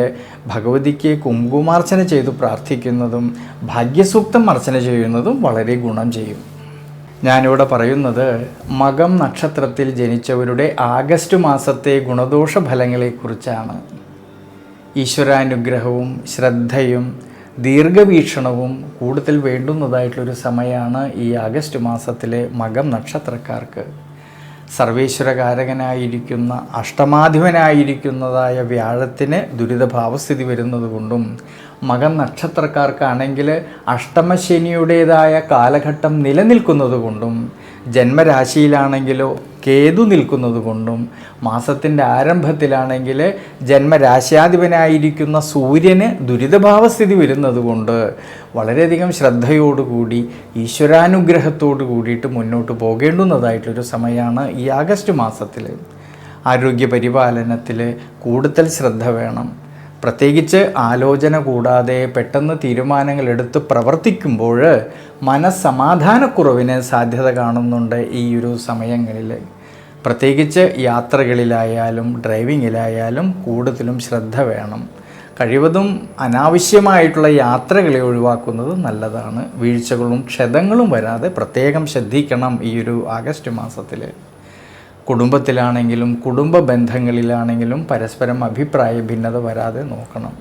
S1: ഭഗവതിക്ക് കുങ്കുമാർച്ചന ചെയ്തു പ്രാർത്ഥിക്കുന്നതും ഭാഗ്യസൂക്തം അർച്ചന ചെയ്യുന്നതും വളരെ ഗുണം ചെയ്യും. ഞാനിവിടെ പറയുന്നത് മകം നക്ഷത്രത്തിൽ ജനിച്ചവരുടെ ആഗസ്റ്റ് മാസത്തെ ഗുണദോഷ ഫലങ്ങളെക്കുറിച്ചാണ്. ഈശ്വരാനുഗ്രഹവും ശ്രദ്ധയും ദീർഘവീക്ഷണവും കൂടുതൽ വേണ്ടുന്നതായിട്ടുള്ളൊരു സമയമാണ് ഈ ആഗസ്റ്റ് മാസത്തിലെ മകം നക്ഷത്രക്കാർക്ക്. സർവേശ്വരകാരകനായിരിക്കുന്ന അഷ്ടമാധിപനായിരിക്കുന്നതായ വ്യാഴത്തിന് ദുരിതഭാവസ്ഥിതി വരുന്നത് കൊണ്ടും മകം നക്ഷത്രക്കാർക്കാണെങ്കിൽ അഷ്ടമശനിയുടേതായ കാലഘട്ടം നിലനിൽക്കുന്നത് കൊണ്ടും ജന്മരാശിയിലാണെങ്കിലോ കേതു നിൽക്കുന്നത് കൊണ്ടും മാസത്തിൻ്റെ ആരംഭത്തിലാണെങ്കിൽ ജന്മരാശ്യാധിപനായിരിക്കുന്ന സൂര്യന് ദുരിതഭാവസ്ഥിതി വരുന്നത് കൊണ്ട് വളരെയധികം ശ്രദ്ധയോടുകൂടി ഈശ്വരാനുഗ്രഹത്തോടു കൂടിയിട്ട് മുന്നോട്ട് പോകേണ്ടുന്നതായിട്ടൊരു സമയമാണ് ഈ ആഗസ്റ്റ് മാസത്തിൽ. ആരോഗ്യ പരിപാലനത്തിൽ കൂടുതൽ ശ്രദ്ധ വേണം. പ്രത്യേകിച്ച് ആലോചന കൂടാതെ പെട്ടെന്ന് തീരുമാനങ്ങൾ എടുത്ത് പ്രവർത്തിക്കുമ്പോൾ മനസ്സമാധാനക്കുറവിന് സാധ്യത കാണുന്നുണ്ട് ഈ ഒരു സമയങ്ങളിൽ. പ്രത്യേകിച്ച് യാത്രകളിലായാലും ഡ്രൈവിങ്ങിലായാലും കൂടുതലും ശ്രദ്ധ വേണം. കഴിവതും അനാവശ്യമായിട്ടുള്ള യാത്രകളെ ഒഴിവാക്കുന്നത് നല്ലതാണ്. വീഴ്ചകളും ക്ഷതങ്ങളും വരാതെ പ്രത്യേകം ശ്രദ്ധിക്കണം ഈ ഒരു ആഗസ്റ്റ് മാസത്തിൽ. കുടുംബത്തിലാണെങ്കിലും കുടുംബ ബന്ധങ്ങളിലാണെങ്കിലും പരസ്പരം അഭിപ്രായ ഭിന്നത വരാതെ നോക്കണം.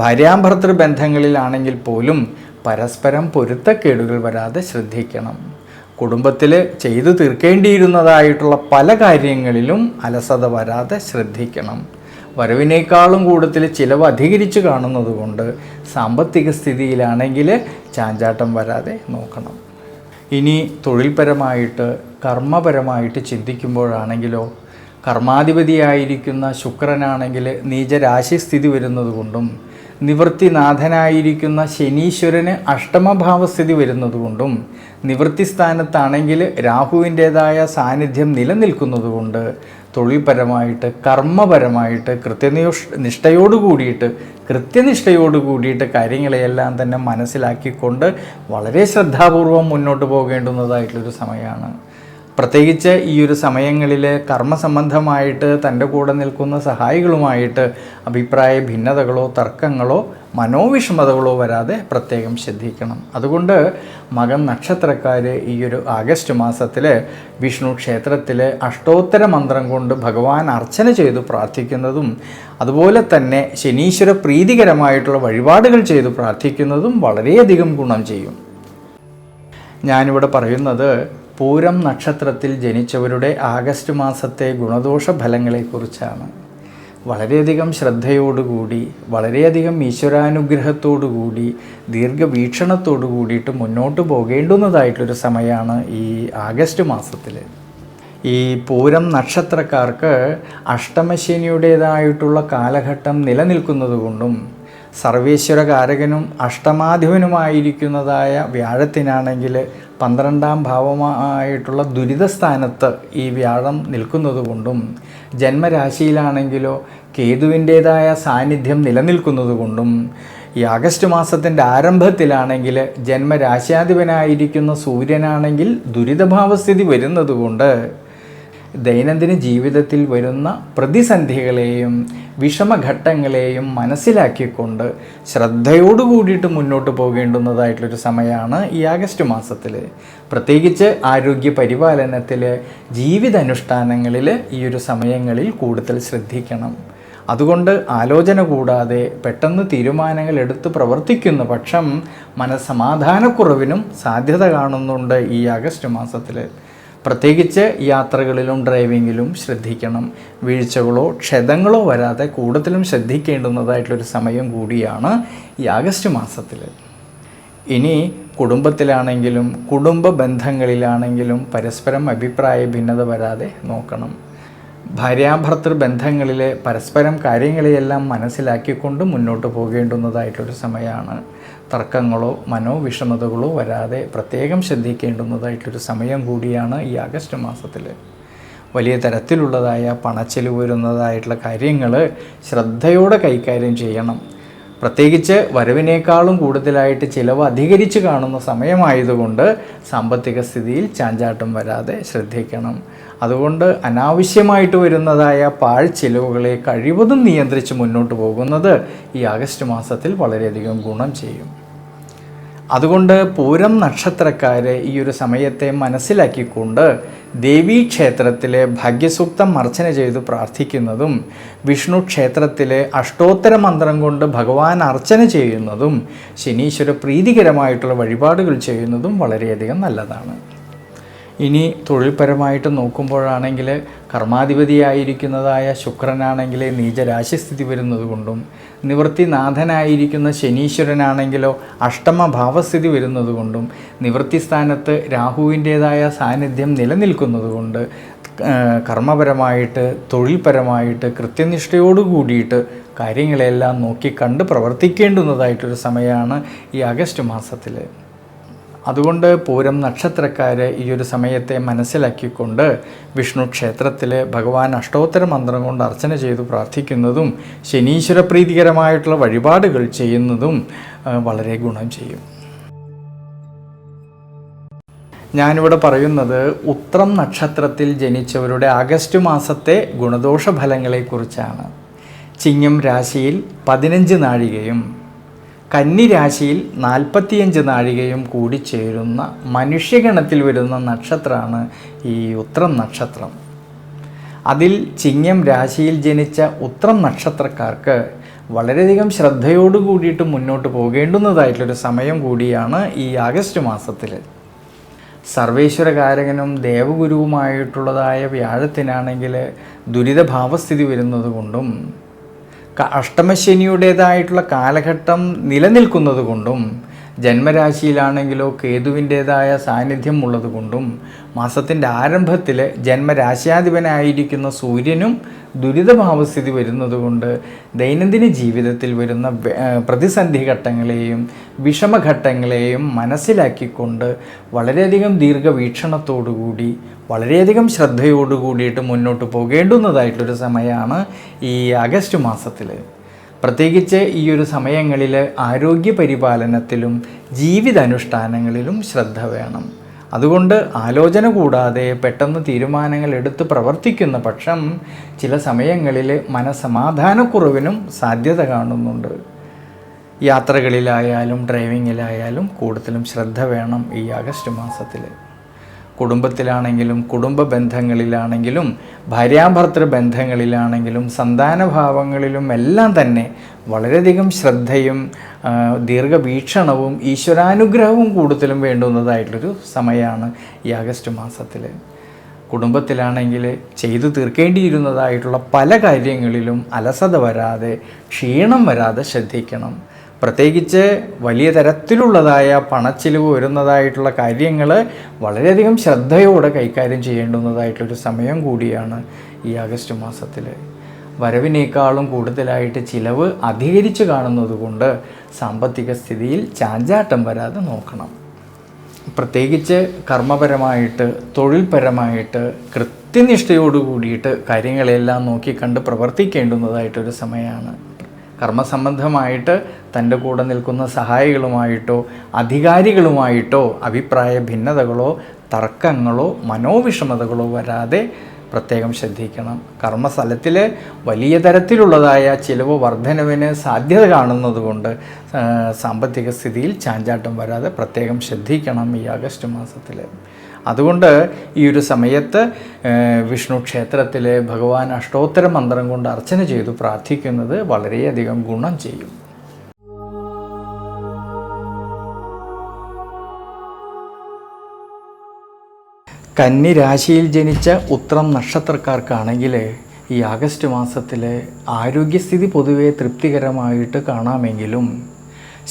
S1: ഭാര്യാഭർത്തൃ ബന്ധങ്ങളിലാണെങ്കിൽ പോലും പരസ്പരം പൊരുത്തക്കേടുകൾ വരാതെ ശ്രദ്ധിക്കണം. കുടുംബത്തിൽ ചെയ്തു തീർക്കേണ്ടിയിരുന്നതായിട്ടുള്ള പല കാര്യങ്ങളിലും അലസത വരാതെ ശ്രദ്ധിക്കണം. വരവിനേക്കാളും കൂടുതൽ ചിലവ് അധികരിച്ച് കാണുന്നത് കൊണ്ട് സാമ്പത്തിക സ്ഥിതിയിലാണെങ്കിൽ ചാഞ്ചാട്ടം വരാതെ നോക്കണം. ഇനി തൊഴിൽപരമായിട്ട് കർമ്മപരമായിട്ട് ചിന്തിക്കുമ്പോഴാണെങ്കിലോ കർമാധിപതിയായിരിക്കുന്ന ശുക്രനാണെങ്കിൽ നീചരാശി സ്ഥിതി വരുന്നത് കൊണ്ടും നിവൃത്തിനാഥനായിരിക്കുന്ന ശനീശ്വരന് അഷ്ടമഭാവസ്ഥിതി വരുന്നത് കൊണ്ടും നിവൃത്തി സ്ഥാനത്താണെങ്കിൽ രാഹുവിൻ്റേതായ സാന്നിധ്യം നിലനിൽക്കുന്നത് കൊണ്ട് തൊഴിൽപരമായിട്ട് കർമ്മപരമായിട്ട് കൃത്യനിഷ്ഠയോട് കൂടിയിട്ട് കാര്യങ്ങളെയെല്ലാം തന്നെ മനസ്സിലാക്കിക്കൊണ്ട് വളരെ ശ്രദ്ധാപൂർവം മുന്നോട്ട് പോകേണ്ടുന്നതായിട്ടുള്ളൊരു സമയമാണ്. പ്രത്യേകിച്ച് ഈ ഒരു സമയങ്ങളിൽ കർമ്മസംബന്ധമായിട്ട് തൻ്റെ കൂടെ നിൽക്കുന്ന സഹായികളുമായിട്ട് അഭിപ്രായ ഭിന്നതകളോ തർക്കങ്ങളോ മനോവിഷമതകളോ വരാതെ പ്രത്യേകം ശ്രദ്ധിക്കണം. അതുകൊണ്ട് മകം നക്ഷത്രക്കാർ ഈ ഒരു ആഗസ്റ്റ് മാസത്തിൽ വിഷ്ണു ക്ഷേത്രത്തിൽ അഷ്ടോത്തര മന്ത്രം കൊണ്ട് ഭഗവാൻ അർച്ചന ചെയ്തു പ്രാർത്ഥിക്കുന്നതും അതുപോലെ തന്നെ ശനീശ്വര പ്രീതികരമായിട്ടുള്ള വഴിപാടുകൾ ചെയ്തു പ്രാർത്ഥിക്കുന്നതും വളരെയധികം ഗുണം ചെയ്യും. ഞാനിവിടെ പറയുന്നത് പൂരം നക്ഷത്രത്തിൽ ജനിച്ചവരുടെ ആഗസ്റ്റ് മാസത്തെ ഗുണദോഷ ഫലങ്ങളെക്കുറിച്ചാണ്. വളരെയധികം ശ്രദ്ധയോടുകൂടി വളരെയധികം ഈശ്വരാനുഗ്രഹത്തോടുകൂടി ദീർഘവീക്ഷണത്തോടു കൂടിയിട്ട് മുന്നോട്ട് പോകേണ്ടുന്നതായിട്ടൊരു സമയമാണ് ഈ ആഗസ്റ്റ് മാസത്തിൽ. ഈ പൂരം നക്ഷത്രക്കാർക്ക് അഷ്ടമശനിയുടേതായിട്ടുള്ള കാലഘട്ടം നിലനിൽക്കുന്നത് കൊണ്ടും സർവേശ്വരകാരകനും അഷ്ടമാധിപനുമായിരിക്കുന്നതായ വ്യാഴത്തിനാണെങ്കിൽ 12ാം ഭാവമായിട്ടുള്ള ദുരിതസ്ഥാനത്ത് ഈ വ്യാഴം നിൽക്കുന്നത് കൊണ്ടും ജന്മരാശിയിലാണെങ്കിലോ കേതുവിൻ്റേതായ സാന്നിധ്യം നിലനിൽക്കുന്നത് കൊണ്ടും ഈ ആഗസ്റ്റ് മാസത്തിൻ്റെ ആരംഭത്തിലാണെങ്കിൽ ജന്മരാശ്യാധിപനായിരിക്കുന്ന സൂര്യനാണെങ്കിൽ ദുരിതഭാവസ്ഥിതി വരുന്നത് കൊണ്ട് ദൈനംദിന ജീവിതത്തിൽ വരുന്ന പ്രതിസന്ധികളെയും വിഷമഘട്ടങ്ങളെയും മനസ്സിലാക്കിക്കൊണ്ട് ശ്രദ്ധയോടുകൂടിയിട്ട് മുന്നോട്ട് പോകേണ്ടുന്നതായിട്ടുള്ളൊരു സമയമാണ് ഈ ആഗസ്റ്റ് മാസത്തിൽ. പ്രത്യേകിച്ച് ആരോഗ്യ പരിപാലനത്തിൽ ജീവിതാനുഷ്ഠാനങ്ങളിൽ ഈ ഒരു സമയങ്ങളിൽ കൂടുതൽ ശ്രദ്ധിക്കണം. അതുകൊണ്ട് ആലോചന കൂടാതെ പെട്ടെന്ന് തീരുമാനങ്ങൾ എടുത്ത് പ്രവർത്തിക്കുന്ന പക്ഷം മനസ്സമാധാനക്കുറവിനും സാധ്യത കാണുന്നുണ്ട് ഈ ആഗസ്റ്റ് മാസത്തിൽ. പ്രത്യേകിച്ച് യാത്രകളിലും ഡ്രൈവിങ്ങിലും ശ്രദ്ധിക്കണം. വീഴ്ചകളോ ക്ഷതങ്ങളോ വരാതെ കൂടുതലും ശ്രദ്ധിക്കേണ്ടുന്നതായിട്ടുള്ളൊരു സമയം കൂടിയാണ് ഈ ആഗസ്റ്റ് മാസത്തിൽ. ഇനി കുടുംബത്തിലാണെങ്കിലും കുടുംബ ബന്ധങ്ങളിലാണെങ്കിലും പരസ്പരം അഭിപ്രായ ഭിന്നത വരാതെ നോക്കണം. ഭാര്യാഭർത്തൃ ബന്ധങ്ങളിൽ പരസ്പരം കാര്യങ്ങളെയെല്ലാം മനസ്സിലാക്കിക്കൊണ്ട് മുന്നോട്ട് പോകേണ്ടുന്നതായിട്ടൊരു സമയമാണ്. തർക്കങ്ങളോ മനോവിഷമതകളോ വരാതെ പ്രത്യേകം ശ്രദ്ധിക്കേണ്ടുന്നതായിട്ടൊരു സമയം കൂടിയാണ് ഈ ആഗസ്റ്റ് മാസത്തിൽ. വലിയ തരത്തിലുള്ളതായ പണച്ചെലവ് വരുന്നതായിട്ടുള്ള കാര്യങ്ങൾ ശ്രദ്ധയോടെ കൈകാര്യം ചെയ്യണം. പ്രത്യേകിച്ച് വരവിനേക്കാളും കൂടുതലായിട്ട് ചിലവ് അധികരിച്ച് കാണുന്ന സമയമായതുകൊണ്ട് സാമ്പത്തിക സ്ഥിതിയിൽ ചാഞ്ചാട്ടം വരാതെ ശ്രദ്ധിക്കണം. അതുകൊണ്ട് അനാവശ്യമായിട്ട് വരുന്നതായ പാഴ്ചെലവുകളെ കഴിവതും നിയന്ത്രിച്ച് മുന്നോട്ട് പോകുന്നത് ഈ ആഗസ്റ്റ് മാസത്തിൽ വളരെയധികം ഗുണം ചെയ്യും. അതുകൊണ്ട് പൂരം നക്ഷത്രക്കാരെ ഈ ഒരു സമയത്തെ മനസ്സിലാക്കിക്കൊണ്ട് ദേവീക്ഷേത്രത്തിലെ ഭാഗ്യസൂക്തം അർച്ചന ചെയ്ത് പ്രാർത്ഥിക്കുന്നതും വിഷ്ണു ക്ഷേത്രത്തിലെ അഷ്ടോത്തര മന്ത്രം കൊണ്ട് ഭഗവാൻ അർച്ചന ചെയ്യുന്നതും ശനീശ്വര പ്രീതികരമായിട്ടുള്ള വഴിപാടുകൾ ചെയ്യുന്നതും വളരെയധികം നല്ലതാണ്. ഇനി തൊഴിൽപരമായിട്ട് നോക്കുമ്പോഴാണെങ്കിൽ കർമാധിപതിയായിരിക്കുന്നതായ ശുക്രനാണെങ്കിൽ നീചരാശിസ്ഥിതി വരുന്നത് കൊണ്ടും നിവൃത്തിനാഥനായിരിക്കുന്ന ശനീശ്വരനാണെങ്കിലോ അഷ്ടമ ഭാവസ്ഥിതി വരുന്നത് കൊണ്ടും നിവൃത്തി സ്ഥാനത്ത് രാഹുവിൻ്റേതായ സാന്നിധ്യം നിലനിൽക്കുന്നത് കൊണ്ട് കർമ്മപരമായിട്ട് തൊഴിൽപരമായിട്ട് കൃത്യനിഷ്ഠയോട് കൂടിയിട്ട് കാര്യങ്ങളെല്ലാം നോക്കിക്കണ്ട് പ്രവർത്തിക്കേണ്ടുന്നതായിട്ടൊരു സമയമാണ് ഈ ആഗസ്റ്റ് മാസത്തിൽ. അതുകൊണ്ട് പൂരം നക്ഷത്രക്കാർ ഈ ഒരു സമയത്തെ മനസ്സിലാക്കിക്കൊണ്ട് വിഷ്ണു ക്ഷേത്രത്തിൽ ഭഗവാൻ അഷ്ടോത്തര മന്ത്രം കൊണ്ട് അർച്ചന ചെയ്തു പ്രാർത്ഥിക്കുന്നതും ശനീശ്വര പ്രീതികരമായിട്ടുള്ള വഴിപാടുകൾ ചെയ്യുന്നതും വളരെ ഗുണം ചെയ്യും. ഞാനിവിടെ പറയുന്നത് ഉത്രം നക്ഷത്രത്തിൽ ജനിച്ചവരുടെ ആഗസ്റ്റ് മാസത്തെ ഗുണദോഷ ഫലങ്ങളെക്കുറിച്ചാണ്. ചിങ്ങം രാശിയിൽ 15 നാഴികയും കന്നി രാശിയിൽ 45 നാഴികയും കൂടി ചേരുന്ന മനുഷ്യഗണത്തിൽ വരുന്ന നക്ഷത്രമാണ് ഈ ഉത്രം നക്ഷത്രം. അതിൽ ചിങ്ങം രാശിയിൽ ജനിച്ച ഉത്രം നക്ഷത്രക്കാർക്ക് വളരെയധികം ശ്രദ്ധയോട് കൂടിയിട്ട് മുന്നോട്ട് പോകേണ്ടുന്നതായിട്ടുള്ളൊരു സമയം കൂടിയാണ് ഈ ആഗസ്റ്റ് മാസത്തിൽ. സർവേശ്വരകാരകനും ദേവഗുരുവുമായിട്ടുള്ളതായ വ്യാഴത്തിനാണെങ്കിൽ ദുരിതഭാവസ്ഥിതി വരുന്നത് കൊണ്ടും അഷ്ടമശനിയുടേതായിട്ടുള്ള കാലഘട്ടം നിലനിൽക്കുന്നത് കൊണ്ടും ജന്മരാശിയിലാണെങ്കിലോ കേതുവിൻ്റേതായ സാന്നിധ്യം ഉള്ളത് കൊണ്ടും മാസത്തിൻ്റെ ആരംഭത്തിൽ ജന്മരാശ്യാധിപനായിരിക്കുന്ന സൂര്യനും ദുരിതഭാവസ്ഥിതി വരുന്നത് കൊണ്ട് ദൈനംദിന ജീവിതത്തിൽ വരുന്ന പ്രതിസന്ധി ഘട്ടങ്ങളെയും വിഷമഘട്ടങ്ങളെയും മനസ്സിലാക്കിക്കൊണ്ട് വളരെയധികം ദീർഘവീക്ഷണത്തോടുകൂടി വളരെയധികം ശ്രദ്ധയോടുകൂടിയിട്ട് മുന്നോട്ട് പോകേണ്ടുന്നതായിട്ടൊരു സമയമാണ് ഈ ആഗസ്റ്റ് മാസത്തിൽ. പ്രത്യേകിച്ച് ഈ ഒരു സമയങ്ങളിൽ ആരോഗ്യ പരിപാലനത്തിലും ജീവിതാനുഷ്ഠാനങ്ങളിലും ശ്രദ്ധ വേണം. അതുകൊണ്ട് ആലോചന കൂടാതെ പെട്ടെന്ന് തീരുമാനങ്ങൾ എടുത്ത് പ്രവർത്തിക്കുന്ന പക്ഷം ചില സമയങ്ങളിൽ മനസമാധാനക്കുറവിനും സാധ്യത കാണുന്നുണ്ട്. യാത്രകളിലായാലും ഡ്രൈവിങ്ങിലായാലും കൂടുതലും ശ്രദ്ധ വേണം ഈ ആഗസ്റ്റ് മാസത്തിൽ. കുടുംബത്തിലാണെങ്കിലും കുടുംബ ബന്ധങ്ങളിലാണെങ്കിലും ഭാര്യാഭർത്തൃ ബന്ധങ്ങളിലാണെങ്കിലും സന്താനഭാവങ്ങളിലും എല്ലാം തന്നെ വളരെയധികം ശ്രദ്ധയും ദീർഘവീക്ഷണവും ഈശ്വരാനുഗ്രഹവും കൂടുതലും വേണ്ടുന്നതായിട്ടുള്ളൊരു സമയമാണ് ഈ ആഗസ്റ്റ് മാസത്തിൽ. കുടുംബത്തിലാണെങ്കിൽ ചെയ്തു തീർക്കേണ്ടിയിരുന്നതായിട്ടുള്ള പല കാര്യങ്ങളിലും അലസത വരാതെ ക്ഷീണം വരാതെ ശ്രദ്ധിക്കണം. പ്രത്യേകിച്ച് വലിയ തരത്തിലുള്ളതായ പണച്ചിലവ് വരുന്നതായിട്ടുള്ള കാര്യങ്ങൾ വളരെയധികം ശ്രദ്ധയോടെ കൈകാര്യം ചെയ്യേണ്ടുന്നതായിട്ടൊരു സമയം കൂടിയാണ് ഈ ആഗസ്റ്റ് മാസത്തിൽ. വരവിനേക്കാളും കൂടുതലായിട്ട് ചിലവ് അധികരിച്ച് കാണുന്നത് കൊണ്ട് സാമ്പത്തിക സ്ഥിതിയിൽ ചാഞ്ചാട്ടം വരാതെ നോക്കണം. പ്രത്യേകിച്ച് കർമ്മപരമായിട്ട് തൊഴിൽപരമായിട്ട് കൃത്യനിഷ്ഠയോട് കൂടിയിട്ട് കാര്യങ്ങളെല്ലാം നോക്കിക്കണ്ട് പ്രവർത്തിക്കേണ്ടുന്നതായിട്ടൊരു സമയമാണ്. കർമ്മസംബന്ധമായിട്ട് തൻ്റെ കൂടെ നിൽക്കുന്ന സഹായികളുമായിട്ടോ അധികാരികളുമായിട്ടോ അഭിപ്രായ ഭിന്നതകളോ തർക്കങ്ങളോ മനോവിഷമതകളോ വരാതെ പ്രത്യേകം ശ്രദ്ധിക്കണം. കർമ്മസ്ഥലത്തിൽ വലിയ തരത്തിലുള്ളതായ ചിലവ് വർധനവിന് സാധ്യത കാണുന്നത് കൊണ്ട് സാമ്പത്തിക സ്ഥിതിയിൽ ചാഞ്ചാട്ടം വരാതെ പ്രത്യേകം ശ്രദ്ധിക്കണം ഈ ആഗസ്റ്റ് മാസത്തിൽ. അതുകൊണ്ട് ഈ ഒരു സമയത്ത് വിഷ്ണു ക്ഷേത്രത്തിൽ ഭഗവാൻ അഷ്ടോത്തര മന്ത്രം കൊണ്ട് അർച്ചന ചെയ്തു പ്രാർത്ഥിക്കുന്നത് വളരെയധികം ഗുണം ചെയ്യും. കന്നി രാശിയിൽ ജനിച്ച ഉത്രം നക്ഷത്രക്കാർക്കാണെങ്കിൽ ഈ ആഗസ്റ്റ് മാസത്തിൽ ആരോഗ്യസ്ഥിതി പൊതുവെ തൃപ്തികരമായിട്ട് കാണാമെങ്കിലും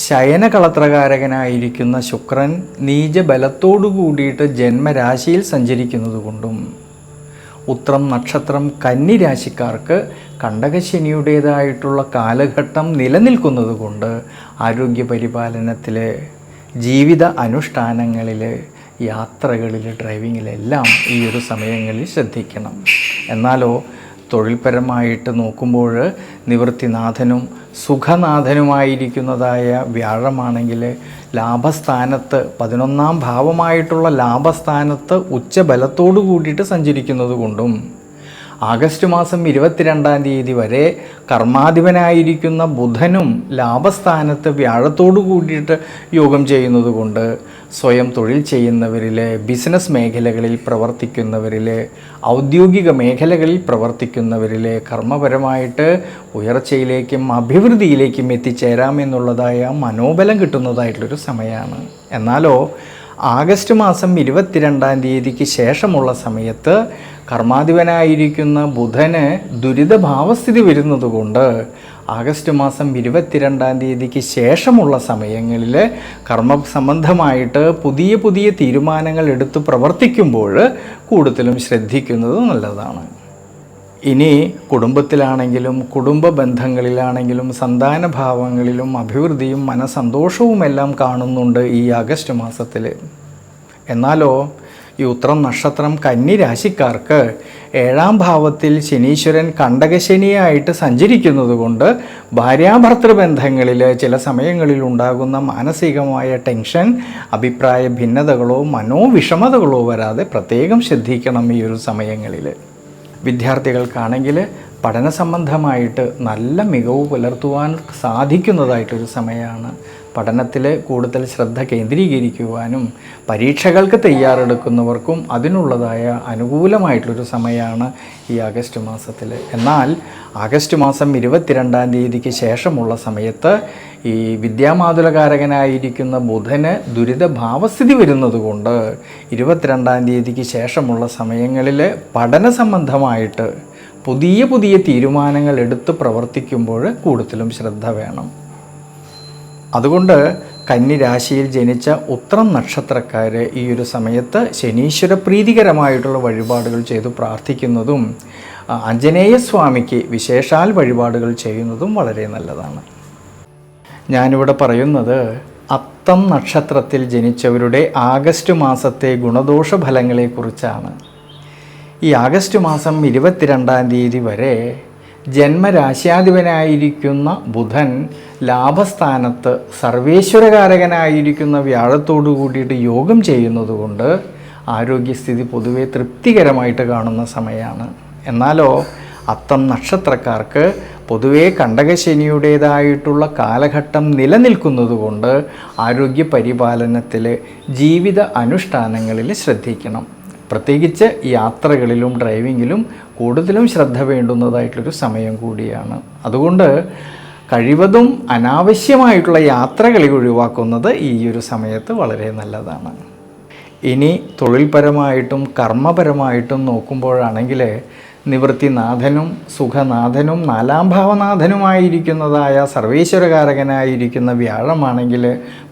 S1: ശയനകളത്രകാരകനായിരിക്കുന്ന ശുക്രൻ നീചബലത്തോടു കൂടിയിട്ട് ജന്മരാശിയിൽ സഞ്ചരിക്കുന്നത് കൊണ്ടും ഉത്രം നക്ഷത്രം കന്നി രാശിക്കാർക്ക് കണ്ടകശനിയുടേതായിട്ടുള്ള കാലഘട്ടം നിലനിൽക്കുന്നത് കൊണ്ട് ആരോഗ്യ പരിപാലനത്തിൽ ജീവിത അനുഷ്ഠാനങ്ങളിൽ യാത്രകളിൽ ഡ്രൈവിങ്ങിലെല്ലാം ഈ ഒരു സമയങ്ങളിൽ ശ്രദ്ധിക്കണം. എന്നാലോ തൊഴിൽപരമായിട്ട് നോക്കുമ്പോൾ നിവൃത്തിനാഥനും സുഖനാഥനുമായിരിക്കുന്നതായ വ്യാഴമാണെങ്കിൽ ലാഭസ്ഥാനത്ത് 11ാം ഭാവമായിട്ടുള്ള ലാഭസ്ഥാനത്ത് ഉച്ചബലത്തോടു കൂടിയിട്ട് സഞ്ചരിക്കുന്നത് കൊണ്ടും ആഗസ്റ്റ് മാസം 22-ാം തീയതി വരെ കർമാധിപനായിരിക്കുന്ന ബുധനും ലാഭസ്ഥാനത്ത് വ്യാഴത്തോടു കൂടിയിട്ട് യോഗം ചെയ്യുന്നത് കൊണ്ട് സ്വയം തൊഴിൽ ചെയ്യുന്നവരിൽ ബിസിനസ് മേഖലകളിൽ പ്രവർത്തിക്കുന്നവരിൽ ഔദ്യോഗിക മേഖലകളിൽ പ്രവർത്തിക്കുന്നവരിൽ കർമ്മപരമായിട്ട് ഉയർച്ചയിലേക്കും അഭിവൃദ്ധിയിലേക്കും എത്തിച്ചേരാമെന്നുള്ളതായ മനോബലം കിട്ടുന്നതായിട്ടുള്ളൊരു സമയമാണ്. എന്നാലോ ആഗസ്റ്റ് മാസം 22-ാം തീയതിക്ക് ശേഷമുള്ള സമയത്ത് കർമാധിപനായിരിക്കുന്ന ബുധന് ദുരിതഭാവസ്ഥിതി വരുന്നതുകൊണ്ട് ആഗസ്റ്റ് മാസം 22-ാം തീയതിക്ക് ശേഷമുള്ള സമയങ്ങളിൽ കർമ്മ സംബന്ധമായിട്ട് പുതിയ പുതിയ തീരുമാനങ്ങൾ എടുത്ത് പ്രവർത്തിക്കുമ്പോൾ കൂടുതലും ശ്രദ്ധിക്കുന്നത് നല്ലതാണ്. ഇനി കുടുംബത്തിലാണെങ്കിലും കുടുംബ ബന്ധങ്ങളിലാണെങ്കിലും സന്താനഭാവങ്ങളിലും അഭിവൃദ്ധിയും മനസന്തോഷവുമെല്ലാം കാണുന്നുണ്ട് ഈ ആഗസ്റ്റ് മാസത്തിൽ. എന്നാലോ ഈ ഉത്രം നക്ഷത്രം കന്നി രാശിക്കാർക്ക് 7-ാം ഭാവത്തിൽ ശനീശ്വരൻ കണ്ടകശനിയായിട്ട് സഞ്ചരിക്കുന്നത് കൊണ്ട് ഭാര്യാഭർത്തൃ ബന്ധങ്ങളിൽ ചില സമയങ്ങളിൽ ഉണ്ടാകുന്ന മാനസികമായ ടെൻഷൻ, അഭിപ്രായ ഭിന്നതകളോ മനോവിഷമതകളോ വരാതെ പ്രത്യേകം ശ്രദ്ധിക്കണം ഈ ഒരു സമയങ്ങളിൽ. വിദ്യാർത്ഥികൾക്കാണെങ്കിൽ പഠന സംബന്ധമായിട്ട് നല്ല മികവ് പുലർത്തുവാൻ സാധിക്കുന്നതായിട്ടൊരു സമയമാണ്. പഠനത്തിൽ കൂടുതൽ ശ്രദ്ധ കേന്ദ്രീകരിക്കുവാനും പരീക്ഷകൾക്ക് തയ്യാറെടുക്കുന്നവർക്കും അതിനുള്ളതായ അനുകൂലമായിട്ടുള്ളൊരു സമയമാണ് ഈ ആഗസ്റ്റ് മാസത്തിൽ. എന്നാൽ ആഗസ്റ്റ് മാസം 22-ാം തീയതിക്ക് ശേഷമുള്ള സമയത്ത് ഈ വിദ്യാമാതുലകാരകനായിരിക്കുന്ന ബുധന് ദുരിതഭാവസ്ഥിതി വരുന്നതുകൊണ്ട് 22-ാം തീയതിക്ക് ശേഷമുള്ള സമയങ്ങളിൽ പഠന സംബന്ധമായിട്ട് പുതിയ പുതിയ തീരുമാനങ്ങൾ എടുത്ത് പ്രവർത്തിക്കുമ്പോൾ കൂടുതലും ശ്രദ്ധ വേണം. അതുകൊണ്ട് കന്നി രാശിയിൽ ജനിച്ച ഉത്രം നക്ഷത്രക്കാർ ഈ ഒരു സമയത്ത് ശനീശ്വര പ്രീതികരമായിട്ടുള്ള വഴിപാടുകൾ ചെയ്തു പ്രാർത്ഥിക്കുന്നതും ആഞ്ജനേയസ്വാമിക്ക് വിശേഷാൽ വഴിപാടുകൾ ചെയ്യുന്നതും വളരെ നല്ലതാണ്. ഞാനിവിടെ പറയുന്നത് അത്തം നക്ഷത്രത്തിൽ ജനിച്ചവരുടെ ആഗസ്റ്റ് മാസത്തെ ഗുണദോഷ ഫലങ്ങളെക്കുറിച്ചാണ്. ഈ ആഗസ്റ്റ് മാസം 22-ാം തീയതി വരെ ജന്മരാശ്യാധിപനായിരിക്കുന്ന ബുധൻ ലാഭസ്ഥാനത്ത് സർവേശ്വരകാരകനായിരിക്കുന്ന വ്യാഴത്തോടു കൂടിയിട്ട് യോഗം ചെയ്യുന്നതുകൊണ്ട് ആരോഗ്യസ്ഥിതി പൊതുവെ തൃപ്തികരമായിട്ട് കാണുന്ന സമയമാണ്. എന്നാലോ അത്തം നക്ഷത്രക്കാർക്ക് പൊതുവെ കണ്ടകശനിയുടേതായിട്ടുള്ള കാലഘട്ടം നിലനിൽക്കുന്നതുകൊണ്ട് ആരോഗ്യ പരിപാലനത്തിൽ ജീവിത അനുഷ്ഠാനങ്ങളിൽ ശ്രദ്ധിക്കണം. പ്രത്യേകിച്ച് യാത്രകളിലും ഡ്രൈവിങ്ങിലും കൂടുതലും ശ്രദ്ധ വേണ്ടുന്നതായിട്ടുള്ളൊരു സമയം കൂടിയാണ്. അതുകൊണ്ട് കഴിവതും അനാവശ്യമായിട്ടുള്ള യാത്രകളെ ഒഴിവാക്കുന്നത് ഈ ഒരു സമയത്ത് വളരെ നല്ലതാണ്. ഇനി തൊഴിൽപരമായിട്ടും കർമ്മപരമായിട്ടും നോക്കുമ്പോഴാണെങ്കിൽ നിവൃത്തിനാഥനും സുഖനാഥനും 4-ാം ഭാവനാഥനുമായിരിക്കുന്നതായ സർവേശ്വരകാരകനായിരിക്കുന്ന വ്യാഴമാണെങ്കിൽ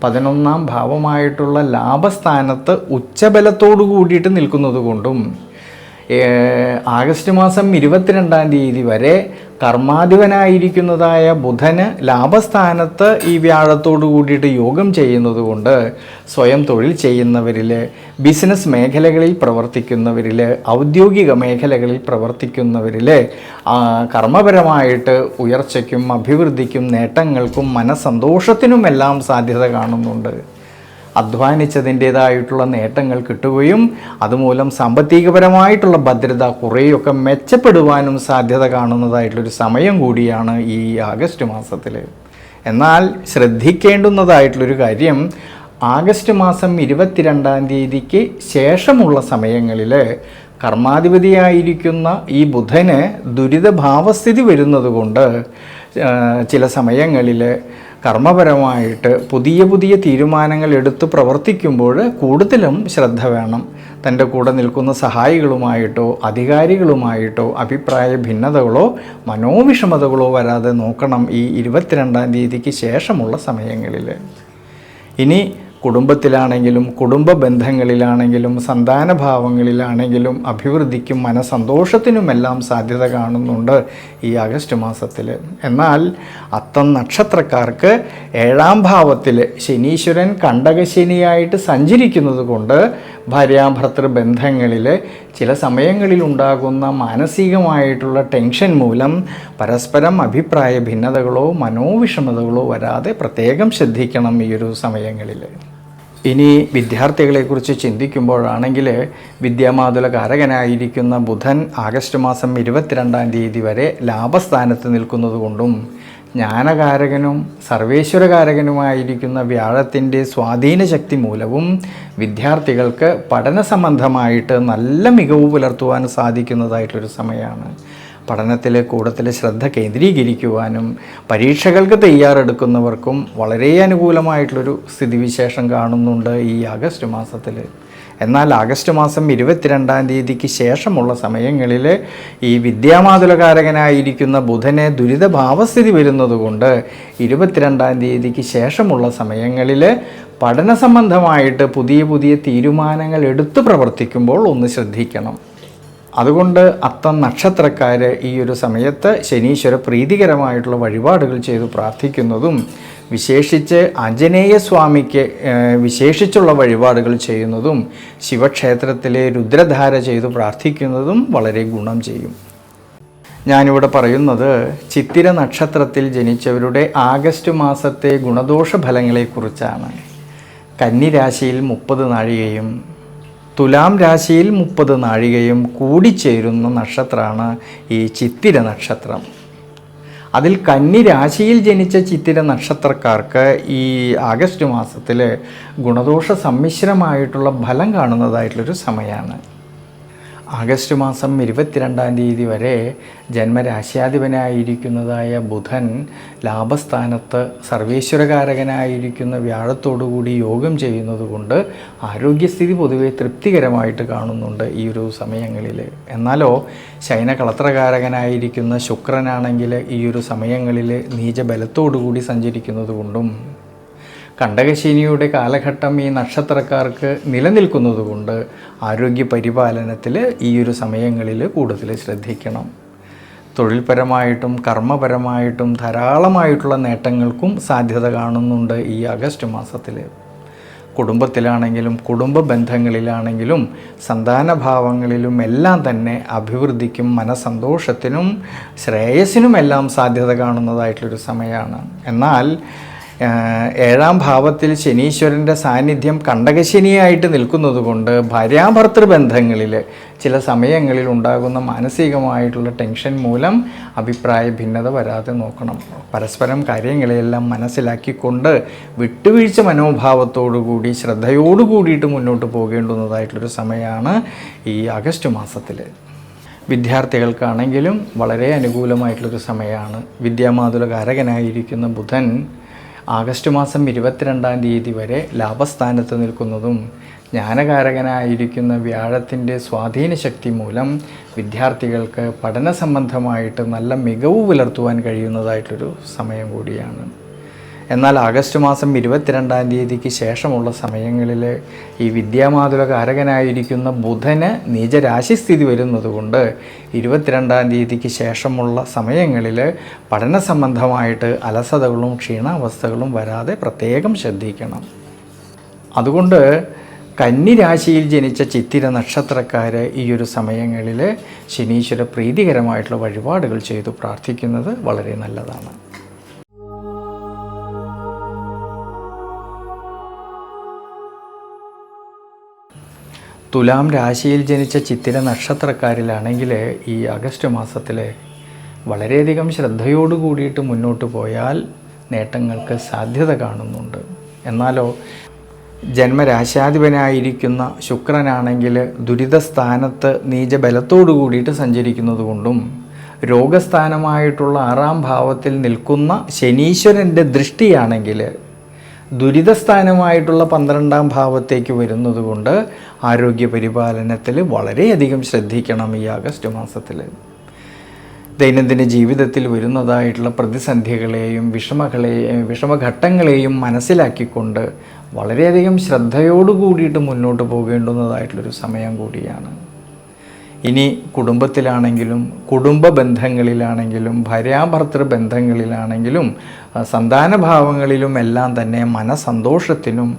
S1: 11-ാം ഭാവമായിട്ടുള്ള ലാഭസ്ഥാനത്ത് ഉച്ചബലത്തോടു കൂടിയിട്ട് നിൽക്കുന്നത് കൊണ്ടും ആഗസ്റ്റ് മാസം 22-ാം തീയതി വരെ കർമാധിപനായിരിക്കുന്നതായ ബുധന് ലാഭസ്ഥാനത്ത് ഈ വ്യാഴത്തോടു കൂടിയിട്ട് യോഗം ചെയ്യുന്നത് കൊണ്ട് സ്വയം തൊഴിൽ ചെയ്യുന്നവരിൽ, ബിസിനസ് മേഖലകളിൽ പ്രവർത്തിക്കുന്നവരിൽ, ഔദ്യോഗിക മേഖലകളിൽ പ്രവർത്തിക്കുന്നവരിൽ കർമ്മപരമായിട്ട് ഉയർച്ചയ്ക്കും അഭിവൃദ്ധിക്കും നേട്ടങ്ങൾക്കും മനസ്സന്തോഷത്തിനുമെല്ലാം സാധ്യത കാണുന്നുണ്ട്. അധ്വാനിച്ചതിൻ്റേതായിട്ടുള്ള നേട്ടങ്ങൾ കിട്ടുകയും അതുമൂലം സാമ്പത്തികപരമായിട്ടുള്ള ഭദ്രത കുറേയൊക്കെ മെച്ചപ്പെടുവാനും സാധ്യത കാണുന്നതായിട്ടുള്ളൊരു സമയം കൂടിയാണ് ഈ ആഗസ്റ്റ് മാസത്തിൽ. എന്നാൽ ശ്രദ്ധിക്കേണ്ടുന്നതായിട്ടുള്ളൊരു കാര്യം, ആഗസ്റ്റ് മാസം 22-ാം തീയതിക്ക് ശേഷമുള്ള സമയങ്ങളിൽ കർമാധിപതിയായിരിക്കുന്ന ഈ ബുധന് ദുരിതഭാവസ്ഥിതി വരുന്നതുകൊണ്ട് ചില സമയങ്ങളിൽ കർമ്മപരമായിട്ട് പുതിയ പുതിയ തീരുമാനങ്ങൾ എടുത്ത് പ്രവർത്തിക്കുമ്പോൾ കൂടുതലും ശ്രദ്ധ വേണം. തൻ്റെ കൂടെ നിൽക്കുന്ന സഹായികളുമായിട്ടോ അധികാരികളുമായിട്ടോ അഭിപ്രായ ഭിന്നതകളോ മനോവിഷമതകളോ വരാതെ നോക്കണം ഈ 22-ാം തീയതിക്ക് ശേഷമുള്ള സമയങ്ങളിൽ. ഇനി കുടുംബത്തിലാണെങ്കിലും കുടുംബ ബന്ധങ്ങളിലാണെങ്കിലും സന്താനഭാവങ്ങളിലാണെങ്കിലും അഭിവൃദ്ധിക്കും മനസന്തോഷത്തിനുമെല്ലാം സാധ്യത കാണുന്നുണ്ട് ഈ ആഗസ്റ്റ് മാസത്തിൽ. എന്നാൽ അത്തം നക്ഷത്രക്കാർക്ക് 7-ാം ഭാവത്തിൽ ശനീശ്വരൻ കണ്ടകശനിയായിട്ട് സഞ്ചരിക്കുന്നത് കൊണ്ട് ഭാര്യാഭർത്തൃ ബന്ധങ്ങളിൽ ചില സമയങ്ങളിൽ ഉണ്ടാകുന്ന മാനസികമായിട്ടുള്ള ടെൻഷൻ മൂലം പരസ്പരം അഭിപ്രായ ഭിന്നതകളോ മനോവിഷമതകളോ വരാതെ പ്രത്യേകം ശ്രദ്ധിക്കണം ഈ ഒരു സമയങ്ങളിൽ. ഇനി വിദ്യാർത്ഥികളെക്കുറിച്ച് ചിന്തിക്കുമ്പോഴാണെങ്കിൽ വിദ്യാമാതുലകാരകനായിരിക്കുന്ന ബുധൻ ആഗസ്റ്റ് മാസം 22-ാം തീയതി വരെ ലാഭസ്ഥാനത്ത് നിൽക്കുന്നത് കൊണ്ടും ജ്ഞാനകാരകനും സർവേശ്വരകാരകനുമായിരിക്കുന്ന വ്യാഴത്തിൻ്റെ സ്വാധീന ശക്തി മൂലവും വിദ്യാർത്ഥികൾക്ക് പഠന സംബന്ധമായിട്ട് നല്ല മികവ് പുലർത്തുവാൻ സാധിക്കുന്നതായിട്ടൊരു സമയമാണ്. പഠനത്തിൽ കൂടുതൽ ശ്രദ്ധ കേന്ദ്രീകരിക്കുവാനും പരീക്ഷകൾക്ക് തയ്യാറെടുക്കുന്നവർക്കും വളരെ അനുകൂലമായിട്ടുള്ളൊരു സ്ഥിതിവിശേഷം കാണുന്നുണ്ട് ഈ ആഗസ്റ്റ് മാസത്തിൽ. എന്നാൽ ആഗസ്റ്റ് മാസം 22-ാം തീയതിക്ക് ശേഷമുള്ള സമയങ്ങളിൽ ഈ വിദ്യാമാതുലകാരകനായിരിക്കുന്ന ബുധന് ദുരിതഭാവസ്ഥിതി വരുന്നതുകൊണ്ട് 22-ാം തീയതിക്ക് ശേഷമുള്ള സമയങ്ങളിൽ പഠന സംബന്ധമായിട്ട് പുതിയ തീരുമാനങ്ങൾ എടുത്ത് പ്രവർത്തിക്കുമ്പോൾ ഒന്ന് ശ്രദ്ധിക്കണം. അതുകൊണ്ട് അത്തം നക്ഷത്രക്കാർ ഈ ഒരു സമയത്ത് ശനീശ്വര പ്രീതികരമായിട്ടുള്ള വഴിപാടുകൾ ചെയ്ത് പ്രാർത്ഥിക്കുന്നതും വിശേഷിച്ച് ആഞ്ജനേയ സ്വാമിക്ക് വിശേഷിച്ചുള്ള വഴിപാടുകൾ ചെയ്യുന്നതും ശിവക്ഷേത്രത്തിലെ രുദ്രധാര ചെയ്ത് പ്രാർത്ഥിക്കുന്നതും വളരെ ഗുണം ചെയ്യും. ഞാനിവിടെ പറയുന്നത് ചിത്തിര നക്ഷത്രത്തിൽ ജനിച്ചവരുടെ ആഗസ്റ്റ് മാസത്തെ ഗുണദോഷ ഫലങ്ങളെക്കുറിച്ചാണ്. കന്നി രാശിയിൽ 30 നാഴികയും തുലാം രാശിയിൽ 30 നാഴികയും കൂടിച്ചേരുന്ന നക്ഷത്രമാണ് ഈ ചിത്തിര നക്ഷത്രം. അതിൽ കന്നി രാശിയിൽ ജനിച്ച ചിത്തിര നക്ഷത്രക്കാർക്ക് ഈ ആഗസ്റ്റ് മാസത്തിൽ ഗുണദോഷ സമ്മിശ്രമായിട്ടുള്ള ഫലം കാണുന്നതായിട്ടുള്ളൊരു സമയമാണ്. ആഗസ്റ്റ് മാസം 22-ാം തീയതി വരെ ജന്മരാശ്യാധിപനായിരിക്കുന്നതായ ബുധൻ ലാഭസ്ഥാനത്ത് സർവേശ്വരകാരകനായിരിക്കുന്ന വ്യാഴത്തോടുകൂടി യോഗം ചെയ്യുന്നത് കൊണ്ട് ആരോഗ്യസ്ഥിതി പൊതുവെ തൃപ്തികരമായിട്ട് കാണുന്നുണ്ട് ഈ ഒരു സമയങ്ങളിൽ. എന്നാലോ ശയനകളത്രകാരകനായിരിക്കുന്ന ശുക്രനാണെങ്കിൽ ഈ ഒരു സമയങ്ങളിൽ നീചബലത്തോടുകൂടി സഞ്ചരിക്കുന്നത് കൊണ്ടും കണ്ടകശനിയുടെ കാലഘട്ടം ഈ നക്ഷത്രക്കാർക്ക് നിലനിൽക്കുന്നതുകൊണ്ട് ആരോഗ്യ പരിപാലനത്തിൽ ഈ ഒരു സമയങ്ങളിൽ കൂടുതൽ ശ്രദ്ധിക്കണം. തൊഴിൽപരമായിട്ടും കർമ്മപരമായിട്ടും ധാരാളമായിട്ടുള്ള നേട്ടങ്ങൾക്കും സാധ്യത കാണുന്നുണ്ട് ഈ ആഗസ്റ്റ് മാസത്തിൽ. കുടുംബത്തിലാണെങ്കിലും കുടുംബ ബന്ധങ്ങളിലാണെങ്കിലും സന്താനഭാവങ്ങളിലും എല്ലാം തന്നെ അഭിവൃദ്ധിക്കും മനസ്സന്തോഷത്തിനും ശ്രേയസ്സിനുമെല്ലാം സാധ്യത കാണുന്നതായിട്ടുള്ളൊരു സമയമാണ്. എന്നാൽ 7-ാം ഭാവത്തിൽ ശനീശ്വരൻ്റെ സാന്നിധ്യം കണ്ടകശനിയായിട്ട് നിൽക്കുന്നത് കൊണ്ട് ഭാര്യാഭർത്തൃ ബന്ധങ്ങളിൽ ചില സമയങ്ങളിൽ ഉണ്ടാകുന്ന മാനസികമായിട്ടുള്ള ടെൻഷൻ മൂലം അഭിപ്രായ ഭിന്നത വരാതെ നോക്കണം. പരസ്പരം കാര്യങ്ങളെല്ലാം മനസ്സിലാക്കിക്കൊണ്ട് വിട്ടുവീഴ്ച മനോഭാവത്തോടുകൂടി ശ്രദ്ധയോടുകൂടിയിട്ട് മുന്നോട്ട് പോകേണ്ടുന്നതായിട്ടുള്ളൊരു സമയമാണ് ഈ ആഗസ്റ്റ് മാസത്തിൽ. വിദ്യാർത്ഥികൾക്കാണെങ്കിലും വളരെ അനുകൂലമായിട്ടുള്ളൊരു സമയമാണ്. വിദ്യാമാതുലകാരകനായിരിക്കുന്ന ബുധൻ ആഗസ്റ്റ് മാസം 22-ാം തീയതി വരെ ലാഭസ്ഥാനത്ത് നിൽക്കുന്നതും ജ്ഞാനകാരകനായിരിക്കുന്ന വ്യാഴത്തിൻ്റെ സ്വാധീന ശക്തി മൂലം വിദ്യാർത്ഥികൾക്ക് പഠന സംബന്ധമായിട്ട് നല്ല മികവ് പുലർത്തുവാൻ കഴിയുന്നതായിട്ടൊരു സമയം കൂടിയാണ്. എന്നാൽ ആഗസ്റ്റ് മാസം 22-ാം തീയതിക്ക് ശേഷമുള്ള സമയങ്ങളിൽ ഈ വിദ്യാമാതുലകാരകനായിരിക്കുന്ന ബുധന് നീചരാശിസ്ഥിതി വരുന്നതുകൊണ്ട് 22-ാം തീയതിക്ക് ശേഷമുള്ള സമയങ്ങളിൽ പഠന സംബന്ധമായിട്ട് അലസതകളും ക്ഷീണാവസ്ഥകളും വരാതെ പ്രത്യേകം ശ്രദ്ധിക്കണം. അതുകൊണ്ട് കന്നി രാശിയിൽ ജനിച്ച ചിത്തിര നക്ഷത്രക്കാർ ഈ ഒരു സമയങ്ങളിൽ ശനീശ്വര പ്രീതികരമായിട്ടുള്ള വഴിപാടുകൾ ചെയ്തു പ്രാർത്ഥിക്കുന്നത് വളരെ നല്ലതാണ്. തുലാം രാശിയിൽ ജനിച്ച ചിത്തിര നക്ഷത്രക്കാരിലാണെങ്കിൽ ഈ ആഗസ്റ്റ് മാസത്തിൽ വളരെയധികം ശ്രദ്ധയോടു കൂടിയിട്ട് മുന്നോട്ട് പോയാൽ നേട്ടങ്ങൾക്ക് സാധ്യത കാണുന്നുണ്ട്. എന്നാലോ ജന്മരാശ്യാധിപനായിരിക്കുന്ന ശുക്രനാണെങ്കിൽ ദുരിതസ്ഥാനത്ത് നീചബലത്തോടു കൂടിയിട്ട് സഞ്ചരിക്കുന്നത് കൊണ്ടും രോഗസ്ഥാനമായിട്ടുള്ള 6-ാം ഭാവത്തിൽ നിൽക്കുന്ന ശനീശ്വരൻ്റെ ദൃഷ്ടിയാണെങ്കിൽ ദുരിതസ്ഥാനമായിട്ടുള്ള 12-ാം ഭാവത്തേക്ക് വരുന്നത് കൊണ്ട് ആരോഗ്യ പരിപാലനത്തിൽ വളരെയധികം ശ്രദ്ധിക്കണം ഈ ആഗസ്റ്റ് മാസത്തിൽ. ദൈനംദിന ജീവിതത്തിൽ വരുന്നതായിട്ടുള്ള പ്രതിസന്ധികളെയും വിഷമഘട്ടങ്ങളെയും മനസ്സിലാക്കിക്കൊണ്ട് വളരെയധികം ശ്രദ്ധയോടു കൂടിയിട്ട് മുന്നോട്ട് പോകേണ്ടുന്നതായിട്ടുള്ളൊരു സമയം കൂടിയാണ്. ഇനി കുടുംബത്തിലാണെങ്കിലും കുടുംബ ബന്ധങ്ങളിലാണെങ്കിലും ഭാര്യാഭർത്തൃ ബന്ധങ്ങളിലാണെങ്കിലും സന്താനഭാവങ്ങളിലും എല്ലാം തന്നെ മനസ്സന്തോഷത്തിനും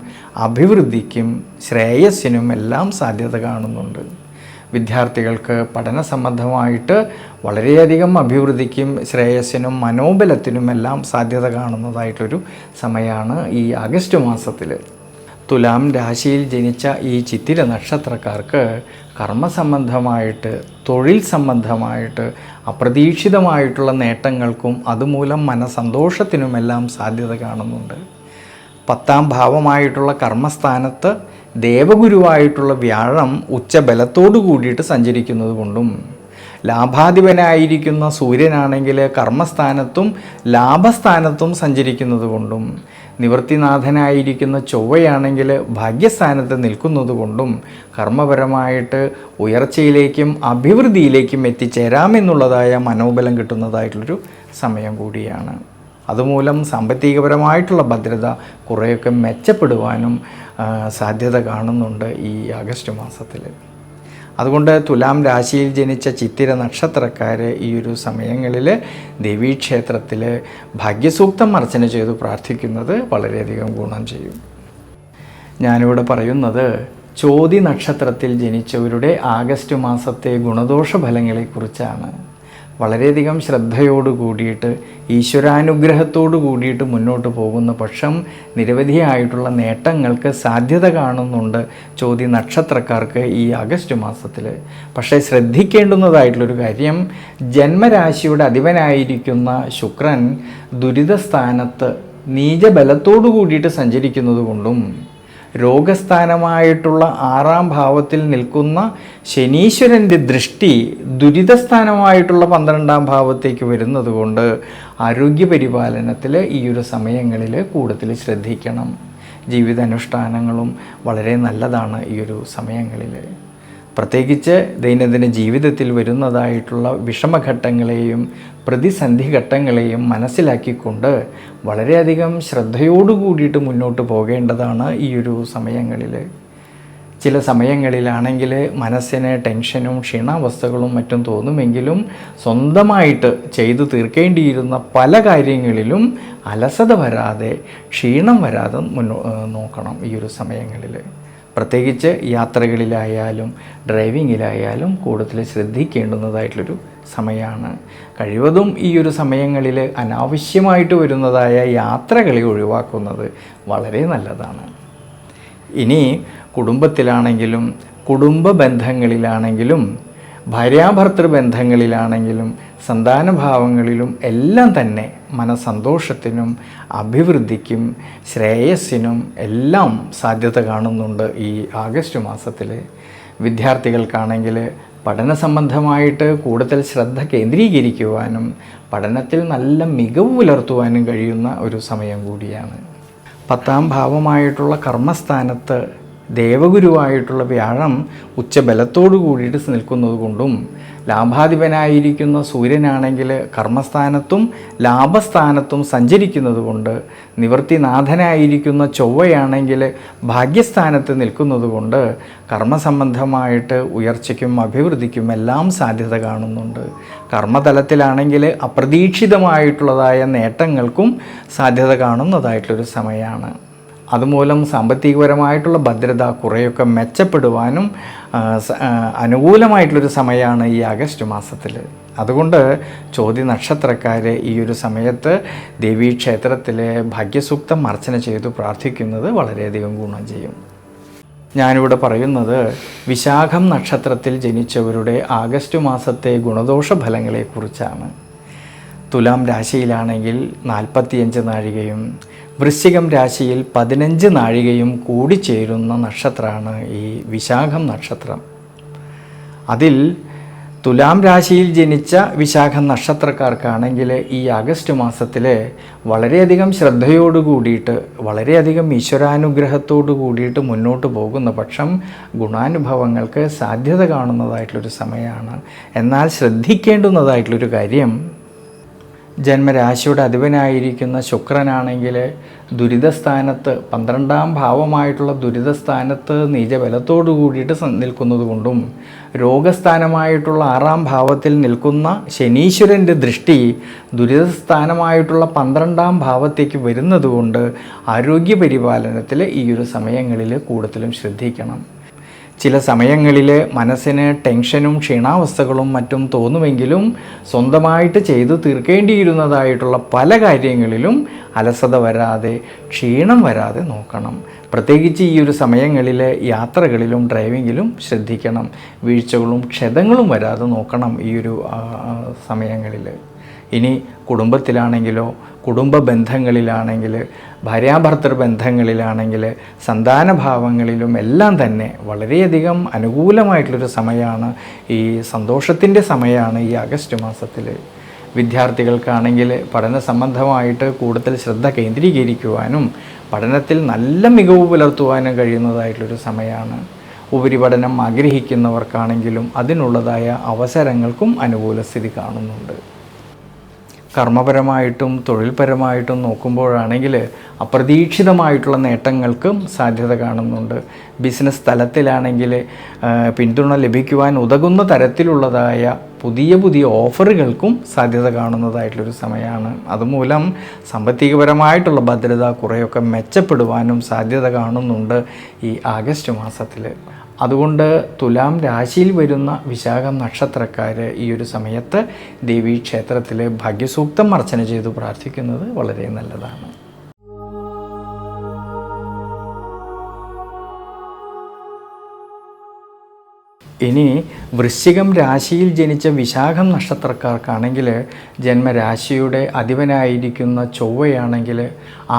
S1: അഭിവൃദ്ധിക്കും ശ്രേയസ്സിനും എല്ലാം സാധ്യത കാണുന്നുണ്ട്. വിദ്യാർത്ഥികൾക്ക് പഠന സംബന്ധമായിട്ട് വളരെയധികം അഭിവൃദ്ധിക്കും ശ്രേയസ്സിനും മനോബലത്തിനും എല്ലാം സാധ്യത കാണുന്നതായിട്ടൊരു സമയമാണ് ഈ ആഗസ്റ്റ് മാസത്തിൽ. തുലാം രാശിയിൽ ജനിച്ച ഈ ചിത്തിര നക്ഷത്രക്കാർക്ക് കർമ്മസംബന്ധമായിട്ട് തൊഴിൽ സംബന്ധമായിട്ട് അപ്രതീക്ഷിതമായിട്ടുള്ള നേട്ടങ്ങൾക്കും അതുമൂലം മനസ്സന്തോഷത്തിനുമെല്ലാം സാധ്യത കാണുന്നുണ്ട്. 10-ാം ഭാവമായിട്ടുള്ള കർമ്മസ്ഥാനത്ത് ദേവഗുരുവായിട്ടുള്ള വ്യാഴം ഉച്ചബലത്തോടു കൂടിയിട്ട് സഞ്ചരിക്കുന്നത് കൊണ്ടും ലാഭാധിപനായിരിക്കുന്ന സൂര്യനാണെങ്കിൽ കർമ്മസ്ഥാനത്തും ലാഭസ്ഥാനത്തും സഞ്ചരിക്കുന്നത് കൊണ്ടും നിവൃത്തിനാഥനായിരിക്കുന്ന ചൊവ്വയാണെങ്കിൽ ഭാഗ്യസ്ഥാനത്ത് നിൽക്കുന്നത് കൊണ്ടും കർമ്മപരമായിട്ട് ഉയർച്ചയിലേക്കും അഭിവൃദ്ധിയിലേക്കും എത്തിച്ചേരാമെന്നുള്ളതായ മനോബലം കിട്ടുന്നതായിട്ടുള്ളൊരു സമയം കൂടിയാണ്. അതുമൂലം സാമ്പത്തികപരമായിട്ടുള്ള ഭദ്രത കുറേയൊക്കെ മെച്ചപ്പെടുവാനും സാധ്യത കാണുന്നുണ്ട് ഈ ആഗസ്റ്റ് മാസത്തിൽ. അതുകൊണ്ട് തുലാം രാശിയിൽ ജനിച്ച ചിത്തിര നക്ഷത്രക്കാർ ഈ ഒരു സമയങ്ങളിൽ ദേവീക്ഷേത്രത്തിൽ ഭാഗ്യസൂക്തം അർച്ചന ചെയ്തു പ്രാർത്ഥിക്കുന്നത് വളരെയധികം ഗുണം ചെയ്യും. ഞാനിവിടെ പറയുന്നത് ചോതി നക്ഷത്രത്തിൽ ജനിച്ചവരുടെ ആഗസ്റ്റ് മാസത്തെ ഗുണദോഷ ഫലങ്ങളെക്കുറിച്ചാണ്. വളരെയധികം ശ്രദ്ധയോട് കൂടിയിട്ട് ഈശ്വരാനുഗ്രഹത്തോടു കൂടിയിട്ട് മുന്നോട്ട് പോകുന്ന പക്ഷം നിരവധിയായിട്ടുള്ള നേട്ടങ്ങൾക്ക് സാധ്യത കാണുന്നുണ്ട് ചോതി നക്ഷത്രക്കാർക്ക് ഈ ആഗസ്റ്റ് മാസത്തിൽ. പക്ഷേ ശ്രദ്ധിക്കേണ്ടുന്നതായിട്ടുള്ളൊരു കാര്യം, ജന്മരാശിയുടെ അധിപനായിരിക്കുന്ന ശുക്രൻ ദുരിതസ്ഥാനത്ത് നീചബലത്തോടു കൂടിയിട്ട് സഞ്ചരിക്കുന്നത് കൊണ്ടും രോഗസ്ഥാനമായിട്ടുള്ള 6-ാം ഭാവത്തിൽ നിൽക്കുന്ന ശനീശ്വരൻ്റെ ദൃഷ്ടി ദുരിതസ്ഥാനമായിട്ടുള്ള 12-ാം ഭാവത്തേക്ക് വരുന്നത് കൊണ്ട് ആരോഗ്യപരിപാലനത്തിൽ ഈ ഒരു സമയങ്ങളിൽ കൂടുതൽ ശ്രദ്ധിക്കണം. ജീവിതാനുഷ്ഠാനങ്ങളും വളരെ നല്ലതാണ് ഈ ഒരു സമയങ്ങളിൽ. പ്രത്യേകിച്ച് ദൈനംദിന ജീവിതത്തിൽ വരുന്നതായിട്ടുള്ള വിഷമഘട്ടങ്ങളെയും പ്രതിസന്ധി ഘട്ടങ്ങളെയും മനസ്സിലാക്കിക്കൊണ്ട് വളരെയധികം ശ്രദ്ധയോടു കൂടിയിട്ട് മുന്നോട്ട് പോകേണ്ടതാണ് ഈ ഒരു സമയങ്ങളിൽ. ചില സമയങ്ങളിലാണെങ്കിൽ മനസ്സിന് ടെൻഷനും ക്ഷീണാവസ്ഥകളും മറ്റും തോന്നുമെങ്കിലും സ്വന്തമായിട്ട് ചെയ്തു തീർക്കേണ്ടിയിരുന്ന പല കാര്യങ്ങളിലും അലസത വരാതെ ക്ഷീണം വരാതെ നോക്കണം ഈ ഒരു സമയങ്ങളിൽ. പ്രത്യേകിച്ച് യാത്രകളിലായാലും ഡ്രൈവിങ്ങിലായാലും കൂടുതൽ ശ്രദ്ധിക്കേണ്ടുന്നതായിട്ടുള്ളൊരു സമയമാണ്. കഴിവതും ഈ ഒരു സമയങ്ങളിൽ അനാവശ്യമായിട്ട് വരുന്നതായ യാത്രകളെ ഒഴിവാക്കുന്നത് വളരെ നല്ലതാണ്. ഇനി കുടുംബത്തിലാണെങ്കിലും കുടുംബ ബന്ധങ്ങളിലാണെങ്കിലും ഭാര്യാഭർത്തൃ ബന്ധങ്ങളിലാണെങ്കിലും സന്താനഭാവങ്ങളിലും എല്ലാം തന്നെ മനസന്തോഷത്തിനും അഭിവൃദ്ധിക്കും ശ്രേയസ്സിനും എല്ലാം സാധ്യത കാണുന്നുണ്ട് ഈ ആഗസ്റ്റ് മാസത്തിൽ. വിദ്യാർത്ഥികൾക്കാണെങ്കിൽ പഠന സംബന്ധമായിട്ട് കൂടുതൽ ശ്രദ്ധ കേന്ദ്രീകരിക്കുവാനും പഠനത്തിൽ നല്ല മികവ് പുലർത്തുവാനും കഴിയുന്ന ഒരു സമയം കൂടിയാണ്. 10-ാം ഭാവമായിട്ടുള്ള കർമ്മസ്ഥാനത്ത് ദേവഗുരുവായിട്ടുള്ള വ്യാഴം ഉച്ചബലത്തോടു കൂടിയിട്ട് നിൽക്കുന്നത് കൊണ്ടും ലാഭാധിപനായിരിക്കുന്ന സൂര്യനാണെങ്കിൽ കർമ്മസ്ഥാനത്തും ലാഭസ്ഥാനത്തും സഞ്ചരിക്കുന്നത് കൊണ്ട് നിവൃത്തിനാഥനായിരിക്കുന്ന ചൊവ്വയാണെങ്കിൽ ഭാഗ്യസ്ഥാനത്ത് നിൽക്കുന്നത് കൊണ്ട് കർമ്മസംബന്ധമായിട്ട് ഉയർച്ചയ്ക്കും അഭിവൃദ്ധിക്കും എല്ലാം സാധ്യത കാണുന്നുണ്ട്. കർമ്മതലത്തിലാണെങ്കിൽ അപ്രതീക്ഷിതമായിട്ടുള്ളതായ നേട്ടങ്ങൾക്കും സാധ്യത കാണുന്നതായിട്ടുള്ളൊരു സമയമാണ്. അതുമൂലം സാമ്പത്തികപരമായിട്ടുള്ള ഭദ്രത കുറേയൊക്കെ മെച്ചപ്പെടുവാനും അനുകൂലമായിട്ടുള്ളൊരു സമയമാണ് ഈ ആഗസ്റ്റ് മാസത്തിൽ. അതുകൊണ്ട് ചോതി നക്ഷത്രക്കാർ ഈ ഒരു സമയത്ത് ദേവീക്ഷേത്രത്തിലെ ഭാഗ്യസൂക്തം അർച്ചന ചെയ്തു പ്രാർത്ഥിക്കുന്നത് വളരെയധികം ഗുണം ചെയ്യും. ഞാനിവിടെ പറയുന്നത് വിശാഖം നക്ഷത്രത്തിൽ ജനിച്ചവരുടെ ആഗസ്റ്റ് മാസത്തെ ഗുണദോഷ ഫലങ്ങളെക്കുറിച്ചാണ്. തുലാം രാശിയിലാണെങ്കിൽ 45 നാഴികയും വൃശ്ചികം രാശിയിൽ 15 നാഴികയും കൂടിച്ചേരുന്ന നക്ഷത്രമാണ് ഈ വിശാഖം നക്ഷത്രം. അതിൽ തുലാം രാശിയിൽ ജനിച്ച വിശാഖം നക്ഷത്രക്കാർക്കാണെങ്കിൽ ഈ ആഗസ്റ്റ് മാസത്തിൽ വളരെയധികം ശ്രദ്ധയോടു കൂടിയിട്ട് വളരെയധികം ഈശ്വരാനുഗ്രഹത്തോടു കൂടിയിട്ട് മുന്നോട്ട് പോകുന്ന പക്ഷം ഗുണാനുഭവങ്ങൾക്ക് സാധ്യത കാണുന്നതായിട്ടുള്ളൊരു സമയമാണ്. എന്നാൽ ശ്രദ്ധിക്കേണ്ടുന്നതായിട്ടുള്ളൊരു കാര്യം, ജന്മരാശിയുടെ അധിപനായിരിക്കുന്ന ശുക്രനാണെങ്കിൽ ദുരിതസ്ഥാനത്ത് 12-ാം ഭാവമായിട്ടുള്ള ദുരിതസ്ഥാനത്ത് നീചബലത്തോടു കൂടിയിട്ട് നിൽക്കുന്നത് കൊണ്ടും രോഗസ്ഥാനമായിട്ടുള്ള 6-ാം ഭാവത്തിൽ നിൽക്കുന്ന ശനീശ്വരൻ്റെ ദൃഷ്ടി ദുരിതസ്ഥാനമായിട്ടുള്ള 12-ാം ഭാവത്തേക്ക് വരുന്നത് കൊണ്ട് ആരോഗ്യപരിപാലനത്തിൽ ഈ ഒരു സമയങ്ങളിൽ കൂടുതലും ശ്രദ്ധിക്കണം. ചില സമയങ്ങളിൽ മനസ്സിന് ടെൻഷനും ക്ഷീണാവസ്ഥകളും മറ്റും തോന്നുമെങ്കിലും സ്വന്തമായിട്ട് ചെയ്തു തീർക്കേണ്ടിയിരുന്നതായിട്ടുള്ള പല കാര്യങ്ങളിലും അലസത വരാതെ ക്ഷീണം വരാതെ നോക്കണം. പ്രത്യേകിച്ച് ഈ ഒരു സമയങ്ങളിൽ യാത്രകളിലും ഡ്രൈവിങ്ങിലും ശ്രദ്ധിക്കണം. വീഴ്ചകളും ക്ഷതങ്ങളും വരാതെ നോക്കണം ഈ ഒരു സമയങ്ങളിൽ. ഇനി കുടുംബത്തിലാണെങ്കിലോ കുടുംബ ബന്ധങ്ങളിലാണെങ്കിൽ, ഭാര്യാഭർത്തൃ ബന്ധങ്ങളിലാണെങ്കിൽ, സന്താനഭാവങ്ങളിലും എല്ലാം തന്നെ വളരെയധികം അനുകൂലമായിട്ടുള്ളൊരു സമയമാണ്, ഈ സന്തോഷത്തിൻ്റെ സമയമാണ് ഈ ആഗസ്റ്റ് മാസത്തിൽ. വിദ്യാർത്ഥികൾക്കാണെങ്കിൽ പഠന സംബന്ധമായിട്ട് കൂടുതൽ ശ്രദ്ധ കേന്ദ്രീകരിക്കുവാനും പഠനത്തിൽ നല്ല മികവ് പുലർത്തുവാനും കഴിയുന്നതായിട്ടുള്ളൊരു സമയമാണ്. ഉപരിപഠനം ആഗ്രഹിക്കുന്നവർക്കാണെങ്കിലും അതിനുള്ളതായ അവസരങ്ങൾക്കും അനുകൂല സ്ഥിതി കാണുന്നുണ്ട്. കർമ്മപരമായിട്ടും തൊഴിൽപരമായിട്ടും നോക്കുമ്പോഴാണെങ്കിൽ അപ്രതീക്ഷിതമായിട്ടുള്ള നേട്ടങ്ങൾക്കും സാധ്യത കാണുന്നുണ്ട്. ബിസിനസ് തലത്തിലാണെങ്കിൽ പിന്തുണ ലഭിക്കുവാൻ ഉതകുന്ന തരത്തിലുള്ളതായ പുതിയ ഓഫറുകൾക്കും സാധ്യത കാണുന്നതായിട്ടുള്ളൊരു സമയമാണ്. അതുമൂലം സാമ്പത്തികപരമായിട്ടുള്ള ഭദ്രത കുറേയൊക്കെ മെച്ചപ്പെടുവാനും സാധ്യത കാണുന്നുണ്ട് ഈ ആഗസ്റ്റ് മാസത്തിൽ. അതുകൊണ്ട് തുലാം രാശിയിൽ വരുന്ന വിശാഖം നക്ഷത്രക്കാർ ഈ ഒരു സമയത്ത് ദേവീക്ഷേത്രത്തിൽ ഭാഗ്യസൂക്തം അർച്ചന ചെയ്തു പ്രാർത്ഥിക്കുന്നത് വളരെ നല്ലതാണ്. ഇനി വൃശ്ചികം രാശിയിൽ ജനിച്ച വിശാഖം നക്ഷത്രക്കാർക്കാണെങ്കിൽ ജന്മരാശിയുടെ അധിപനായിരിക്കുന്ന ചൊവ്വയാണെങ്കിൽ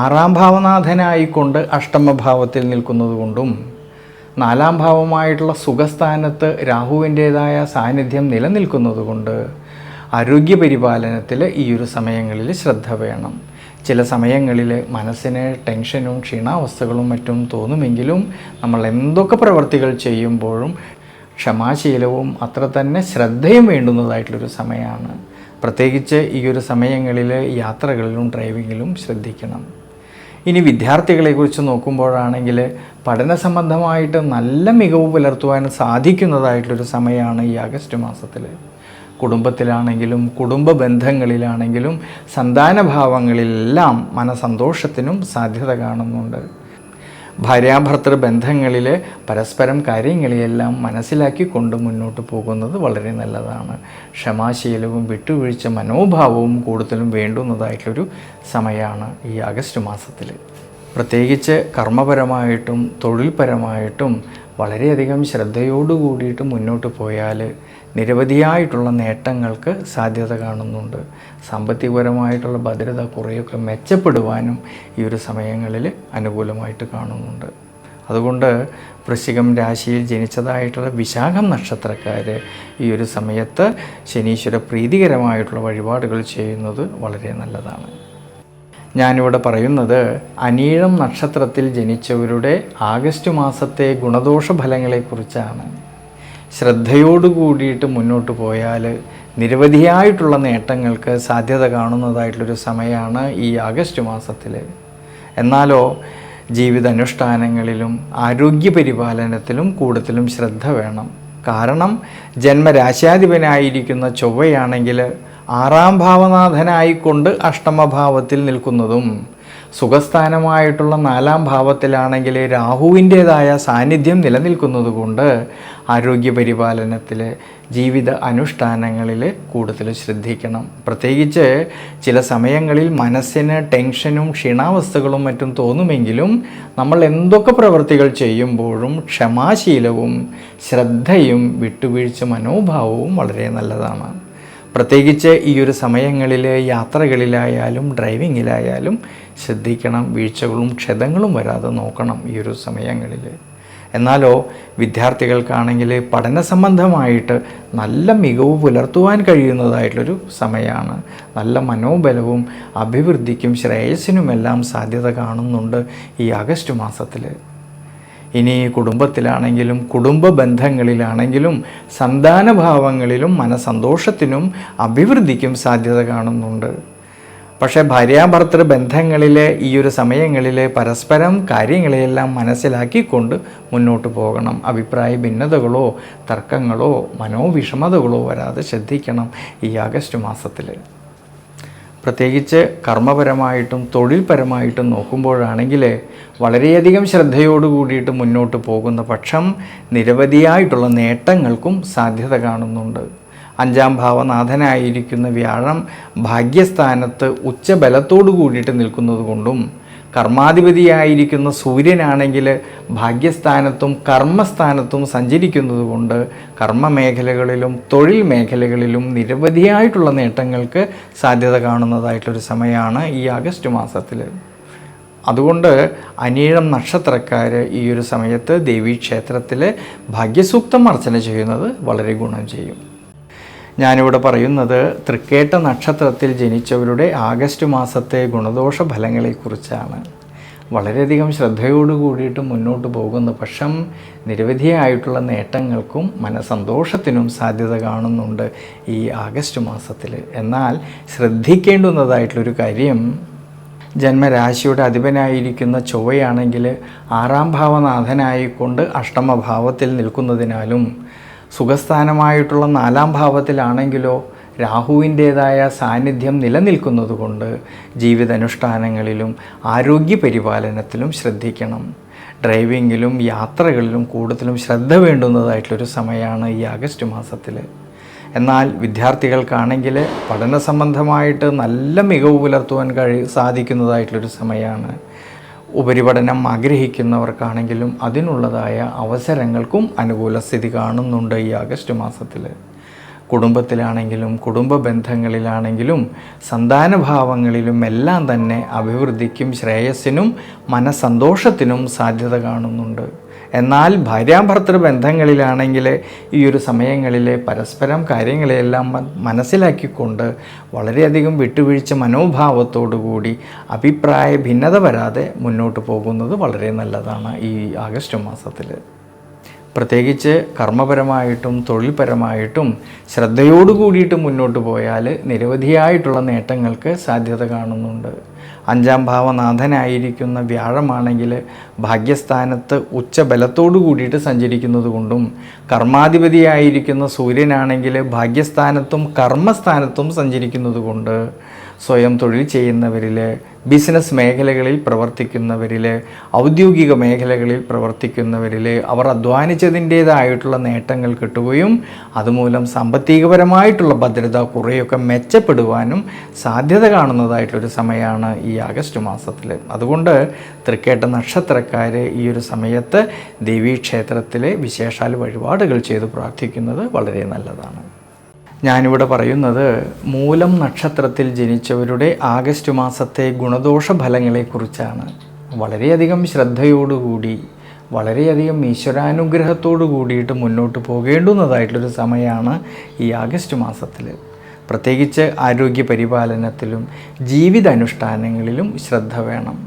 S1: 6ാം ഭാവനാഥനായിക്കൊണ്ട് അഷ്ടമഭാവത്തിൽ നിൽക്കുന്നതുകൊണ്ടും 4ാം ഭാവമായിട്ടുള്ള സുഖസ്ഥാനത്ത് രാഹുവിൻ്റേതായ സാന്നിധ്യം നിലനിൽക്കുന്നതുകൊണ്ട് ആരോഗ്യപരിപാലനത്തിൽ ഈ ഒരു സമയങ്ങളിൽ ശ്രദ്ധ വേണം. ചില സമയങ്ങളിൽ മനസ്സിന് ടെൻഷനും ക്ഷീണാവസ്ഥകളും മറ്റും തോന്നുമെങ്കിലും നമ്മൾ എന്തൊക്കെ പ്രവർത്തികൾ ചെയ്യുമ്പോഴും ക്ഷമാശീലവും അത്ര തന്നെ ശ്രദ്ധയും വേണ്ടുന്നതായിട്ടുള്ളൊരു സമയമാണ്. പ്രത്യേകിച്ച് ഈ ഒരു സമയങ്ങളിൽ യാത്രകളിലും ഡ്രൈവിങ്ങിലും ശ്രദ്ധിക്കണം. ഇനി വിദ്യാർത്ഥികളെക്കുറിച്ച് നോക്കുമ്പോഴാണെങ്കിൽ പഠന സംബന്ധമായിട്ട് നല്ല മികവ് പുലർത്തുവാൻ സാധിക്കുന്നതായിട്ടുള്ളൊരു സമയമാണ് ഈ ആഗസ്റ്റ് മാസത്തിൽ. കുടുംബത്തിലാണെങ്കിലും കുടുംബ ബന്ധങ്ങളിലാണെങ്കിലും സന്താനഭാവങ്ങളിലെല്ലാം മനസന്തോഷത്തിനും സാധ്യത കാണുന്നുണ്ട്. ഭാര്യാഭർത്തൃ ബന്ധങ്ങളിൽ പരസ്പരം കാര്യങ്ങളെയെല്ലാം മനസ്സിലാക്കിക്കൊണ്ട് മുന്നോട്ട് പോകുന്നത് വളരെ നല്ലതാണ്. ക്ഷമാശീലവും വിട്ടുവീഴ്ച മനോഭാവവും കൂടുതലും വേണ്ടുന്നതായിട്ടൊരു സമയമാണ് ഈ ആഗസ്റ്റ് മാസത്തിൽ. പ്രത്യേകിച്ച് കർമ്മപരമായിട്ടും തൊഴിൽപരമായിട്ടും വളരെയധികം ശ്രദ്ധയോടുകൂടിയിട്ട് മുന്നോട്ട് പോയാൽ നിരവധിയായിട്ടുള്ള നേട്ടങ്ങൾക്ക് സാധ്യത കാണുന്നുണ്ട്. സാമ്പത്തികപരമായിട്ടുള്ള ഭദ്രത കുറേയൊക്കെ മെച്ചപ്പെടുവാനും ഈ ഒരു സമയങ്ങളിൽ അനുകൂലമായിട്ട് കാണുന്നുണ്ട്. അതുകൊണ്ട് വൃശ്ചികം രാശിയിൽ ജനിച്ചതായിട്ടുള്ള വിശാഖം നക്ഷത്രക്കാർ ഈ ഒരു സമയത്ത് ശനീശ്വര പ്രീതികരമായിട്ടുള്ള വഴിപാടുകൾ ചെയ്യുന്നത് വളരെ നല്ലതാണ്. ഞാനിവിടെ പറയുന്നത് അനീഴം നക്ഷത്രത്തിൽ ജനിച്ചവരുടെ ആഗസ്റ്റ് മാസത്തെ ഗുണദോഷ ഫലങ്ങളെക്കുറിച്ചാണ്. ശ്രദ്ധയോടുകൂടിയിട്ട് മുന്നോട്ട് പോയാൽ നിരവധിയായിട്ടുള്ള നേട്ടങ്ങൾക്ക് സാധ്യത കാണുന്നതായിട്ടുള്ളൊരു സമയമാണ് ഈ ആഗസ്റ്റ് മാസത്തിൽ. എന്നാലോ ജീവിതാനുഷ്ഠാനങ്ങളിലും ആരോഗ്യപരിപാലനത്തിലും കൂടുതലും ശ്രദ്ധ വേണം. കാരണം ജന്മരാശ്യാധിപനായിരിക്കുന്ന ചൊവ്വയാണെങ്കിൽ 6ാം ഭാവനാഥനായിക്കൊണ്ട് അഷ്ടമഭാവത്തിൽ നിൽക്കുന്നതും സുഖസ്ഥാനമായിട്ടുള്ള 4ാം ഭാവത്തിലാണെങ്കിൽ രാഹുവിൻ്റേതായ സാന്നിധ്യം നിലനിൽക്കുന്നതുകൊണ്ട് ആരോഗ്യപരിപാലനത്തിൽ ജീവിത അനുഷ്ഠാനങ്ങളിൽ കൂടുതൽ ശ്രദ്ധിക്കണം. പ്രത്യേകിച്ച് ചില സമയങ്ങളിൽ മനസ്സിന് ടെൻഷനും ക്ഷീണാവസ്ഥകളും മറ്റും തോന്നുമെങ്കിലും നമ്മൾ എന്തൊക്കെ പ്രവൃത്തികൾ ചെയ്യുമ്പോഴും ക്ഷമാശീലവും ശ്രദ്ധയും വിട്ടുവീഴ്ച മനോഭാവവും വളരെ നല്ലതാണ്. പ്രത്യേകിച്ച് ഈ ഒരു സമയങ്ങളിൽ യാത്രകളിലായാലും ഡ്രൈവിങ്ങിലായാലും ശ്രദ്ധിക്കണം. വീഴ്ചകളും ക്ഷതങ്ങളും വരാതെ നോക്കണം ഈ ഒരു സമയങ്ങളിൽ. എന്നാലോ വിദ്യാർത്ഥികൾക്കാണെങ്കിൽ പഠന സംബന്ധമായിട്ട് നല്ല മികവ് പുലർത്തുവാൻ കഴിയുന്നതായിട്ടുള്ളൊരു സമയമാണ്. നല്ല മനോബലവും അഭിവൃദ്ധിക്കും ശ്രേയസ്സിനുമെല്ലാം സാധ്യത കാണുന്നുണ്ട് ഈ ആഗസ്റ്റ് മാസത്തിൽ. ഇനി കുടുംബത്തിലാണെങ്കിലും കുടുംബ ബന്ധങ്ങളിലാണെങ്കിലും സന്താനഭാവങ്ങളിലും മനസന്തോഷത്തിനും അഭിവൃദ്ധിക്കും സാധ്യത കാണുന്നുണ്ട്. പക്ഷേ ഭാര്യാഭർത്തൃ ബന്ധങ്ങളിൽ ഈ ഒരു സമയങ്ങളിൽ പരസ്പരം കാര്യങ്ങളെയെല്ലാം മനസ്സിലാക്കിക്കൊണ്ട് മുന്നോട്ട് പോകണം. അഭിപ്രായ ഭിന്നതകളോ തർക്കങ്ങളോ മനോവിഷമതകളോ വരാതെ ശ്രദ്ധിക്കണം ഈ ആഗസ്റ്റ് മാസത്തിൽ. പ്രത്യേകിച്ച് കർമ്മപരമായിട്ടും തൊഴിൽപരമായിട്ടും നോക്കുമ്പോഴാണെങ്കിൽ വളരെയധികം ശ്രദ്ധയോടു കൂടിയിട്ട് മുന്നോട്ട് പോകുന്ന പക്ഷം നിരവധിയായിട്ടുള്ള നേട്ടങ്ങൾക്കും സാധ്യത കാണുന്നുണ്ട്. 5ാം ഭാവനാഥനായിരിക്കുന്ന വ്യാഴം ഭാഗ്യസ്ഥാനത്ത് ഉച്ചബലത്തോടു കൂടിയിട്ട് നിൽക്കുന്നത് കൊണ്ടും കർമാധിപതിയായിരിക്കുന്ന സൂര്യനാണെങ്കിൽ ഭാഗ്യസ്ഥാനത്തും കർമ്മസ്ഥാനത്തും സഞ്ചരിക്കുന്നത് കൊണ്ട് കർമ്മമേഖലകളിലും തൊഴിൽ മേഖലകളിലും നിരവധിയായിട്ടുള്ള നേട്ടങ്ങൾക്ക് സാധ്യത കാണുന്നതായിട്ടൊരു സമയമാണ് ഈ ആഗസ്റ്റ് മാസത്തിൽ. അതുകൊണ്ട് അനിഴം നക്ഷത്രക്കാർ ഈ ഒരു സമയത്ത് ദേവീക്ഷേത്രത്തിൽ ഭാഗ്യസൂക്തം അർച്ചന ചെയ്യുന്നത് വളരെ ഗുണം ചെയ്യും. ഞാനിവിടെ പറയുന്നത് തൃക്കേട്ട നക്ഷത്രത്തിൽ ജനിച്ചവരുടെ ആഗസ്റ്റ് മാസത്തെ ഗുണദോഷ ഫലങ്ങളെക്കുറിച്ചാണ്. വളരെയധികം ശ്രദ്ധയോടു കൂടിയിട്ട് മുന്നോട്ട് പോകുന്ന പക്ഷം നിരവധിയായിട്ടുള്ള നേട്ടങ്ങൾക്കും മനസന്തോഷത്തിനും സാധ്യത കാണുന്നുണ്ട് ഈ ആഗസ്റ്റ് മാസത്തിൽ. എന്നാൽ ശ്രദ്ധിക്കേണ്ടുന്നതായിട്ടുള്ളൊരു കാര്യം, ജന്മരാശിയുടെ അധിപനായിരിക്കുന്ന ചൊവ്വയാണെങ്കിൽ 6ാം ഭാവനാഥനായിക്കൊണ്ട് അഷ്ടമഭാവത്തിൽ നിൽക്കുന്നതിനാലും സുഖസ്ഥാനമായിട്ടുള്ള 4ാം ഭാവത്തിലാണെങ്കിലോ രാഹുവിൻ്റേതായ സാന്നിധ്യം നിലനിൽക്കുന്നതുകൊണ്ട് ജീവിതാനുഷ്ഠാനങ്ങളിലും ആരോഗ്യ പരിപാലനത്തിലും ശ്രദ്ധിക്കണം. ഡ്രൈവിങ്ങിലും യാത്രകളിലും കൂടുതലും ശ്രദ്ധ വേണ്ടുന്നതായിട്ടുള്ളൊരു സമയമാണ് ഈ ആഗസ്റ്റ് മാസത്തിൽ. എന്നാൽ വിദ്യാർത്ഥികൾക്കാണെങ്കിൽ പഠന സംബന്ധമായിട്ട് നല്ല മികവ് പുലർത്തുവാൻ സാധിക്കുന്നതായിട്ടുള്ളൊരു സമയമാണ്. ഉപരിപഠനം ആഗ്രഹിക്കുന്നവർക്കാണെങ്കിലും അതിനുള്ളതായ അവസരങ്ങൾക്കും അനുകൂല സ്ഥിതി കാണുന്നുണ്ട് ഈ ആഗസ്റ്റ് മാസത്തിൽ. കുടുംബത്തിലാണെങ്കിലും കുടുംബ ബന്ധങ്ങളിലാണെങ്കിലും സന്താനഭാവങ്ങളിലും എല്ലാം തന്നെ അഭിവൃദ്ധിക്കും ശ്രേയസ്സിനും മനസ്സന്തോഷത്തിനും സാധ്യത കാണുന്നുണ്ട്. എന്നാൽ ഭാര്യാഭർത്തൃ ബന്ധങ്ങളിലാണെങ്കിൽ ഈ ഒരു സമയങ്ങളിൽ പരസ്പരം കാര്യങ്ങളെല്ലാം മനസ്സിലാക്കിക്കൊണ്ട് വളരെയധികം വിട്ടുവീഴ്ച മനോഭാവത്തോടു കൂടി അഭിപ്രായ ഭിന്നത വരാതെ മുന്നോട്ട് പോകുന്നത് വളരെ നല്ലതാണ് ഈ ആഗസ്റ്റ് മാസത്തിൽ. പ്രത്യേകിച്ച് കർമ്മപരമായിട്ടും തൊഴിൽപരമായിട്ടും ശ്രദ്ധയോടു കൂടിയിട്ട് മുന്നോട്ട് പോയാൽ നിരവധിയായിട്ടുള്ള നേട്ടങ്ങൾക്ക് സാധ്യത കാണുന്നുണ്ട്. 5ാം ഭാവനാഥനായിരിക്കുന്ന വ്യാഴമാണെങ്കിൽ ഭാഗ്യസ്ഥാനത്ത് ഉച്ചബലത്തോടു കൂടിയിട്ട് സഞ്ചരിക്കുന്നത് കൊണ്ടും കർമാധിപതിയായിരിക്കുന്ന സൂര്യനാണെങ്കിൽ ഭാഗ്യസ്ഥാനത്തും കർമ്മസ്ഥാനത്തും സഞ്ചരിക്കുന്നത് കൊണ്ട് സ്വയം തൊഴിൽ ചെയ്യുന്നവരിൽ, ബിസിനസ് മേഖലകളിൽ പ്രവർത്തിക്കുന്നവരിൽ, ഔദ്യോഗിക മേഖലകളിൽ പ്രവർത്തിക്കുന്നവരിൽ അവർ അധ്വാനിച്ചതിൻ്റേതായിട്ടുള്ള നേട്ടങ്ങൾ കിട്ടുകയും അതുമൂലം സാമ്പത്തികപരമായിട്ടുള്ള ഭദ്രത കുറേയൊക്കെ മെച്ചപ്പെടുവാനും സാധ്യത കാണുന്നതായിട്ടൊരു സമയമാണ് ഈ ആഗസ്റ്റ് മാസത്തിൽ. അതുകൊണ്ട് തൃക്കേട്ട നക്ഷത്രക്കാർ ഈ ഒരു സമയത്ത് ദേവീക്ഷേത്രത്തിലെ വിശേഷാൽ വഴിപാടുകൾ ചെയ്ത് പ്രാർത്ഥിക്കുന്നത് വളരെ നല്ലതാണ്. ഞാനിവിടെ പറയുന്നത് മൂലം നക്ഷത്രത്തിൽ ജനിച്ചവരുടെ ആഗസ്റ്റ് മാസത്തെ ഗുണദോഷ ഫലങ്ങളെക്കുറിച്ചാണ്. വളരെയധികം ശ്രദ്ധയോടുകൂടി വളരെയധികം ഈശ്വരാനുഗ്രഹത്തോടു കൂടിയിട്ട് മുന്നോട്ട് പോകേണ്ടുന്നതായിട്ടുള്ളൊരു സമയമാണ് ഈ ആഗസ്റ്റ് മാസത്തിൽ. പ്രത്യേകിച്ച് ആരോഗ്യ പരിപാലനത്തിലും ജീവിതാനുഷ്ഠാനങ്ങളിലും ശ്രദ്ധ വേണം.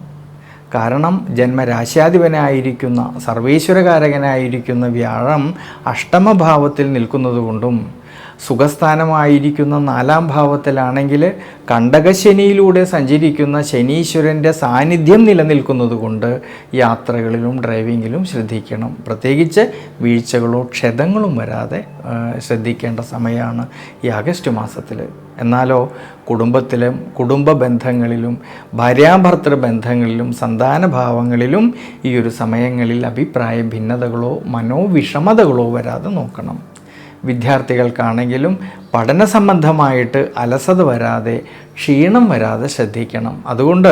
S1: കാരണം ജന്മരാശ്യാധിപനായിരിക്കുന്ന സർവേശ്വരകാരകനായിരിക്കുന്ന വ്യാഴം അഷ്ടമഭാവത്തിൽ നിൽക്കുന്നതുകൊണ്ടും സുഖസ്ഥാനമായിരിക്കുന്ന 4ാം ഭാവത്തിലാണെങ്കിൽ കണ്ടകശനിയിലൂടെ സഞ്ചരിക്കുന്ന ശനീശ്വരൻ്റെ സാന്നിധ്യം നിലനിൽക്കുന്നത് കൊണ്ട് യാത്രകളിലും ഡ്രൈവിങ്ങിലും ശ്രദ്ധിക്കണം. പ്രത്യേകിച്ച് വീഴ്ചകളോ ക്ഷതങ്ങളും വരാതെ ശ്രദ്ധിക്കേണ്ട സമയമാണ് ഈ ആഗസ്റ്റ് മാസത്തിൽ. എന്നാലോ കുടുംബത്തിലും കുടുംബ ബന്ധങ്ങളിലും ഭാര്യാഭർത്തൃ ബന്ധങ്ങളിലും സന്താനഭാവങ്ങളിലും ഈ ഒരു സമയങ്ങളിൽ അഭിപ്രായ ഭിന്നതകളോ മനോവിഷമതകളോ വരാതെ നോക്കണം. വിദ്യാർത്ഥികൾക്കാണെങ്കിലും പഠന സംബന്ധമായിട്ട് അലസത വരാതെ ക്ഷീണം വരാതെ ശ്രദ്ധിക്കണം. അതുകൊണ്ട്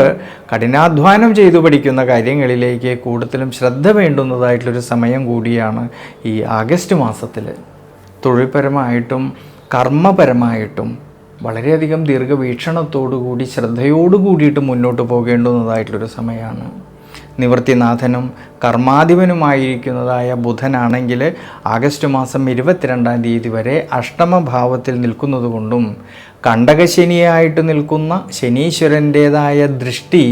S1: കഠിനാധ്വാനം ചെയ്തു പഠിക്കുന്ന കാര്യങ്ങളിലേക്ക് കൂടുതലും ശ്രദ്ധ വേണ്ടുന്നതായിട്ടുള്ളൊരു സമയം കൂടിയാണ് ഈ ആഗസ്റ്റ് മാസത്തിൽ. തൊഴിൽപരമായിട്ടും കർമ്മപരമായിട്ടും വളരെയധികം ദീർഘവീക്ഷണത്തോടുകൂടി ശ്രദ്ധയോടു കൂടിയിട്ട് മുന്നോട്ട് പോകേണ്ടുന്നതായിട്ടുള്ളൊരു സമയമാണ്. നിവൃത്തിനാഥനും കർമാധിപനുമായിരിക്കുന്നതായ ബുധനാണെങ്കിൽ ആഗസ്റ്റ് മാസം 22-ാം തീയതി വരെ അഷ്ടമഭാവത്തിൽ നിൽക്കുന്നതുകൊണ്ടും കണ്ടകശനിയായിട്ട് നിൽക്കുന്ന ശനീശ്വരൻ്റേതായ ദൃഷ്ടി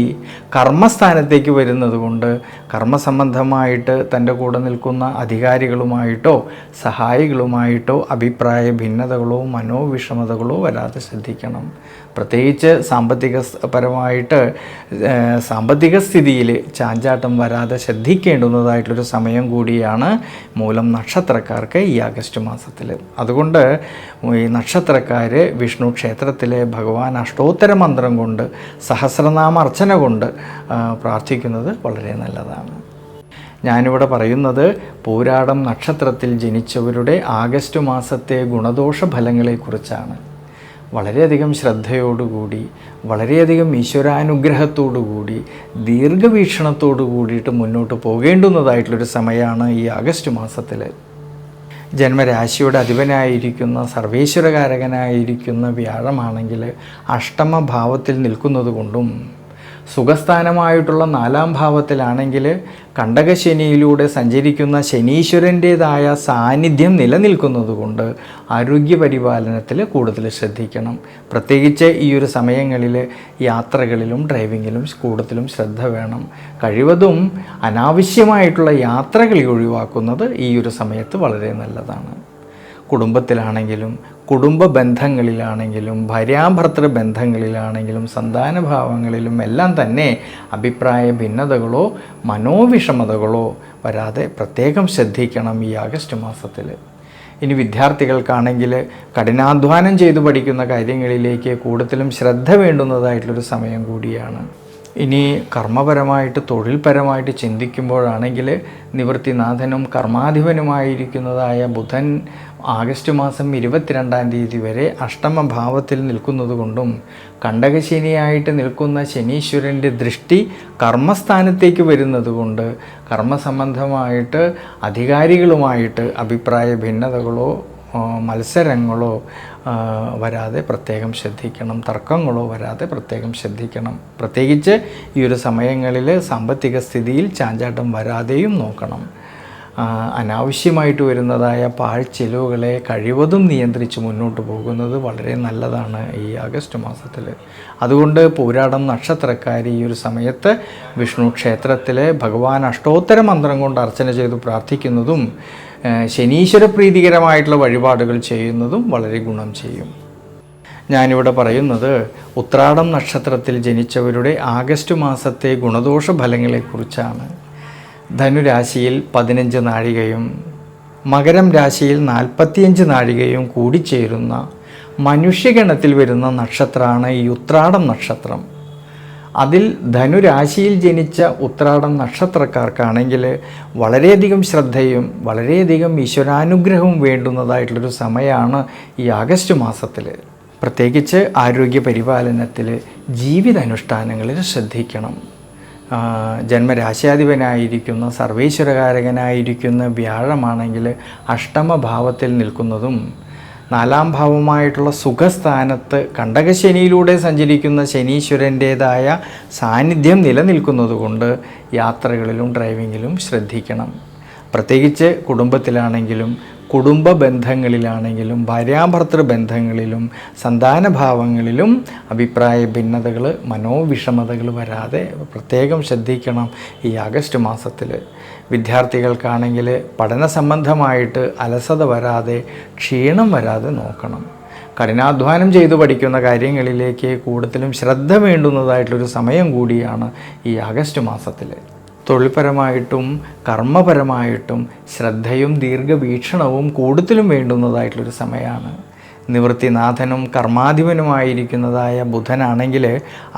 S1: കർമ്മസ്ഥാനത്തേക്ക് വരുന്നത് കൊണ്ട് കർമ്മസംബന്ധമായിട്ട് തൻ്റെ കൂടെ നിൽക്കുന്ന അധികാരികളുമായിട്ടോ സഹായികളുമായിട്ടോ അഭിപ്രായ ഭിന്നതകളോ മനോവിഷമതകളോ വരാതെ ശ്രദ്ധിക്കണം. പ്രത്യേകിച്ച് സാമ്പത്തികപരമായിട്ട് സാമ്പത്തിക സ്ഥിതിയിൽ ചാഞ്ചാട്ടം വരാതെ ശ്രദ്ധിക്കേണ്ടുന്നതായിട്ടൊരു സമയം കൂടിയാണ് മൂലം നക്ഷത്രക്കാർക്ക് ഈ ആഗസ്റ്റ് മാസത്തിൽ. അതുകൊണ്ട് ഈ നക്ഷത്രക്കാർ വിഷ്ണു ക്ഷേത്രത്തിലെ ഭഗവാൻ അഷ്ടോത്തര മന്ത്രം കൊണ്ട് സഹസ്രനാമ അർച്ചന കൊണ്ട് പ്രാർത്ഥിക്കുന്നത് വളരെ നല്ലതാണ്. ഞാനിവിടെ പറയുന്നത് പൂരാടം നക്ഷത്രത്തിൽ ജനിച്ചവരുടെ ആഗസ്റ്റ് മാസത്തെ ഗുണദോഷ ഫലങ്ങളെക്കുറിച്ചാണ്. വളരെയധികം ശ്രദ്ധയോടുകൂടി, വളരെയധികം ഈശ്വരാനുഗ്രഹത്തോടുകൂടി, ദീർഘവീക്ഷണത്തോടു കൂടിയിട്ട് മുന്നോട്ട് പോകേണ്ടുന്നതായിട്ടുള്ളൊരു സമയമാണ് ഈ ആഗസ്റ്റ് മാസത്തിൽ. ജന്മരാശിയുടെ അധിപനായിരിക്കുന്ന സർവേശ്വരകാരകനായിരിക്കുന്ന വ്യാഴമാണെങ്കിൽ അഷ്ടമഭാവത്തിൽ നിൽക്കുന്നത് കൊണ്ടും, സുഖസ്ഥാനമായിട്ടുള്ള 4-ാം ഭാവത്തിലാണെങ്കിൽ കണ്ടകശനിയിലൂടെ സഞ്ചരിക്കുന്ന ശനീശ്വരൻ്റേതായ സാന്നിധ്യം നിലനിൽക്കുന്നത് കൊണ്ട് ആരോഗ്യപരിപാലനത്തിൽ കൂടുതൽ ശ്രദ്ധിക്കണം. പ്രത്യേകിച്ച് ഈ ഒരു സമയങ്ങളിൽ യാത്രകളിലും ഡ്രൈവിങ്ങിലും കൂടുതലും ശ്രദ്ധ വേണം. കഴിവതും അനാവശ്യമായിട്ടുള്ള യാത്രകൾ ഒഴിവാക്കുന്നത് ഈ ഒരു സമയത്ത് വളരെ നല്ലതാണ്. കുടുംബത്തിലാണെങ്കിലും കുടുംബ ബന്ധങ്ങളിലാണെങ്കിലും ഭാര്യാഭർത്തൃ ബന്ധങ്ങളിലാണെങ്കിലും സന്താനഭാവങ്ങളിലും എല്ലാം തന്നെ അഭിപ്രായ ഭിന്നതകളോ മനോവിഷമതകളോ വരാതെ പ്രത്യേകം ശ്രദ്ധിക്കണം ഈ ആഗസ്റ്റ് മാസത്തിൽ. ഇനി വിദ്യാർത്ഥികൾക്കാണെങ്കിൽ കഠിനാധ്വാനം ചെയ്തു പഠിക്കുന്ന കാര്യങ്ങളിലേക്ക് കൂടുതലും ശ്രദ്ധ വേണ്ടുന്നതായിട്ടുള്ളൊരു സമയം കൂടിയാണ്. ഇനി കർമ്മപരമായിട്ട് തൊഴിൽപരമായിട്ട് ചിന്തിക്കുമ്പോഴാണെങ്കിൽ നിവൃത്തിനാഥനും കർമാധിപനുമായിരിക്കുന്നതായ ബുധൻ ആഗസ്റ്റ് മാസം 22-ാം തീയതി വരെ അഷ്ടമഭാവത്തിൽ നിൽക്കുന്നത് കൊണ്ടും കണ്ടകശനിയായിട്ട് നിൽക്കുന്ന ശനീശ്വരൻ്റെ ദൃഷ്ടി കർമ്മസ്ഥാനത്തേക്ക് വരുന്നത് കൊണ്ട് കർമ്മസംബന്ധമായിട്ട് അധികാരികളുമായിട്ട് അഭിപ്രായ ഭിന്നതകളോ മത്സരങ്ങളോ വരാതെ പ്രത്യേകം ശ്രദ്ധിക്കണം. തർക്കങ്ങളോ വരാതെ പ്രത്യേകം ശ്രദ്ധിക്കണം. പ്രത്യേകിച്ച് ഈ ഒരു സമയങ്ങളിൽ സാമ്പത്തിക സ്ഥിതിയിൽ ചാഞ്ചാട്ടം വരാതെയും നോക്കണം. അനാവശ്യമായിട്ട് വരുന്നതായ പാഴ്ചെലവുകളെ കഴിവതും നിയന്ത്രിച്ച് മുന്നോട്ട് പോകുന്നത് വളരെ നല്ലതാണ് ഈ ആഗസ്റ്റ് മാസത്തിൽ. അതുകൊണ്ട് പൂരാടം നക്ഷത്രക്കാർ ഈ ഒരു സമയത്ത് വിഷ്ണു ക്ഷേത്രത്തിലെ ഭഗവാൻ അഷ്ടോത്തര മന്ത്രം കൊണ്ട് അർച്ചന ചെയ്ത് പ്രാർത്ഥിക്കുന്നതും ശനീശ്വര പ്രീതികരമായിട്ടുള്ള വഴിപാടുകൾ ചെയ്യുന്നതും വളരെ ഗുണം ചെയ്യും. ഞാനിവിടെ പറയുന്നത് ഉത്രാടം നക്ഷത്രത്തിൽ ജനിച്ചവരുടെ ആഗസ്റ്റ് മാസത്തെ ഗുണദോഷ ഫലങ്ങളെക്കുറിച്ചാണ്. ധനുരാശിയിൽ 15 നാഴികയും മകരം രാശിയിൽ 45 നാഴികയും കൂടിച്ചേരുന്ന മനുഷ്യഗണത്തിൽ വരുന്ന നക്ഷത്രമാണ് ഈ ഉത്രാടം നക്ഷത്രം. അതിൽ ധനുരാശിയിൽ ജനിച്ച ഉത്രാടം നക്ഷത്രക്കാർക്കാണെങ്കിൽ വളരെയധികം ശ്രദ്ധയും വളരെയധികം ഈശ്വരാനുഗ്രഹവും വേണ്ടുന്നതായിട്ടുള്ളൊരു സമയമാണ് ഈ ആഗസ്റ്റ് മാസത്തിൽ. പ്രത്യേകിച്ച് ആരോഗ്യ പരിപാലനത്തിൽ ജീവിതാനുഷ്ഠാനങ്ങളിൽ ശ്രദ്ധിക്കണം. ജന്മരാശ്യാധിപനായിരിക്കുന്ന സർവേശ്വരകാരകനായിരിക്കുന്ന വ്യാഴമാണെങ്കിൽ അഷ്ടമഭാവത്തിൽ നിൽക്കുന്നതും 4-ാം ഭാവമായിട്ടുള്ള സുഖസ്ഥാനത്ത് കണ്ടകശനിയിലൂടെ സഞ്ചരിക്കുന്ന ശനീശ്വരൻ്റേതായ സാന്നിധ്യം നിലനിൽക്കുന്നതുകൊണ്ട് യാത്രകളിലും ഡ്രൈവിങ്ങിലും ശ്രദ്ധിക്കണം. പ്രത്യേകിച്ച് കുടുംബത്തിലാണെങ്കിലും കുടുംബ ബന്ധങ്ങളിലാണെങ്കിലും ഭാര്യാഭർത്തൃ ബന്ധങ്ങളിലും സന്താനഭാവങ്ങളിലും അഭിപ്രായ ഭിന്നതകൾ മനോവിഷമതകൾ വരാതെ പ്രത്യേകം ശ്രദ്ധിക്കണം ഈ ആഗസ്റ്റ് മാസത്തിൽ. വിദ്യാർത്ഥികൾക്കാണെങ്കിൽ പഠന സംബന്ധമായിട്ട് അലസത വരാതെ ക്ഷീണം വരാതെ നോക്കണം. കഠിനാധ്വാനം ചെയ്തു പഠിക്കുന്ന കാര്യങ്ങളിലേക്ക് കൂടുതലും ശ്രദ്ധ വേണ്ടുന്നതായിട്ടുള്ളൊരു സമയം കൂടിയാണ് ഈ ആഗസ്റ്റ് മാസത്തിൽ. തൊഴിൽപരമായിട്ടും കർമ്മപരമായിട്ടും ശ്രദ്ധയും ദീർഘവീക്ഷണവും കൂടുതലും വേണ്ടുന്നതായിട്ടുള്ളൊരു സമയമാണ്. നിവൃത്തിനാഥനും കർമാധിപനുമായിരിക്കുന്നതായ ബുധനാണെങ്കിൽ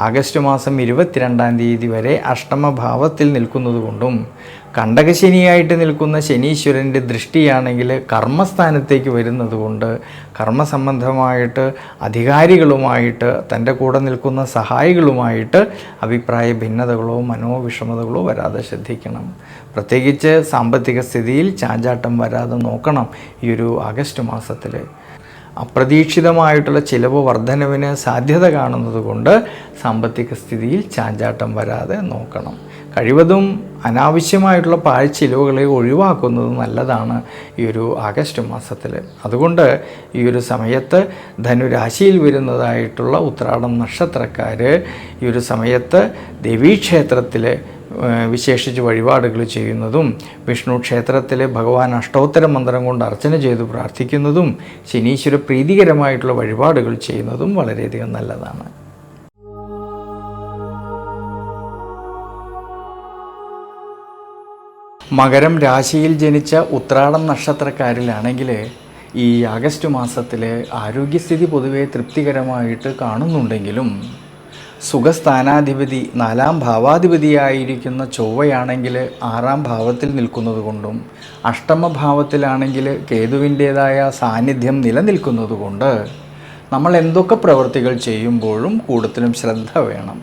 S1: ആഗസ്റ്റ് മാസം 22-ാം തീയതി വരെ അഷ്ടമഭാവത്തിൽ നിൽക്കുന്നത് കൊണ്ടും കണ്ടകശനിയായിട്ട് നിൽക്കുന്ന ശനീശ്വരൻ്റെ ദൃഷ്ടിയാണെങ്കിൽ കർമ്മസ്ഥാനത്തേക്ക് വരുന്നത് കൊണ്ട് കർമ്മസംബന്ധമായിട്ട് അധികാരികളുമായിട്ട് തൻ്റെ കൂടെ നിൽക്കുന്ന സഹായികളുമായിട്ട് അഭിപ്രായ ഭിന്നതകളോ മനോവിഷമതകളോ വരാതെ ശ്രദ്ധിക്കണം. പ്രത്യേകിച്ച് സാമ്പത്തിക സ്ഥിതിയിൽ ചാഞ്ചാട്ടം വരാതെ നോക്കണം ഈ ഒരു ആഗസ്റ്റ് മാസത്തിൽ. അപ്രതീക്ഷിതമായിട്ടുള്ള ചിലവ് വർധനവിന് സാധ്യത കാണുന്നത് കൊണ്ട് സാമ്പത്തിക സ്ഥിതിയിൽ ചാഞ്ചാട്ടം വരാതെ നോക്കണം. കഴിവതും അനാവശ്യമായിട്ടുള്ള പാഴ്ചിലവുകളെ ഒഴിവാക്കുന്നത് നല്ലതാണ് ഈ ഒരു ആഗസ്റ്റ് മാസത്തിൽ. അതുകൊണ്ട് ഈ ഒരു സമയത്ത് ധനുരാശിയിൽ വരുന്നതായിട്ടുള്ള ഉത്രാടം നക്ഷത്രക്കാർ ഈ ഒരു സമയത്ത് ദേവീക്ഷേത്രത്തിൽ വിശേഷിച്ച് വഴിപാടുകൾ ചെയ്യുന്നതും വിഷ്ണു ക്ഷേത്രത്തിലെ ഭഗവാൻ അഷ്ടോത്തര മന്ത്രം കൊണ്ട് അർച്ചന ചെയ്തു പ്രാർത്ഥിക്കുന്നതും ശനീശ്വര പ്രീതികരമായിട്ടുള്ള വഴിപാടുകൾ ചെയ്യുന്നതും വളരെയധികം നല്ലതാണ്. മകരം രാശിയിൽ ജനിച്ച ഉത്രാടം നക്ഷത്രക്കാരിലാണെങ്കിൽ ഈ ആഗസ്റ്റ് മാസത്തിൽ ആരോഗ്യസ്ഥിതി പൊതുവെ തൃപ്തികരമായിട്ട് കാണുന്നുണ്ടെങ്കിലും സുഖസ്ഥാനാധിപതി 4-ാം ഭാവാധിപതിയായിരിക്കുന്ന ചൊവ്വയാണെങ്കിൽ 6-ാം ഭാവത്തിൽ നിൽക്കുന്നത് കൊണ്ടും അഷ്ടമഭാവത്തിലാണെങ്കിൽ കേതുവിൻ്റേതായ സാന്നിധ്യം നിലനിൽക്കുന്നത് കൊണ്ട് നമ്മൾ എന്തൊക്കെ പ്രവൃത്തികൾ ചെയ്യുമ്പോഴും കൂടുതലും ശ്രദ്ധ വേണം.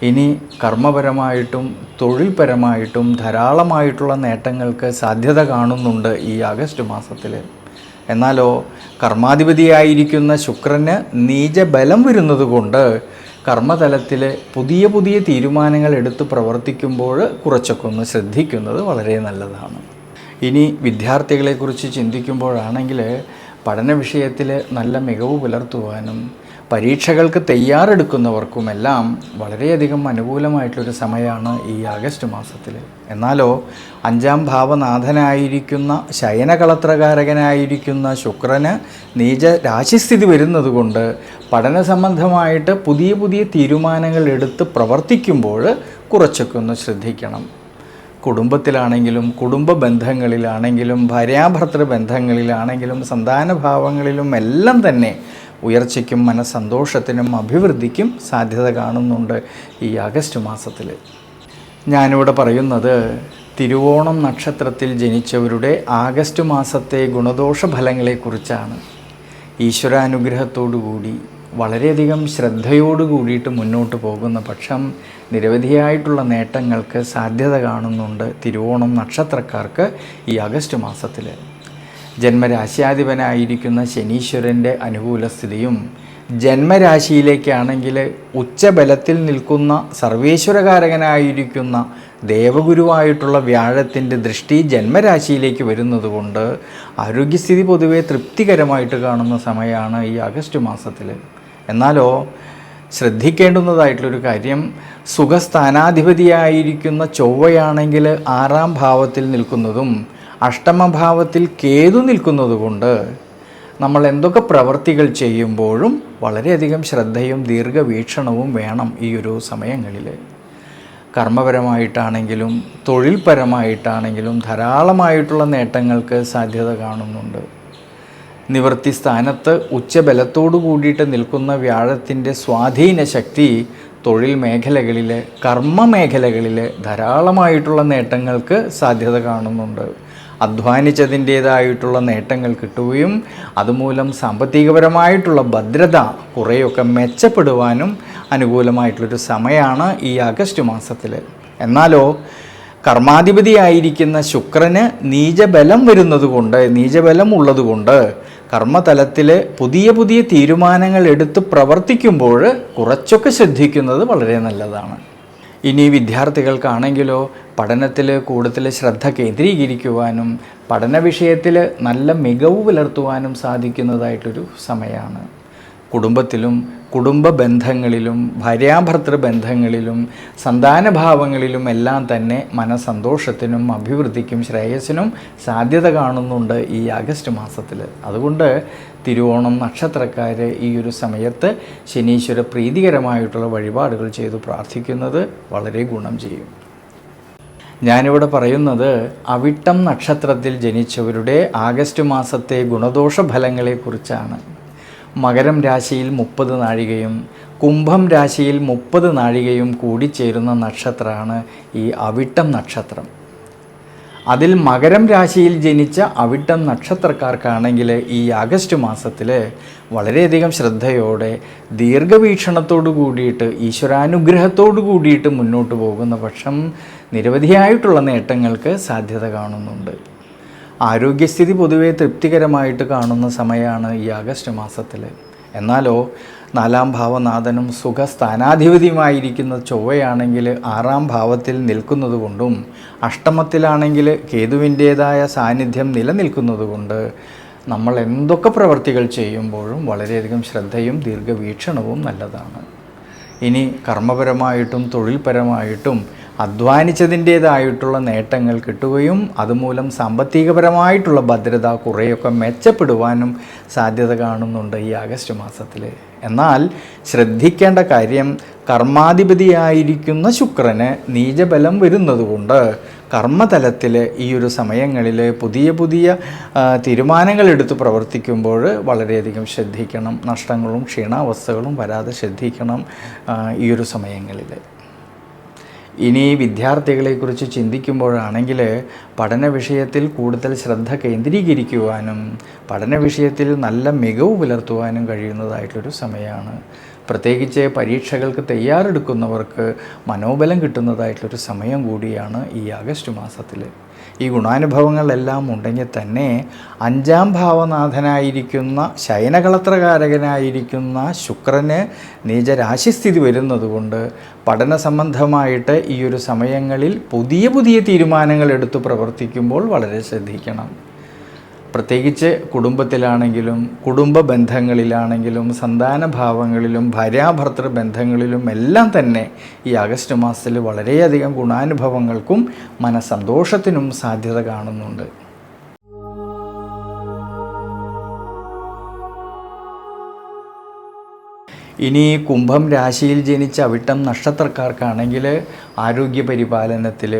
S1: ഇനി കർമ്മപരമായിട്ടും തൊഴിൽപരമായിട്ടും ധാരാളമായിട്ടുള്ള നേട്ടങ്ങൾക്ക് സാധ്യത കാണുന്നുണ്ട് ഈ ആഗസ്റ്റ് മാസത്തിൽ. എന്നാലോ കർമാധിപതിയായിരിക്കുന്ന ശുക്രന് നീചബലം വരുന്നത് കൊണ്ട് കർമ്മതലത്തിൽ പുതിയ പുതിയ തീരുമാനങ്ങൾ എടുത്ത് പ്രവർത്തിക്കുമ്പോൾ കുറച്ചൊക്കെ ഒന്ന് ശ്രദ്ധിക്കുന്നത് വളരെ നല്ലതാണ്. ഇനി വിദ്യാർത്ഥികളെക്കുറിച്ച് ചിന്തിക്കുമ്പോഴാണെങ്കിൽ പഠന വിഷയത്തിൽ നല്ല മികവ് പുലർത്തുവാനും പരീക്ഷകൾക്ക് തയ്യാറെടുക്കുന്നവർക്കുമെല്ലാം വളരെയധികം അനുകൂലമായിട്ടൊരു സമയമാണ് ഈ ആഗസ്റ്റ് മാസത്തിൽ. എന്നാലോ 5ാം ഭാവനാഥനായിരിക്കുന്ന ശയനകളത്രകാരകനായിരിക്കുന്ന ശുക്രന് നീച രാശിസ്ഥിതി വരുന്നത് കൊണ്ട് പഠന സംബന്ധമായിട്ട് പുതിയ പുതിയ തീരുമാനങ്ങൾ എടുത്ത് പ്രവർത്തിക്കുമ്പോൾ കുറച്ചൊക്കെ ഒന്ന് ശ്രദ്ധിക്കണം. കുടുംബത്തിലാണെങ്കിലും കുടുംബ ബന്ധങ്ങളിലാണെങ്കിലും ഭാര്യാഭർത്തൃ ബന്ധങ്ങളിലാണെങ്കിലും സന്താനഭാവങ്ങളിലും എല്ലാം തന്നെ ഉയർച്ചയ്ക്കും മനസ്സന്തോഷത്തിനും അഭിവൃദ്ധിക്കും സാധ്യത കാണുന്നുണ്ട് ഈ ആഗസ്റ്റ് മാസത്തിൽ. ഞാനിവിടെ പറയുന്നത് തിരുവോണം നക്ഷത്രത്തിൽ ജനിച്ചവരുടെ ആഗസ്റ്റ് മാസത്തെ ഗുണദോഷ ഫലങ്ങളെക്കുറിച്ചാണ്. ഈശ്വരാനുഗ്രഹത്തോടുകൂടി വളരെയധികം ശ്രദ്ധയോടു കൂടിയിട്ട് മുന്നോട്ട് പോകുന്ന പക്ഷം നിരവധിയായിട്ടുള്ള നേട്ടങ്ങൾക്ക് സാധ്യത കാണുന്നുണ്ട് തിരുവോണം നക്ഷത്രക്കാർക്ക് ഈ ആഗസ്റ്റ് മാസത്തിൽ. ജന്മരാശ്യാധിപനായിരിക്കുന്ന ശനീശ്വരൻ്റെ അനുകൂല സ്ഥിതിയും ജന്മരാശിയിലേക്കാണെങ്കിൽ ഉച്ചബലത്തിൽ നിൽക്കുന്ന സർവേശ്വരകാരകനായിരിക്കുന്ന ദേവഗുരുവായിട്ടുള്ള വ്യാഴത്തിൻ്റെ ദൃഷ്ടി ജന്മരാശിയിലേക്ക് വരുന്നത് കൊണ്ട് ആരോഗ്യസ്ഥിതി പൊതുവെ തൃപ്തികരമായിട്ട് കാണുന്ന സമയമാണ് ഈ ആഗസ്റ്റ് മാസത്തിൽ. എന്നാലോ ശ്രദ്ധിക്കേണ്ടുന്നതായിട്ടുള്ളൊരു കാര്യം, സുഖസ്ഥാനാധിപതിയായിരിക്കുന്ന ചൊവ്വയാണെങ്കിൽ 6ാം ഭാവത്തിൽ നിൽക്കുന്നതും അഷ്ടമഭാവത്തിൽ കേതു നിൽക്കുന്നതുകൊണ്ട് നമ്മൾ എന്തൊക്കെ പ്രവർത്തികൾ ചെയ്യുമ്പോഴും വളരെയധികം ശ്രദ്ധയും ദീർഘവീക്ഷണവും വേണം ഈ ഒരു സമയങ്ങളിൽ. കർമ്മപരമായിട്ടാണെങ്കിലും തൊഴിൽപരമായിട്ടാണെങ്കിലും ധാരാളമായിട്ടുള്ള നേട്ടങ്ങൾക്ക് സാധ്യത കാണുന്നുണ്ട്. നിവൃത്തി സ്ഥാനത്ത് ഉച്ചബലത്തോടു കൂടിയിട്ട് നിൽക്കുന്ന വ്യാഴത്തിൻ്റെ സ്വാധീന ശക്തി തൊഴിൽ മേഖലകളിൽ കർമ്മ മേഖലകളിൽ ധാരാളമായിട്ടുള്ള നേട്ടങ്ങൾക്ക് സാധ്യത കാണുന്നുണ്ട്. അധ്വാനിച്ചതിൻ്റേതായിട്ടുള്ള നേട്ടങ്ങൾ കിട്ടുകയും അതുമൂലം സാമ്പത്തികപരമായിട്ടുള്ള ഭദ്രത കുറേയൊക്കെ മെച്ചപ്പെടുവാനും അനുകൂലമായിട്ടുള്ളൊരു സമയമാണ് ഈ ആഗസ്റ്റ് മാസത്തിൽ. എന്നാലോ കർമാധിപതിയായിരിക്കുന്ന ശുക്രന് നീചബലം ഉള്ളതുകൊണ്ട് കർമ്മതലത്തിൽ പുതിയ പുതിയ തീരുമാനങ്ങൾ എടുത്ത് പ്രവർത്തിക്കുമ്പോൾ കുറച്ചൊക്കെ ശ്രദ്ധിക്കുന്നത് വളരെ നല്ലതാണ്. ഇനി വിദ്യാർത്ഥികൾക്കാണെങ്കിലോ പഠനത്തിൽ കൂടുതൽ ശ്രദ്ധ കേന്ദ്രീകരിക്കുവാനും പഠന വിഷയത്തിൽ നല്ല മികവ് പുലർത്തുവാനും സാധിക്കുന്നതായിട്ടൊരു സമയമാണ്. കുടുംബത്തിലും കുടുംബ ബന്ധങ്ങളിലും ഭാര്യാഭർത്തൃ ബന്ധങ്ങളിലും സന്താനഭാവങ്ങളിലും എല്ലാം തന്നെ മനസ്സന്തോഷത്തിനും അഭിവൃദ്ധിക്കും ശ്രേയസ്സിനും സാധ്യത കാണുന്നുണ്ട് ഈ ആഗസ്റ്റ് മാസത്തിൽ. അതുകൊണ്ട് തിരുവോണം നക്ഷത്രക്കാർ ഈ ഒരു സമയത്ത് ശനീശ്വര പ്രീതികരമായിട്ടുള്ള വഴിപാടുകൾ ചെയ്തു പ്രാർത്ഥിക്കുന്നത് വളരെ ഗുണം ചെയ്യും. ഞാനിവിടെ പറയുന്നത് അവിട്ടം നക്ഷത്രത്തിൽ ജനിച്ചവരുടെ ആഗസ്റ്റ് മാസത്തെ ഗുണദോഷ ഫലങ്ങളെക്കുറിച്ചാണ്. മകരം രാശിയിൽ 30 നാഴികയും കുംഭം രാശിയിൽ 30 നാഴികയും കൂടിച്ചേരുന്ന നക്ഷത്രമാണ് ഈ അവിട്ടം നക്ഷത്രം. അതിൽ മകരം രാശിയിൽ ജനിച്ച അവിട്ടം നക്ഷത്രക്കാർക്കാണെങ്കിൽ ഈ ആഗസ്റ്റ് മാസത്തിൽ വളരെയധികം ശ്രദ്ധയോടെ ദീർഘവീക്ഷണത്തോടു കൂടിയിട്ട് ഈശ്വരാനുഗ്രഹത്തോടു കൂടിയിട്ട് മുന്നോട്ട് പോകുന്ന പക്ഷം നിരവധിയായിട്ടുള്ള നേട്ടങ്ങൾക്ക് സാധ്യത കാണുന്നുണ്ട്. ആരോഗ്യസ്ഥിതി പൊതുവെ തൃപ്തികരമായിട്ട് കാണുന്ന സമയമാണ് ഈ ആഗസ്റ്റ് മാസത്തിൽ. എന്നാലോ 4ാം ഭാവനാഥനും സുഖസ്ഥാനാധിപതിയുമായിരിക്കുന്ന ചൊവ്വയാണെങ്കിൽ 6ാം ഭാവത്തിൽ നിൽക്കുന്നത് കൊണ്ടും അഷ്ടമത്തിലാണെങ്കിൽ കേതുവിൻ്റേതായ സാന്നിധ്യം നിലനിൽക്കുന്നത് നമ്മൾ എന്തൊക്കെ പ്രവർത്തികൾ ചെയ്യുമ്പോഴും വളരെയധികം ശ്രദ്ധയും ദീർഘവീക്ഷണവും നല്ലതാണ്. ഇനി കർമ്മപരമായിട്ടും തൊഴിൽപരമായിട്ടും അധ്വാനിച്ചതിൻ്റേതായിട്ടുള്ള നേട്ടങ്ങൾ കിട്ടുകയും അതുമൂലം സാമ്പത്തികപരമായിട്ടുള്ള ഭദ്രത കുറേയൊക്കെ മെച്ചപ്പെടുവാനും സാധ്യത കാണുന്നുണ്ട് ഈ ആഗസ്റ്റ് മാസത്തിൽ. എന്നാൽ ശ്രദ്ധിക്കേണ്ട കാര്യം, കർമാധിപതിയായിരിക്കുന്ന ശുക്രന് നീചബലം വരുന്നതുകൊണ്ട് കർമ്മതലത്തിൽ ഈ ഒരു സമയങ്ങളിൽ പുതിയ പുതിയ തീരുമാനങ്ങൾ എടുത്ത് പ്രവർത്തിക്കുമ്പോൾ വളരെയധികം ശ്രദ്ധിക്കണം. നഷ്ടങ്ങളും ക്ഷീണാവസ്ഥകളും വരാതെ ശ്രദ്ധിക്കണം ഈ ഒരു സമയങ്ങളിൽ. ഇനി വിദ്യാർത്ഥികളെക്കുറിച്ച് ചിന്തിക്കുമ്പോഴാണെങ്കിൽ പഠന വിഷയത്തിൽ കൂടുതൽ ശ്രദ്ധ കേന്ദ്രീകരിക്കുവാനും പഠന വിഷയത്തിൽ നല്ല മികവ് പുലർത്തുവാനും കഴിയുന്നതായിട്ടൊരു സമയമാണ്. പ്രത്യേകിച്ച് പരീക്ഷകൾക്ക് തയ്യാറെടുക്കുന്നവർക്ക് മനോബലം കിട്ടുന്നതായിട്ടൊരു സമയം കൂടിയാണ് ഈ ആഗസ്റ്റ് മാസത്തിൽ. ഈ ഗുണാനുഭവങ്ങളെല്ലാം ഉണ്ടെങ്കിൽ തന്നെ 5ാം ഭാവനാഥനായിരിക്കുന്ന ശയനകളത്രകാരകനായിരിക്കുന്ന ശുക്രന് നീചരാശിസ്ഥിതി വരുന്നതുകൊണ്ട് പഠന സംബന്ധമായിട്ട് ഈ ഒരു സമയങ്ങളിൽ പുതിയ പുതിയ തീരുമാനങ്ങൾ എടുത്തു പ്രവർത്തിക്കുമ്പോൾ വളരെ ശ്രദ്ധിക്കണം. പ്രത്യേകിച്ച് കുടുംബത്തിലാണെങ്കിലും കുടുംബ ബന്ധങ്ങളിലാണെങ്കിലും സന്താനഭാവങ്ങളിലും ഭാര്യാഭർത്തൃ ബന്ധങ്ങളിലും എല്ലാം തന്നെ ഈ ആഗസ്റ്റ് മാസത്തിൽ വളരെയധികം ഗുണാനുഭവങ്ങൾക്കും മനസ്സന്തോഷത്തിനും സാധ്യത കാണുന്നുണ്ട്. ഇനി കുംഭം രാശിയിൽ ജനിച്ച അവിട്ടം നക്ഷത്രക്കാർക്കാണെങ്കിൽ ആരോഗ്യപരിപാലനത്തിൽ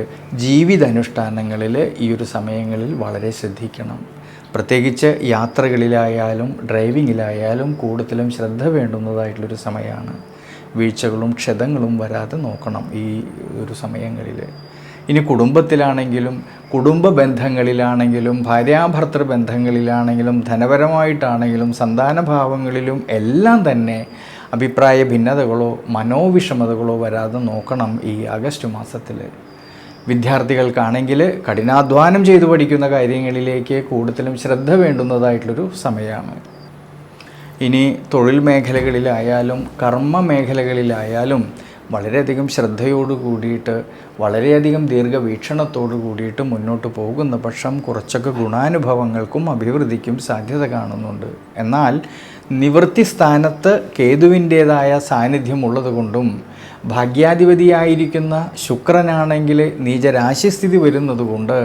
S1: ജീവിതാനുഷ്ഠാനങ്ങളിൽ ഈ ഒരു സമയങ്ങളിൽ വളരെ ശ്രദ്ധിക്കണം. പ്രത്യേകിച്ച് യാത്രകളിലായാലും ഡ്രൈവിങ്ങിലായാലും കൂടുതലും ശ്രദ്ധ വേണ്ടുന്നതായിട്ടുള്ളൊരു സമയമാണ്. വീഴ്ചകളും ക്ഷതങ്ങളും വരാതെ നോക്കണം ഈ ഒരു സമയങ്ങളിൽ. ഇനി കുടുംബത്തിലാണെങ്കിലും കുടുംബ ബന്ധങ്ങളിലാണെങ്കിലും ഭാര്യാഭർത്തൃ ബന്ധങ്ങളിലാണെങ്കിലും ധനപരമായിട്ടാണെങ്കിലും സന്താനഭാവങ്ങളിലും എല്ലാം തന്നെ അഭിപ്രായ ഭിന്നതകളോ മനോവിഷമതകളോ വരാതെ നോക്കണം ഈ ആഗസ്റ്റ് മാസത്തിൽ. വിദ്യാർത്ഥികൾക്കാണെങ്കിൽ കഠിനാധ്വാനം ചെയ്തു പഠിക്കുന്ന കാര്യങ്ങളിലേക്ക് കൂടുതലും ശ്രദ്ധ വേണ്ടുന്നതായിട്ടുള്ളൊരു സമയമാണ്. ഇനി തൊഴിൽ മേഖലകളിലായാലും കർമ്മ മേഖലകളിലായാലും വളരെയധികം ശ്രദ്ധയോട് കൂടിയിട്ട് വളരെയധികം ദീർഘവീക്ഷണത്തോടു കൂടിയിട്ട് മുന്നോട്ട് പോകുന്ന പക്ഷം കുറച്ചൊക്കെ ഗുണാനുഭവങ്ങൾക്കും അഭിവൃദ്ധിക്കും സാധ്യത കാണുന്നുണ്ട്. എന്നാൽ നിവൃത്തി സ്ഥാനത്ത് കേതുവിൻ്റേതായ സാന്നിധ്യമുള്ളതുകൊണ്ടും ഭാഗ്യാധിപതിയായിരിക്കുന്ന ശുക്രനാണെങ്കിൽ നീചരാശിസ്ഥിതി വരുന്നതുകൊണ്ട്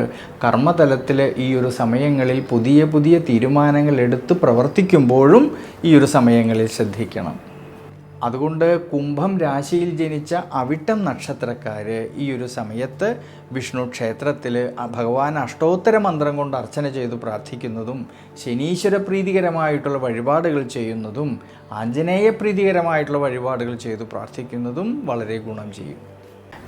S1: കർമ്മതലത്തിൽ ഈ ഒരു സമയങ്ങളിൽ പുതിയ പുതിയ തീരുമാനങ്ങൾ എടുത്ത് പ്രവർത്തിക്കുമ്പോഴും ഈ ഒരു സമയങ്ങളിൽ ശ്രദ്ധിക്കണം. അതുകൊണ്ട് കുംഭം രാശിയിൽ ജനിച്ച അവിട്ടം നക്ഷത്രക്കാർ ഈ ഒരു സമയത്ത് വിഷ്ണു ക്ഷേത്രത്തിൽ ഭഗവാൻ അഷ്ടോത്തര മന്ത്രം കൊണ്ട് അർച്ചന ചെയ്തു പ്രാർത്ഥിക്കുന്നതും ശനീശ്വര പ്രീതികരമായിട്ടുള്ള വഴിപാടുകൾ ചെയ്യുന്നതും ആഞ്ജനേയ പ്രീതികരമായിട്ടുള്ള വഴിപാടുകൾ ചെയ്തു പ്രാർത്ഥിക്കുന്നതും വളരെ ഗുണം ചെയ്യും.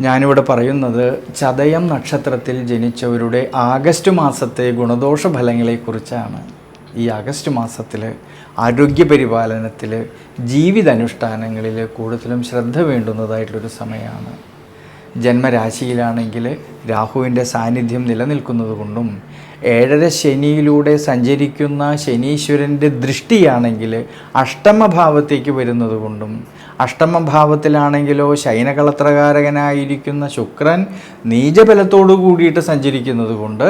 S1: ഞാനിവിടെ പറയുന്നത് ചതയം നക്ഷത്രത്തിൽ ജനിച്ചവരുടെ ആഗസ്റ്റ് മാസത്തെ ഗുണദോഷ ഫലങ്ങളെക്കുറിച്ചാണ്. ഈ ആഗസ്റ്റ് മാസത്തിൽ ആരോഗ്യപരിപാലനത്തിൽ ജീവിതാനുഷ്ഠാനങ്ങളിൽ കൂടുതലും ശ്രദ്ധ വേണ്ടുന്നതായിട്ടുള്ളൊരു സമയമാണ്. ജന്മരാശിയിലാണെങ്കിൽ രാഹുവിൻ്റെ സാന്നിധ്യം നിലനിൽക്കുന്നത് കൊണ്ടും 7.5 ശനിയിലൂടെ സഞ്ചരിക്കുന്ന ശനീശ്വരൻ്റെ ദൃഷ്ടിയാണെങ്കിൽ അഷ്ടമഭാവത്തേക്ക് വരുന്നത് കൊണ്ടും അഷ്ടമഭാവത്തിലാണെങ്കിലോ ശയനകളത്രകാരകനായിരിക്കുന്ന ശുക്രൻ നീചബലത്തോടു കൂടിയിട്ട് സഞ്ചരിക്കുന്നത് കൊണ്ട്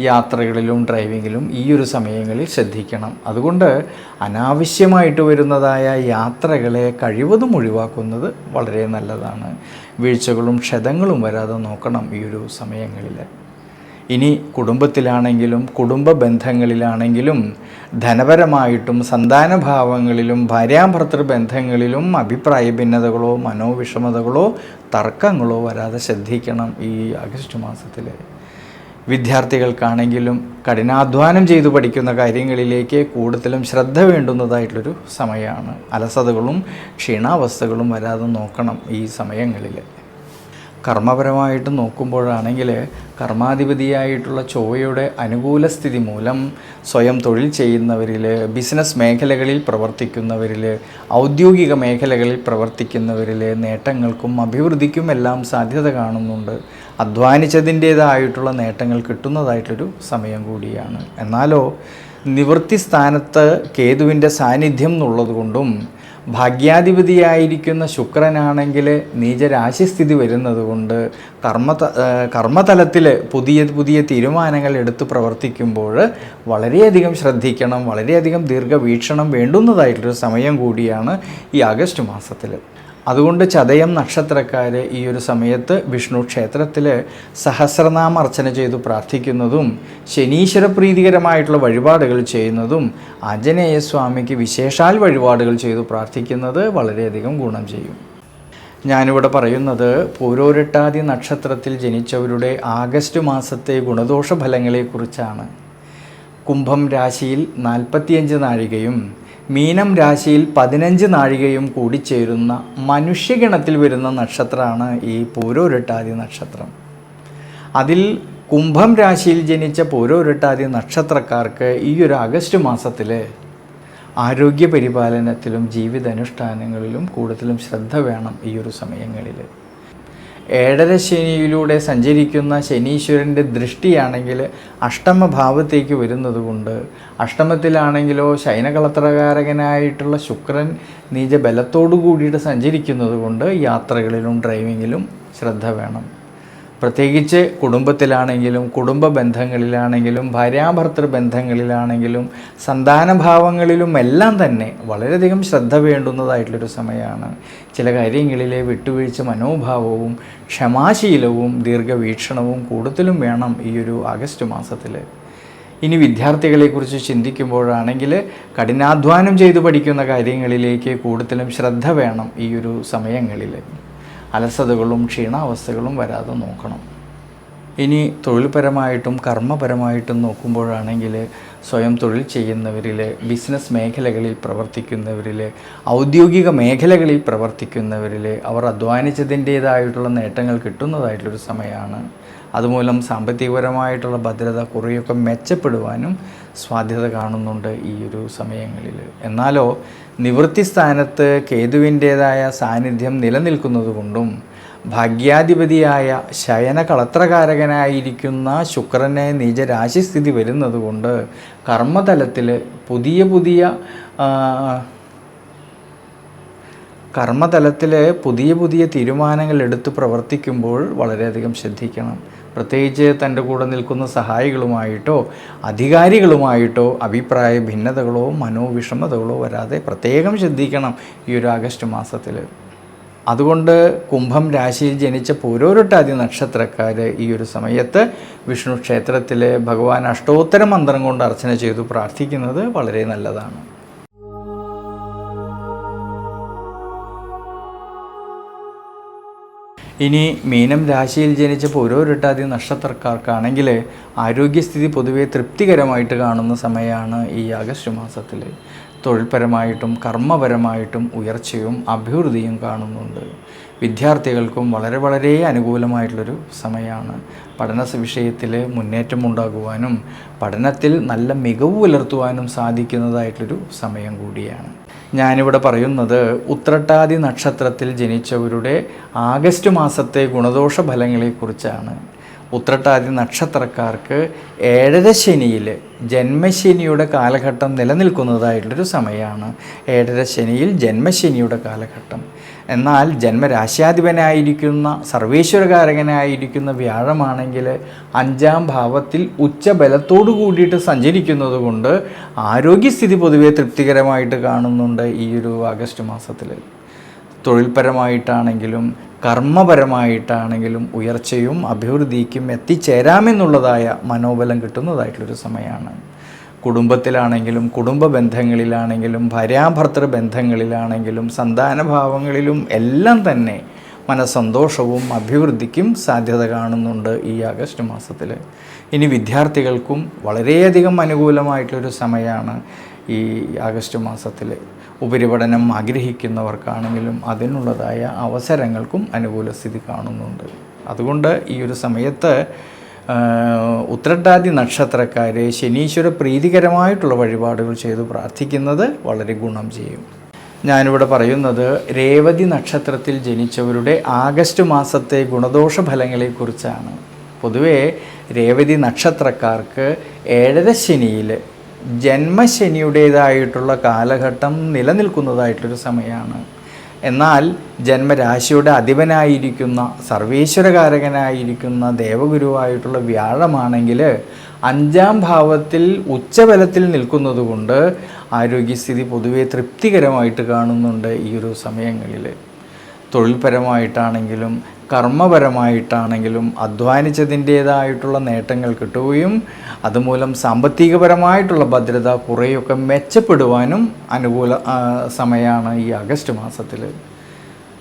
S1: യാത്രകളിലും ഡ്രൈവിങ്ങിലും ഈ ഒരു സമയങ്ങളിൽ ശ്രദ്ധിക്കണം. അതുകൊണ്ട് അനാവശ്യമായിട്ട് വരുന്നതായ യാത്രകളെ കഴിവതും ഒഴിവാക്കുന്നത് വളരെ നല്ലതാണ്. വീഴ്ചകളും ക്ഷതങ്ങളും വരാതെ നോക്കണം ഈ ഒരു സമയങ്ങളിൽ. ഇനി കുടുംബത്തിലാണെങ്കിലും കുടുംബ ബന്ധങ്ങളിലാണെങ്കിലും ധനപരമായിട്ടും സന്താനഭാവങ്ങളിലും ഭാര്യാഭർത്തൃ ബന്ധങ്ങളിലും അഭിപ്രായ ഭിന്നതകളോ മനോവിഷമതകളോ തർക്കങ്ങളോ വരാതെ ശ്രദ്ധിക്കണം ഈ ആഗസ്റ്റ് മാസത്തിൽ. വിദ്യാർത്ഥികൾക്കാണെങ്കിലും കഠിനാധ്വാനം ചെയ്തു പഠിക്കുന്ന കാര്യങ്ങളിലേക്ക് കൂടുതലും ശ്രദ്ധ വേണ്ടുന്നതായിട്ടുള്ളൊരു സമയമാണ്. അലസതകളും ക്ഷീണാവസ്ഥകളും വരാതെ നോക്കണം ഈ സമയങ്ങളിൽ. കർമ്മപരമായിട്ട് നോക്കുമ്പോഴാണെങ്കിൽ കർമാധിപതിയായിട്ടുള്ള ചൊവ്വയുടെ അനുകൂല സ്ഥിതി മൂലം സ്വയം തൊഴിൽ ചെയ്യുന്നവരിൽ, ബിസിനസ് മേഖലകളിൽ പ്രവർത്തിക്കുന്നവരിൽ, ഔദ്യോഗിക മേഖലകളിൽ പ്രവർത്തിക്കുന്നവരിൽ നേട്ടങ്ങൾക്കും അഭിവൃദ്ധിക്കും എല്ലാം സാധ്യത കാണുന്നുണ്ട്. അധ്വാനിച്ചതിൻ്റേതായിട്ടുള്ള നേട്ടങ്ങൾ കിട്ടുന്നതായിട്ടൊരു സമയം കൂടിയാണ്. എന്നാലോ നിവൃത്തി സ്ഥാനത്ത് കേതുവിൻ്റെ സാന്നിധ്യം എന്നുള്ളതുകൊണ്ടും ഭാഗ്യാധിപതിയായിരിക്കുന്ന ശുക്രനാണെങ്കിൽ നീചരാശിസ്ഥിതി വരുന്നത് കൊണ്ട് കർമ്മതലത്തിൽ പുതിയ പുതിയ തീരുമാനങ്ങൾ എടുത്ത് പ്രവർത്തിക്കുമ്പോൾ വളരെയധികം ശ്രദ്ധിക്കണം, വളരെയധികം ദീർഘവീക്ഷണം വേണ്ടുന്നതായിട്ടൊരു സമയം കൂടിയാണ് ഈ ആഗസ്റ്റ് മാസത്തിൽ. അതുകൊണ്ട് ചതയം നക്ഷത്രക്കാർ ഈ ഒരു സമയത്ത് വിഷ്ണു ക്ഷേത്രത്തിൽ സഹസ്രനാമ അർച്ചന ചെയ്തു പ്രാർത്ഥിക്കുന്നതും ശനീശ്വര പ്രീതികരമായിട്ടുള്ള വഴിപാടുകൾ ചെയ്യുന്നതും ആഞ്ജനേയ സ്വാമിക്ക് വിശേഷാൽ വഴിപാടുകൾ ചെയ്തു പ്രാർത്ഥിക്കുന്നത് വളരെയധികം ഗുണം ചെയ്യും. ഞാനിവിടെ പറയുന്നത് പൂരോരട്ടാതി നക്ഷത്രത്തിൽ ജനിച്ചവരുടെ ആഗസ്റ്റ് മാസത്തെ ഗുണദോഷ ഫലങ്ങളെക്കുറിച്ചാണ്. കുംഭം രാശിയിൽ 45 നാഴികയും മീനം രാശിയിൽ 15 നാഴികയും കൂടിച്ചേരുന്ന മനുഷ്യഗണത്തിൽ വരുന്ന നക്ഷത്രമാണ് ഈ പൂരോരുട്ടാതി നക്ഷത്രം. അതിൽ കുംഭം രാശിയിൽ ജനിച്ച പൂരോരുട്ടാതി നക്ഷത്രക്കാർക്ക് ഈ ഒരു ആഗസ്റ്റ് മാസത്തിൽ ആരോഗ്യ പരിപാലനത്തിലും ജീവിതാനുഷ്ഠാനങ്ങളിലും കൂടുതലും ശ്രദ്ധ വേണം. ഈ ഒരു സമയങ്ങളിൽ 7.5 ശനിയിലൂടെ സഞ്ചരിക്കുന്ന ശനീശ്വരൻ്റെ ദൃഷ്ടിയാണെങ്കിൽ അഷ്ടമഭാവത്തേക്ക് വരുന്നത് കൊണ്ട്, അഷ്ടമത്തിലാണെങ്കിലോ ശയനകളത്രകാരകനായിട്ടുള്ള ശുക്രൻ നീചബലത്തോടു കൂടിയിട്ട് സഞ്ചരിക്കുന്നത് കൊണ്ട് യാത്രകളിലും ഡ്രൈവിങ്ങിലും ശ്രദ്ധ വേണം. പ്രത്യേകിച്ച് കുടുംബത്തിലാണെങ്കിലും കുടുംബ ബന്ധങ്ങളിലാണെങ്കിലും ഭാര്യാഭർത്തൃ ബന്ധങ്ങളിലാണെങ്കിലും സന്താനഭാവങ്ങളിലും എല്ലാം തന്നെ വളരെയധികം ശ്രദ്ധ വേണ്ടുന്നതായിട്ടുള്ളൊരു സമയമാണ്. ചില കാര്യങ്ങളിലെ വിട്ടുവീഴ്ച മനോഭാവവും ക്ഷമാശീലവും ദീർഘവീക്ഷണവും കൂടുതലും വേണം ഈ ഒരു ആഗസ്റ്റ് മാസത്തിൽ. ഇനി വിദ്യാർത്ഥികളെക്കുറിച്ച് ചിന്തിക്കുമ്പോഴാണെങ്കിൽ കഠിനാധ്വാനം ചെയ്ത് പഠിക്കുന്ന കാര്യങ്ങളിലേക്ക് കൂടുതലും ശ്രദ്ധ വേണം. ഈ ഒരു സമയങ്ങളിൽ അലസതകളും ക്ഷീണാവസ്ഥകളും വരാതെ നോക്കണം. ഇനി തൊഴിൽപരമായിട്ടും കർമ്മപരമായിട്ടും നോക്കുമ്പോഴാണെങ്കിൽ സ്വയം തൊഴിൽ ചെയ്യുന്നവരിൽ, ബിസിനസ് മേഖലകളിൽ പ്രവർത്തിക്കുന്നവരിൽ, ഔദ്യോഗിക മേഖലകളിൽ പ്രവർത്തിക്കുന്നവരിൽ അവർ അധ്വാനിച്ചതിൻ്റേതായിട്ടുള്ള നേട്ടങ്ങൾ കിട്ടുന്നതായിട്ടുള്ളൊരു സമയമാണ്. അതുമൂലം സാമ്പത്തികപരമായിട്ടുള്ള ഭദ്രത കുറേയൊക്കെ മെച്ചപ്പെടുവാനും സാധ്യത കാണുന്നുണ്ട് ഈ ഒരു സമയങ്ങളിൽ. എന്നാലോ നിവൃത്തി സ്ഥാനത്ത് കേതുവിൻ്റേതായ സാന്നിധ്യം നിലനിൽക്കുന്നത് കൊണ്ടും ഭാഗ്യാധിപതിയായ ശയന കളത്രകാരകനായിരിക്കുന്ന ശുക്രനെ നീചരാശിസ്ഥിതി വരുന്നത് കൊണ്ട് കർമ്മതലത്തിൽ പുതിയ തീരുമാനങ്ങൾ എടുത്ത് പ്രവർത്തിക്കുമ്പോൾ വളരെയധികം ശ്രദ്ധിക്കണം. പ്രത്യേകിച്ച് തൻ്റെ കൂടെ നിൽക്കുന്ന സഹായികളുമായിട്ടോ അധികാരികളുമായിട്ടോ അഭിപ്രായ ഭിന്നതകളോ മനോവിഷമതകളോ വരാതെ പ്രത്യേകം ശ്രദ്ധിക്കണം ഈ ഒരു ആഗസ്റ്റ് മാസത്തിൽ. അതുകൊണ്ട് കുംഭം രാശിയിൽ ജനിച്ച പൂരോരുട്ടാതി നക്ഷത്രക്കാർ ഈ ഒരു സമയത്ത് വിഷ്ണു ക്ഷേത്രത്തിൽ ഭഗവാൻ അഷ്ടോത്തര മന്ത്രം കൊണ്ട് അർച്ചന ചെയ്തു പ്രാർത്ഥിക്കുന്നത് വളരെ നല്ലതാണ്. ഇനി മീനം രാശിയിൽ ജനിച്ച പൂരോരുട്ടാതി നക്ഷത്രക്കാർക്കാണെങ്കിൽ ആരോഗ്യസ്ഥിതി പൊതുവെ തൃപ്തികരമായിട്ട് കാണുന്ന സമയമാണ് ഈ ആഗസ്റ്റ് മാസത്തിൽ. തൊഴിൽപരമായിട്ടും കർമ്മപരമായിട്ടും ഉയർച്ചയും അഭിവൃദ്ധിയും കാണുന്നുണ്ട്. വിദ്യാർത്ഥികൾക്കും വളരെ അനുകൂലമായിട്ടുള്ളൊരു സമയമാണ്. പഠന വിഷയത്തിൽ മുന്നേറ്റമുണ്ടാകുവാനും പഠനത്തിൽ നല്ല മികവ് പുലർത്തുവാനും സാധിക്കുന്നതായിട്ടുള്ളൊരു സമയം കൂടിയാണ്. ഞാനിവിടെ പറയുന്നത് ഉത്രട്ടാതി നക്ഷത്രത്തിൽ ജനിച്ചവരുടെ ആഗസ്റ്റ് മാസത്തെ ഗുണദോഷ ഫലങ്ങളെക്കുറിച്ചാണ്. ഉത്രട്ടാതി നക്ഷത്രക്കാർക്ക് 7.5 ശനിയിൽ ജന്മശനിയുടെ കാലഘട്ടം നിലനിൽക്കുന്നതായിട്ടുള്ളൊരു സമയമാണ്. 7.5 ശനിയിൽ ജന്മശനിയുടെ കാലഘട്ടം. എന്നാൽ ജന്മരാശ്യാധിപനായിരിക്കുന്ന സർവേശ്വരകാരകനായിരിക്കുന്ന വ്യാഴമാണെങ്കിൽ 5-ാം ഭാവത്തിൽ ഉച്ചബലത്തോടു കൂടിയിട്ട് സഞ്ചരിക്കുന്നത് കൊണ്ട് ആരോഗ്യസ്ഥിതി പൊതുവെ തൃപ്തികരമായിട്ട് കാണുന്നുണ്ട് ഈ ഒരു ആഗസ്റ്റ് മാസത്തിൽ. തൊഴിൽപരമായിട്ടാണെങ്കിലും കർമ്മപരമായിട്ടാണെങ്കിലും ഉയർച്ചയും അഭിവൃദ്ധിക്കും എത്തിച്ചേരാമെന്നുള്ളതായ മനോബലം കിട്ടുന്നതായിട്ടുള്ളൊരു സമയമാണ്. കുടുംബത്തിലാണെങ്കിലും കുടുംബ ബന്ധങ്ങളിലാണെങ്കിലും ഭാര്യാഭർത്തൃ ബന്ധങ്ങളിലാണെങ്കിലും സന്താനഭാവങ്ങളിലും എല്ലാം തന്നെ മനസ്സന്തോഷവും അഭിവൃദ്ധിക്കും സാധ്യത കാണുന്നുണ്ട് ഈ ആഗസ്റ്റ് മാസത്തിൽ. ഇനി വിദ്യാർത്ഥികൾക്കും വളരെയധികം അനുകൂലമായിട്ടുള്ളൊരു സമയമാണ് ഈ ആഗസ്റ്റ് മാസത്തിൽ. ഉപരിപഠനം ആഗ്രഹിക്കുന്നവർക്കാണെങ്കിലും അതിനുള്ളതായ അവസരങ്ങൾക്കും അനുകൂല സ്ഥിതി കാണുന്നുണ്ട്. അതുകൊണ്ട് ഈ ഒരു സമയത്ത് ഉത്രട്ടാതി നക്ഷത്രക്കാർ ശനീശ്വര പ്രീതികരമായിട്ടുള്ള വഴിപാടുകൾ ചെയ്തു പ്രാർത്ഥിക്കുന്നത് വളരെ ഗുണം ചെയ്യും. ഞാനിവിടെ പറയുന്നത് രേവതി നക്ഷത്രത്തിൽ ജനിച്ചവരുടെ ആഗസ്റ്റ് മാസത്തെ ഗുണദോഷ ഫലങ്ങളെക്കുറിച്ചാണ്. പൊതുവേ രേവതി നക്ഷത്രക്കാർക്ക് 7.5 ശനിയിൽ ജന്മശനിയുടേതായിട്ടുള്ള കാലഘട്ടം നിലനിൽക്കുന്നതായിട്ടൊരു സമയമാണ്. എന്നാൽ ജന്മരാശിയുടെ അധിപനായിരിക്കുന്ന സർവേശ്വരകാരകനായിരിക്കുന്ന ദേവഗുരുവായിട്ടുള്ള വ്യാഴമാണെങ്കിൽ 5-ാം ഭാവത്തിൽ ഉച്ചബലത്തിൽ നിൽക്കുന്നത് കൊണ്ട് ആരോഗ്യസ്ഥിതി പൊതുവെ തൃപ്തികരമായിട്ട് കാണുന്നുണ്ട് ഈ ഒരു സമയങ്ങളിൽ. തൊഴിൽപരമായിട്ടാണെങ്കിലും കർമ്മപരമായിട്ടാണെങ്കിലും അധ്വാനിച്ചതിൻ്റേതായിട്ടുള്ള നേട്ടങ്ങൾ കിട്ടുകയും അതുമൂലം സാമ്പത്തികപരമായിട്ടുള്ള ഭദ്രത കുറേയൊക്കെ മെച്ചപ്പെടുവാനും അനുകൂല സമയമാണ് ഈ ആഗസ്റ്റ് മാസത്തിൽ.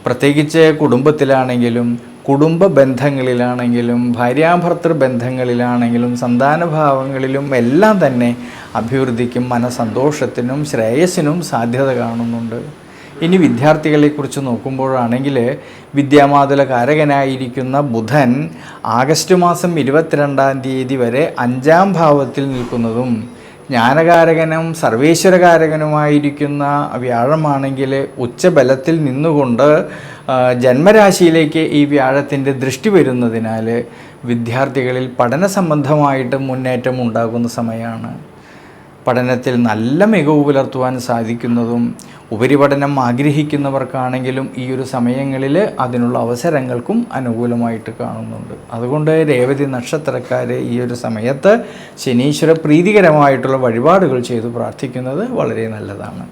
S1: പ്രത്യേകിച്ച് കുടുംബത്തിലാണെങ്കിലും കുടുംബ ബന്ധങ്ങളിലാണെങ്കിലും ഭാര്യാഭർത്തൃ ബന്ധങ്ങളിലാണെങ്കിലും സന്താനഭാവങ്ങളിലും എല്ലാം തന്നെ അഭിവൃദ്ധിക്കും മനസ്സന്തോഷത്തിനും ശ്രേയസ്സിനും സാധ്യത കാണുന്നുണ്ട്. ഇനി വിദ്യാർത്ഥികളെക്കുറിച്ച് നോക്കുമ്പോഴാണെങ്കിൽ വിദ്യാമാതുല കാരകനായിരിക്കുന്ന ബുധൻ ആഗസ്റ്റ് മാസം 22-ാം തീയതി വരെ 5-ാം ഭാവത്തിൽ നിൽക്കുന്നതും ജ്ഞാനകാരകനും സർവേശ്വരകാരകനുമായിരിക്കുന്ന വ്യാഴമാണെങ്കിൽ ഉച്ചബലത്തിൽ നിന്നുകൊണ്ട് ജന്മരാശിയിലേക്ക് ഈ വ്യാഴത്തിൻ്റെ ദൃഷ്ടി വരുന്നതിനാൽ വിദ്യാർത്ഥികളിൽ പഠന സംബന്ധമായിട്ട് മുന്നേറ്റം ഉണ്ടാകുന്ന സമയമാണ്. പഠനത്തിൽ നല്ല മികവ് പുലർത്തുവാൻ സാധിക്കുന്നതും ഉപരിപഠനം ആഗ്രഹിക്കുന്നവർക്കാണെങ്കിലും ഈ ഒരു സമയങ്ങളിൽ അതിനുള്ള അവസരങ്ങൾക്കും അനുകൂലമായിട്ട് കാണുന്നുണ്ട്. അതുകൊണ്ട് രേവതി നക്ഷത്രക്കാർ ഈ ഒരു സമയത്ത് ശനീശ്വര പ്രീതികരമായിട്ടുള്ള വഴിപാടുകൾ ചെയ്ത് പ്രാർത്ഥിക്കുന്നത് വളരെ നല്ലതാണ്.